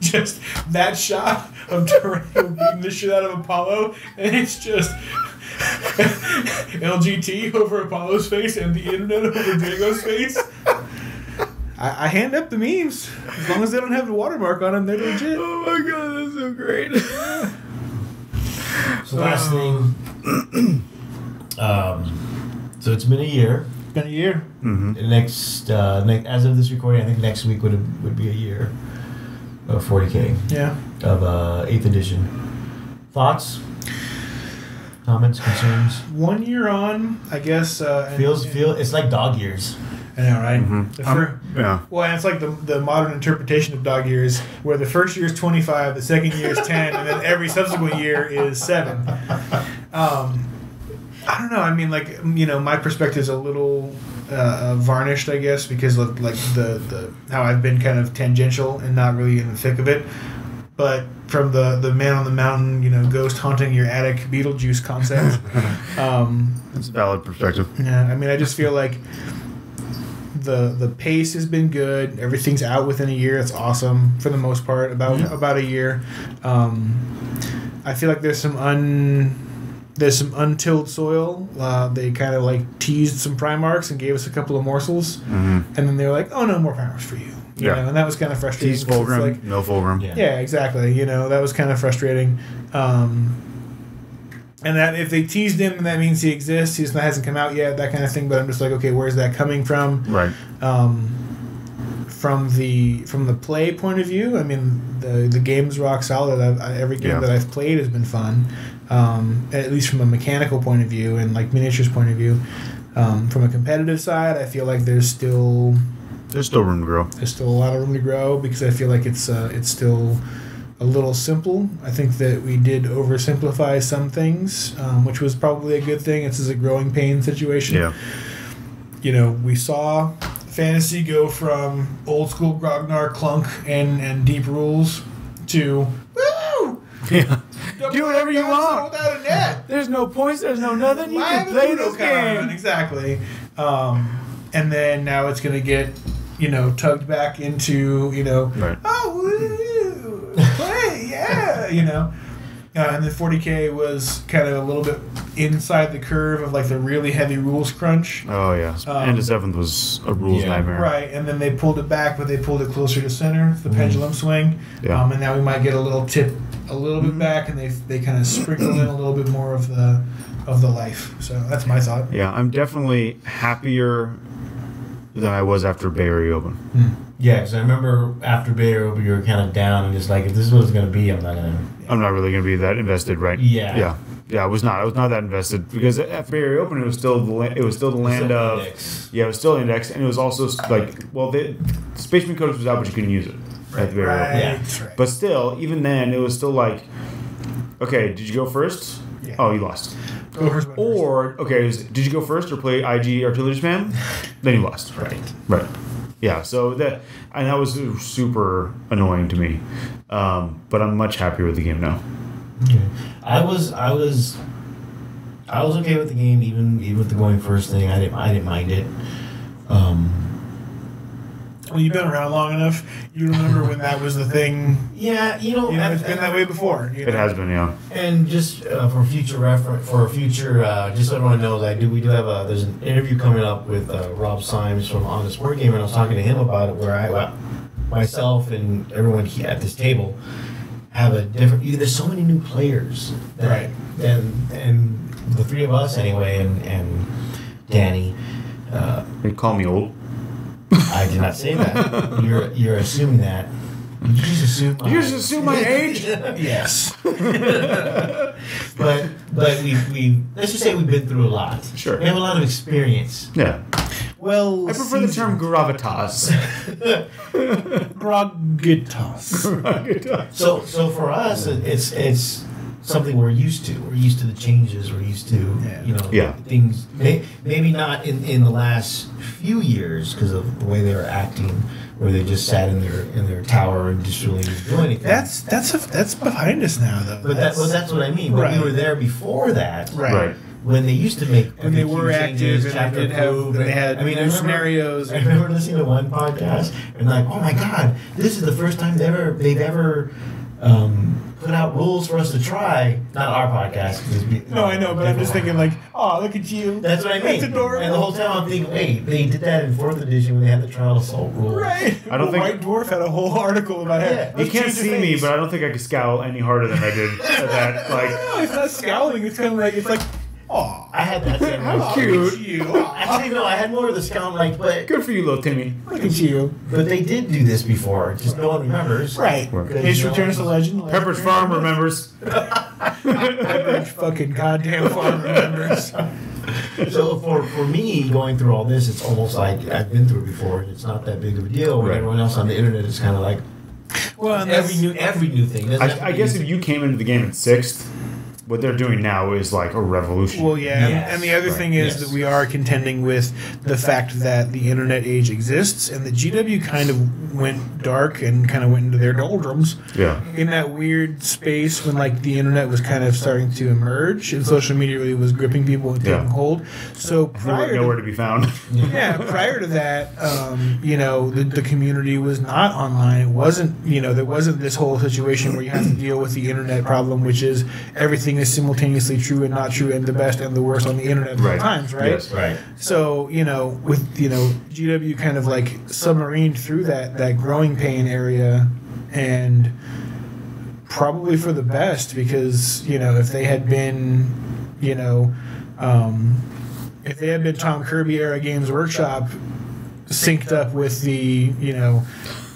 Just that shot of Drago beating the shit out of Apollo, and it's just LGT over Apollo's face and the internet over Drago's face. I hand up the memes. As long as they don't have the watermark on them, they're legit.
Oh my god, that's so great.
So last thing. So it's been a year.
Been a year.
Mm-hmm.
Next, as of this recording, I think next week would be a year of 40K
Yeah.
of 8th edition. Thoughts? Comments, concerns?
1 year on, I guess.
It's like dog years.
I know, right?
Mm-hmm. Yeah.
Well, and it's like the modern interpretation of dog years, where the first year is 25, the second year is 10, and then every subsequent year is 7. I don't know. I mean, like, you know, my perspective is a little varnished, I guess, because of like the how I've been kind of tangential and not really in the thick of it. But from the man on the mountain, you know, ghost haunting your attic, Beetlejuice concept.
That's a valid perspective.
Yeah, I mean, I just feel like the pace has been good. Everything's out within a year. It's awesome for the most part. About a year. I feel like there's some untilled soil. They kind of like teased some Primarchs and gave us a couple of morsels, and then they were like, "Oh, no more Primarchs for you." You know, and that was kind of frustrating.
Tease Fulgrim,
like,
no Fulgrim.
Yeah, exactly. You know, that was kind of frustrating. And that if they teased him, that means he exists. He just hasn't come out yet, that kind of thing. But I'm just like, okay, where's that coming from?
Right.
From the play point of view, I mean, the game's rock solid. Every game that I've played has been fun, at least from a mechanical point of view and like miniatures point of view. From a competitive side, I feel like there's still
room to grow.
There's still a lot of room to grow because I feel like it's still a little simple. I think that we did oversimplify some things, which was probably a good thing. This is a growing pain situation.
Yeah.
You know, we saw fantasy go from old school Grognar clunk and deep rules to woo!
Yeah. Do whatever you want.
Without a net.
There's no points. There's no nothing. You can play this game.
Exactly. And then now it's going to get, you know, tugged back into, you know, play, yeah, you know. And then 40K was kind of a little bit inside the curve of like the really heavy rules crunch.
Oh yeah, and the 7th was a rules nightmare.
Right, and then they pulled it back, but they pulled it closer to center, the pendulum swing.
Yeah.
And now we might get a little tip, a little bit back, and they kind of sprinkle in a little bit more of the life. So that's my thought.
Yeah, I'm definitely happier than I was after Bay Area Open.
Yeah, because I remember after Bay Area Open, you were kind of down and just like, if this is what it's going to be, I'm not really going to be that invested, right?
Yeah. I was not that invested because at Bay Area Open, it was still the land of
index.
Yeah, it was still index, and it was also like, well, the Space Marine Codex was out, but you couldn't use it at the Bay Area Open.
Yeah.
But still, even then, it was still like, okay, did you go first?
Yeah.
Oh, you lost.
Go first.
Or okay, did you go first or play IG Artillery Spam? Then you lost. Right. Yeah. So that was super annoying to me, but I'm much happier with the game now.
Okay. I was okay with the game, even with the going first thing. I didn't mind it.
Well, you've been around long enough. You remember when that was the thing.
Yeah,
It's been that way before.
It has been, yeah.
And just for future reference, just so everyone knows, we do have there's an interview coming up with Rob Symes from On the Sport Game, and I was talking to him about it, where myself and everyone here at this table have a different. There's so many new players,
Right?
And the three of us anyway, and Danny.
They call me old.
I did not say that. You're assuming that. You just assume my
age.
Yes.
but we let's just say we've been through a lot.
Sure.
We have a lot of experience.
Yeah.
Well,
I prefer the term gravitas.
Gravitas.
So for us, it's something we're used to. We're used to the changes. We're used to things. Maybe not in the last few years because of the way they were acting, where they just sat in their tower and just really didn't do anything.
That's behind us now, though.
But that's what I mean. But we were there before that.
Right.
When they used to make
when they were active and they had
I remember
scenarios.
I remember listening to one podcast and like, oh my God, this is the first time they've ever put out rules for us to try. Not our podcast.
No, I know, but I'm just thinking like, oh, look at you.
That's what I mean.
That's adorable.
And the whole time I'm thinking, wait, they did that in 4th edition when they had the Trial Assault rules.
Right.
I don't think
White Dwarf had a whole article about it.
You can't see me, but I don't think I could scowl any harder than I did at that. Like,
no, it's not scowling. It's kind of like Aw.
I had that same
How
one.
cute.
Actually, no, I had more of the Scout like, but
Good for you, little Timmy.
Look at you.
but they did do this before. Just no one remembers.
Right.
Right.
Ace returns to legend.
Pepper's Farm remembers.
Pepper's fucking goddamn farm remembers.
So for me, going through all this, it's almost like I've been through it before. And it's not that big of a deal. When
Right.
everyone else on the internet is kind of like
Well, and
every new thing. Doesn't have to
I
be-
guess if you came into the game in 6th, what they're doing now is like a revolution.
Well, yeah,
Yes,
and the other
right,
thing is
yes.
that we are contending with the fact that the internet age exists, and the GW kind of went dark and kind of went into their doldrums
Yeah.
in that weird space when like the internet was kind of starting to emerge and social media really was gripping people and taking
Yeah.
hold. So
They
prior
were
to
nowhere to be found.
prior to that, you know, the community was not online. It wasn't, you know, there wasn't this whole situation where you have to deal with the internet problem, which is everything is simultaneously true and not true, and the best and the worst on the internet at all
Right.
times, right?
Yes.
Right.
So, you know, with, you know, GW kind of like submarined through that growing pain area, and probably for the best, because, you know, if they had been, you know, if they had been Tom Kirby era Games Workshop synced up with the, you know,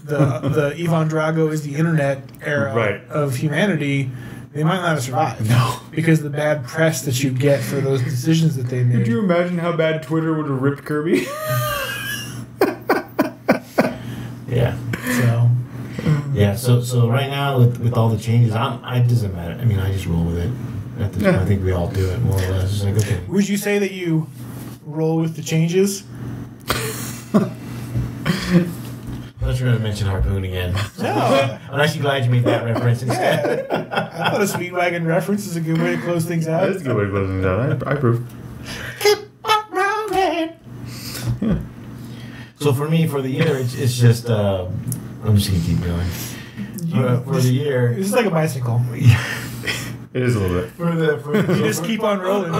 the Ivan Drago is the internet era
Right.
of humanity, they might not have survived.
No.
Because the bad press that you get for those decisions that they made.
Could you imagine how bad Twitter would have ripped Kirby?
Yeah.
So,
Yeah. So right now with all the changes, it doesn't matter. I mean, I just roll with it. At this point, I think we all do it more or less. It's like, okay.
would you say that you roll with the changes?
I thought you were going to mention Harpoon again.
No.
I'm actually glad you made that reference instead.
I thought a Speedwagon reference is a good way to close things out.
That's a good way to close things out. I approve.
Keep on rolling.
So for me, for the year, it's just I'm just gonna keep going. For the year,
This is like a bicycle.
It is a little bit.
You just keep on rolling.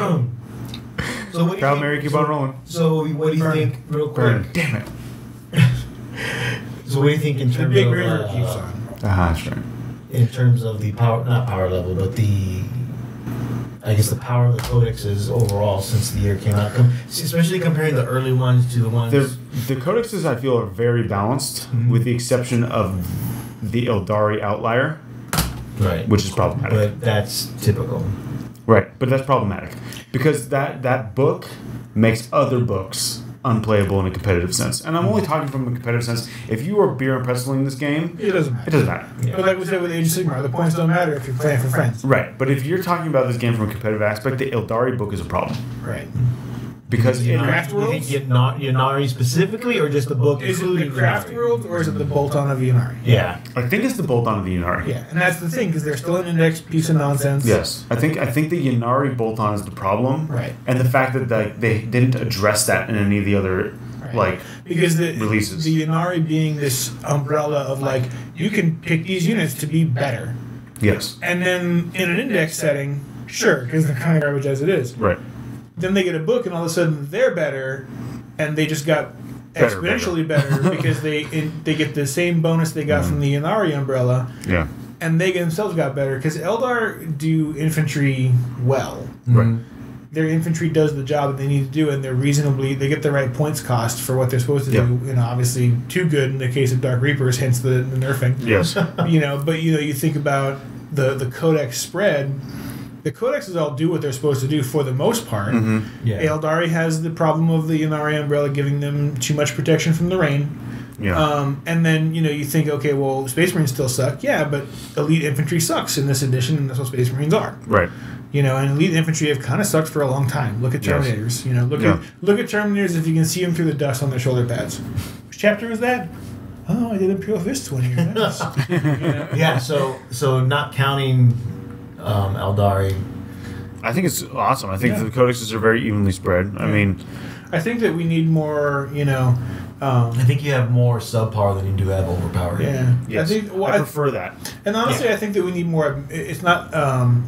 So what do you
Proud
think,
Mary, keep on rolling.
So what do you think, real quick?
Burn. Damn it.
So what do you think in
The
terms
big
of
river keeps on.
That's right.
in terms of the power, not power level, but I guess the power of the codexes overall since the year came out, especially comparing the early ones to the ones.
The codexes I feel are very balanced, with the exception of the Eldari outlier,
right,
which is problematic.
but that's typical.
Right, but that's problematic because that book makes other books unplayable in a competitive sense. And I'm only talking from a competitive sense. If you are beer and pretzeling this game,
It doesn't matter.
it doesn't matter.
Yeah.
But like we said with Age of Sigmar, the points don't matter if you're playing for friends.
Right, but if you're talking about this game from a competitive aspect, the Eldari book is a problem
Right.
because it,
Craft
You
Worlds?
think Yanari specifically, or just the book
Is it the
including
Craft
Yanari?
World or is it the bolt-on of Yanari?
Yeah.
I think it's the bolt-on of the Yanari.
Yeah, and that's the thing, because they're still an index piece of nonsense.
Yes, I think the Yanari bolt-on is the problem,
Right.
and the fact that they didn't address that in any of the other like
Because the
releases.
the Yanari being this umbrella of like, you can pick these units to be better.
Yes,
And then in an index setting, sure, because they're kind of garbage as it is.
right.
Then they get a book and all of a sudden they're better, and they just got
Better,
exponentially better because they get the same bonus they got from the Yanari umbrella,
Yeah,
and they themselves got better because Eldar do infantry well.
right.
Their infantry does the job that they need to do, and they get the right points cost for what they're supposed to
Yeah.
do. You know, obviously too good in the case of Dark Reapers, hence the nerfing.
Yes,
But you think about the codex spread. The codexes all do what they're supposed to do for the most part.
Yeah.
Eldari has the problem of the Yanari umbrella giving them too much protection from the rain.
yeah,
And then, you think, okay, well, Space Marines still suck. Yeah, but Elite Infantry sucks in this edition, and that's what Space Marines are.
right.
And Elite Infantry have kind of sucked for a long time. Look at
Yes.
Terminators.
Yeah.
Look at Terminators if you can see them through the dust on their shoulder pads. Which chapter was that? Oh, I did Imperial Fist 20 years. Nice.
Yeah. So not counting Eldari.
I think it's awesome. I think
Yeah.
the codexes are very evenly spread. I mean,
I think that we need more,
I think you have more subpower than you do have overpower.
yeah.
yes,
I think,
I prefer that.
and honestly, I think that we need more. It's not.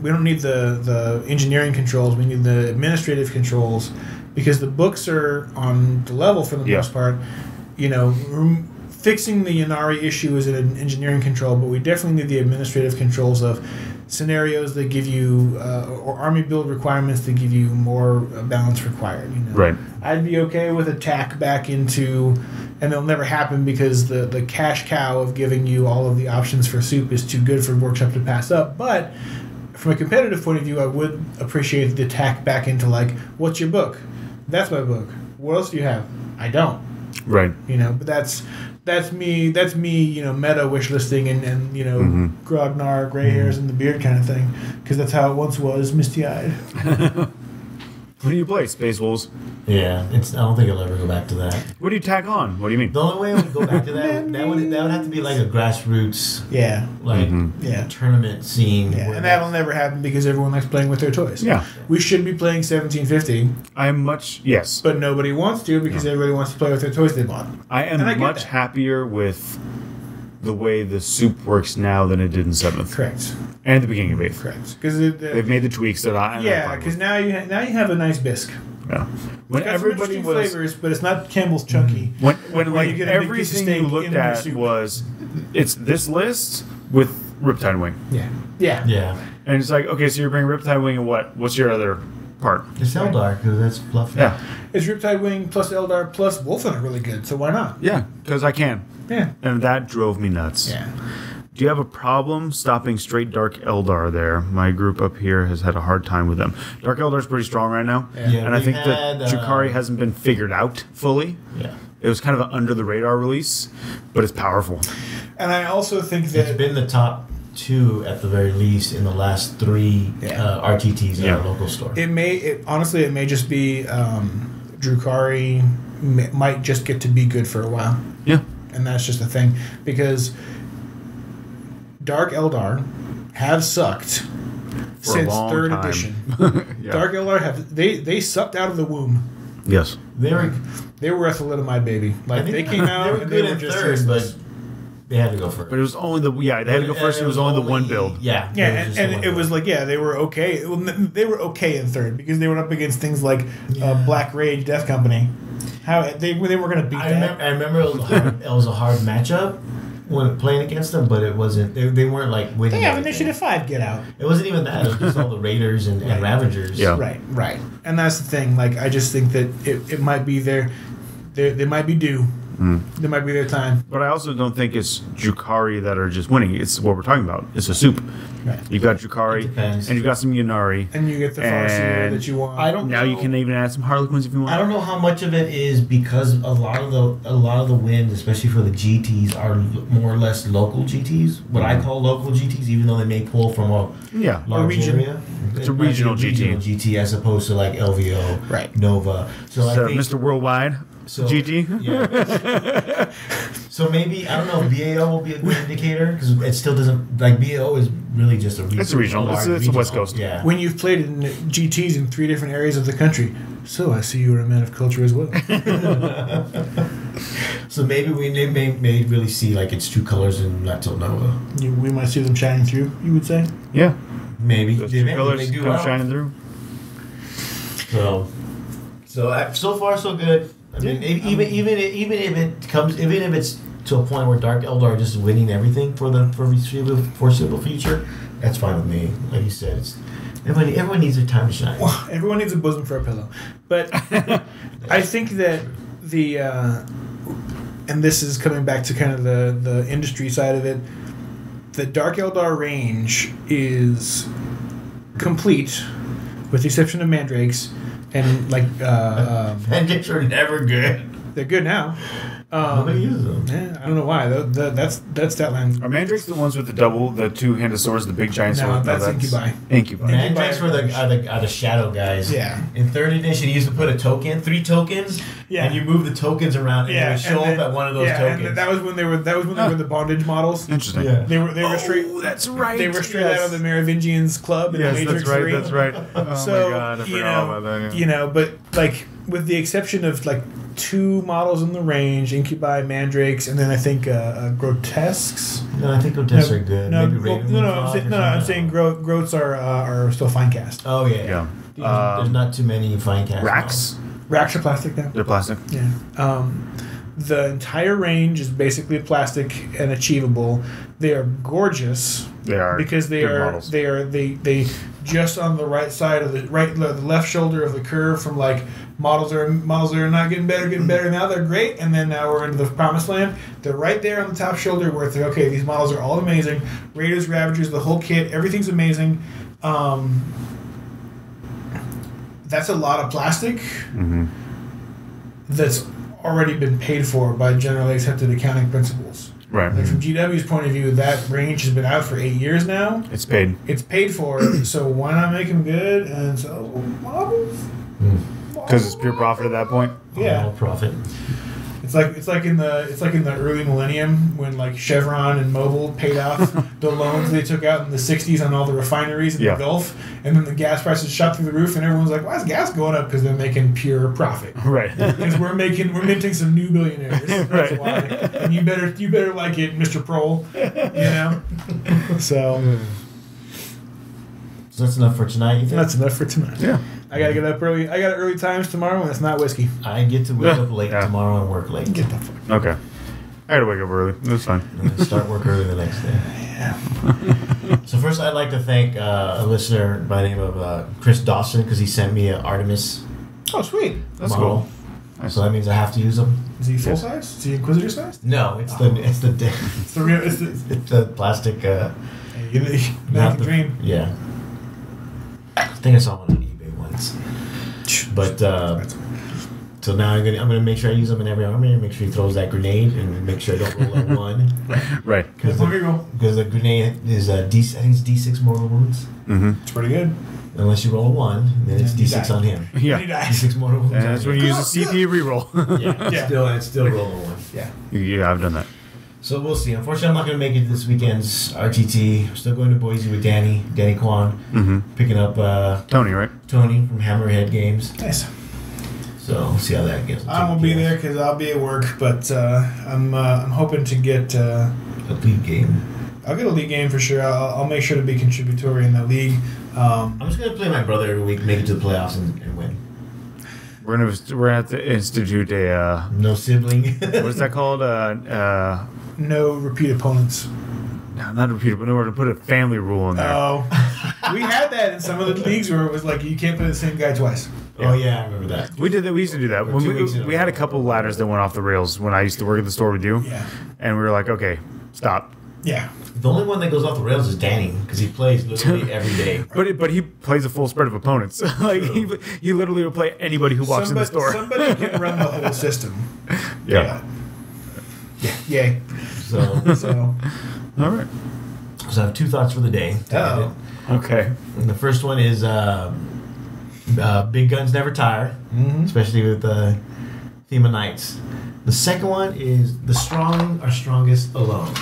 We don't need the engineering controls. We need the administrative controls, because the books are on the level for the
Yeah.
most part. Fixing the Yanari issue is an engineering control, but we definitely need the administrative controls of scenarios that give you or army build requirements that give you more balance required. You know?
Right.
I'd be okay with attack back into, and it'll never happen because the cash cow of giving you all of the options for soup is too good for Workshop to pass up. But from a competitive point of view, I would appreciate the attack back into like, what's your book? That's my book. What else do you have? I don't.
Right.
You know, but that's me, you know, meta wish listing and you know, Grognar, gray hairs, and the beard kind of thing. Because that's how it once was, misty-eyed.
What do you play? Space Wolves?
Yeah, I don't think I'll ever go back to that.
What do you tack on? What do you mean?
The only way I would go back to that would have to be like a grassroots,
Yeah.
like
Yeah.
tournament scene.
Yeah, and that'll never happen because everyone likes playing with their toys.
Yeah.
We should be playing 1750,
Yes.
but nobody wants to because everybody wants to play with their toys they bought.
I am
And I get
much
that.
happier with the way the soup works now than it did in 7th.
Correct.
And the beginning of 8th.
Correct. Because
They've made the tweaks that I'm
yeah,
fine
because
with.
now you have a nice bisque.
Yeah. When
It's got some
everybody
interesting
was...
flavors, but it's not Campbell's Chunky.
When
Where
like
you get a big piece of
everything
steak
you looked
in your
at
soup.
was, it's this list with Riptide Wing.
Yeah. Yeah.
Yeah,
And it's like, okay, so you're bringing Riptide Wing and what? What's your other part?
it's Eldar because that's fluffy.
Yeah.
It's Riptide Wing plus Eldar plus Wolfen are really good, so why not?
Yeah, because I can.
Yeah.
And that drove me nuts.
Yeah.
Do you have a problem stopping straight Dark Eldar there? My group up here has had a hard time with them. Dark Eldar's pretty strong right now.
Yeah.
And I
we've
think that
had,
Drukhari hasn't been figured out fully.
Yeah,
It was kind of an under-the-radar release, but it's powerful.
And I also think
it's
that
been the top 2 at the very least in the last 3
Yeah.
RTTs at
Yeah.
our local store.
it may just be Drukhari might just get to be good for a while.
Yeah.
And that's just the thing. Because Dark Eldar have sucked
For a
since
long
3rd
time.
edition.
Yeah.
Dark Eldar have they sucked out of the womb.
Yes.
They were,
They were a thalidomide baby. Like they came out
they were
and
good
they were
in
just
3rd,
useless.
but they had to go first.
But it was only they had to go first. It was only the one build.
Yeah,
Yeah,
it was just the
and
one
it was
build.
like, yeah, they were okay. Well, they were okay in 3rd because they were up against things like Black Rage, Death Company. How they were going to beat that.
I remember it was a hard matchup when playing against them, but it wasn't. They weren't like winning.
They have
everything.
initiative 5. Get out.
It wasn't even that. It was just all the Raiders and Ravagers.
Yeah.
Right. And that's the thing. Like, I just think that it might be they might be due. They might be their time.
But I also don't think it's Drukhari that are just winning. It's what we're talking about. It's a soup.
Right.
You've got Drukhari,
depends.
and you've got some Yunari.
And you get the Farseer
And
that you want.
I don't
Now you can even add some Harlequins if you want.
I don't know how much of it is because a lot of the wins, especially for the GTs, are more or less local GTs. What I call local GTs, even though they may pull from a
Yeah.
large
region.
area.
It's
It
a
might be
regional GT.
regional GT as opposed to like LVO,
Right.
Nova. So I
So
think
Mr. Worldwide GT.
Yeah. So maybe I don't know. BAO will be a good indicator because it still doesn't like BAO is really just a regional.
It's a regional.
large
It's a West
regional.
Coast.
Yeah.
When you've played in GTs in 3 different areas of the country, so I see you are a man of culture as well.
So maybe we may really see like its true colors in Lato Nova.
We might see them shining through. You would say.
Yeah.
Maybe
Those
They
two
may-
colors
they do
come
well.
shining through.
So far so good. I mean, even if it's to a point where Dark Eldar are just winning everything for the foreseeable future, that's fine with me. Like you said, everyone needs their time to shine.
Well, everyone needs a bosom for a pillow, but I think that and this is coming back to kind of the industry side of it. The Dark Eldar range is complete, with the exception of Mandrakes, and like
Mandates are never good.
they're good now.
Nobody uses them.
I don't know why. That's that line.
Are Mandrakes the ones with the two-handed swords, the big giant
No,
sword?
that's Incubi.
Incubi.
Mandrakes are the shadow guys.
Yeah.
In 3rd edition, you used to put a token, 3 tokens,
Yeah.
and you move the tokens around, and they would show up at one of those tokens.
And that was when they were the bondage models.
Interesting.
Yeah.
They were straight.
That's right.
They were straight out of the Merovingians club in the
Yes,
Matrix
that's right.
3.
That's right. Oh
So,
my god, I forgot all about that. Yeah.
You know, but like with the exception of like 2 models in the range, Incubi, Mandrakes, and then I think Grotesques.
No, I think Grotesques are good.
No,
Maybe Raven
I'm saying Groats are still fine cast.
Oh yeah.
Yeah.
There's not too many fine cast.
Racks?
Racks are plastic now.
They're plastic.
Yeah. The entire range is basically plastic and achievable. They are gorgeous.
They are
because they
good
are
models.
they just on the right side of the left shoulder of the curve from like models that are not getting better now they're great, and then now we're into the promised land. They're right there on the top shoulder where it's like, okay, these models are all amazing. Raiders, Ravagers, the whole kit, everything's amazing. That's a lot of plastic that's already been paid for by generally accepted accounting principles.
Right.
Like from GW's point of view, that range has been out for 8 years now.
It's paid.
It's paid for, so why not make them good and sell models?
Because it's pure profit at that point.
Yeah,
All profit.
it's like in the early millennium when like Chevron and Mobil paid off the loans they took out in the '60s on all the refineries in the Gulf, and then the gas prices shot through the roof, and everyone's like, "Why is gas going up?" Because they're making pure profit.
Right.
Because we're minting some new billionaires. That's
Right.
why. And you better like it, Mr. Prohl. You know. So
So that's enough for tonight, you think?
that's enough for tonight.
Yeah.
I gotta get up early. I got early times tomorrow, and it's not whiskey.
I get to wake up late
Yeah.
tomorrow and work late.
Get the fuck.
Okay. I had to wake up early. That's fine.
And then start work early the next day.
Yeah.
So first, I'd like to thank a listener by the name of Chris Dawson because he sent me an Artemis
Oh, sweet.
That's
model.
cool.
So that means I have to use them.
Is he full size? Is he Inquisitor size?
No, it's
It's the real. It's the
it's the plastic.
American dream.
Yeah. I think I saw one on eBay once. But so now I'm gonna make sure I use them in every army and make sure he throws that grenade and make sure I don't roll a one
Right.
because
It's
the grenade is I think it's D6 mortal wounds
Mm-hmm.
pretty good.
unless you roll a one, then it's
Yeah, you
D6
die.
on him.
And he
Yeah.
dies.
D6 mortal wounds.
And
on
that's
him.
when you use a CP reroll.
Yeah,
Yeah.
it's still roll a one.
Yeah.
Yeah, I've done that.
So we'll see. Unfortunately, I'm not going to make it this weekend's RTT. I'm still going to Boise with Danny Kwan,
Mm-hmm.
picking up
Tony, right?
Tony from Hammerhead Games.
Nice.
So we'll see how that goes.
I won't be there because I'll be at work, but I'm hoping to get.
A league game.
I'll get a league game for sure. I'll make sure to be contributory in the league.
I'm just going to play my brother every week, make it to the playoffs, and win.
We're gonna have to institute a
No sibling.
what is that called?
No repeat opponents.
No, not repeat, but we're gonna put a family rule in there.
Oh, we had that in some of the leagues where it was like you can't play the same guy twice.
Oh yeah, I remember that.
We did that. We used to do that.
Or
When
2 weeks in a
we had a
row.
couple ladders that went off the rails when I used to work at the store with you,
Yeah.
and we were like, okay, stop.
Yeah.
The only one that goes off the rails is Danny because he plays literally every day.
But he plays a full spread of opponents. Like he literally will play anybody who walks in the store.
Somebody can run the whole system.
Yeah.
Yeah. Yay.
So,
So.
All right.
so I have 2 thoughts for the day.
Oh.
Okay.
And the first one is big guns never tire, especially with the theme of knights. The second one is the strong are strongest alone.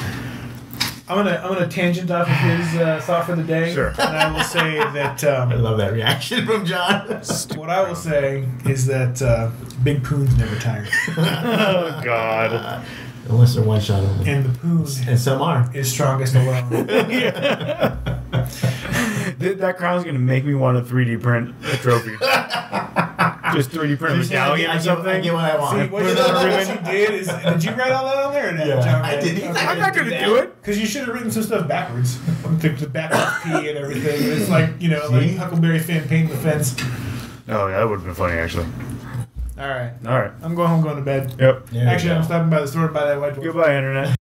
I'm gonna tangent off of his thought for the day.
Sure.
And I will say that
I love that reaction from John.
what I will say is that big poons never tire,
Oh God.
Unless they're one shot only.
and the poon
And some are.
is strongest alone.
That crown's gonna make me want to 3D print a trophy. Just 3D print a medallion or something.
I get what I want.
See, what you did is, did you write all that on there? Or
Yeah,
John
I
read
did.
it?
I'm not gonna do it.
Because you should have written some stuff backwards. The backwards P and everything. It's like, like Huckleberry Finn painting the fence.
Oh yeah, that would have been funny actually.
All right.
All right.
I'm going home, going to bed.
Yep.
There you
Actually,
go.
I'm stopping by the store to buy that white dwarf.
Goodbye, internet.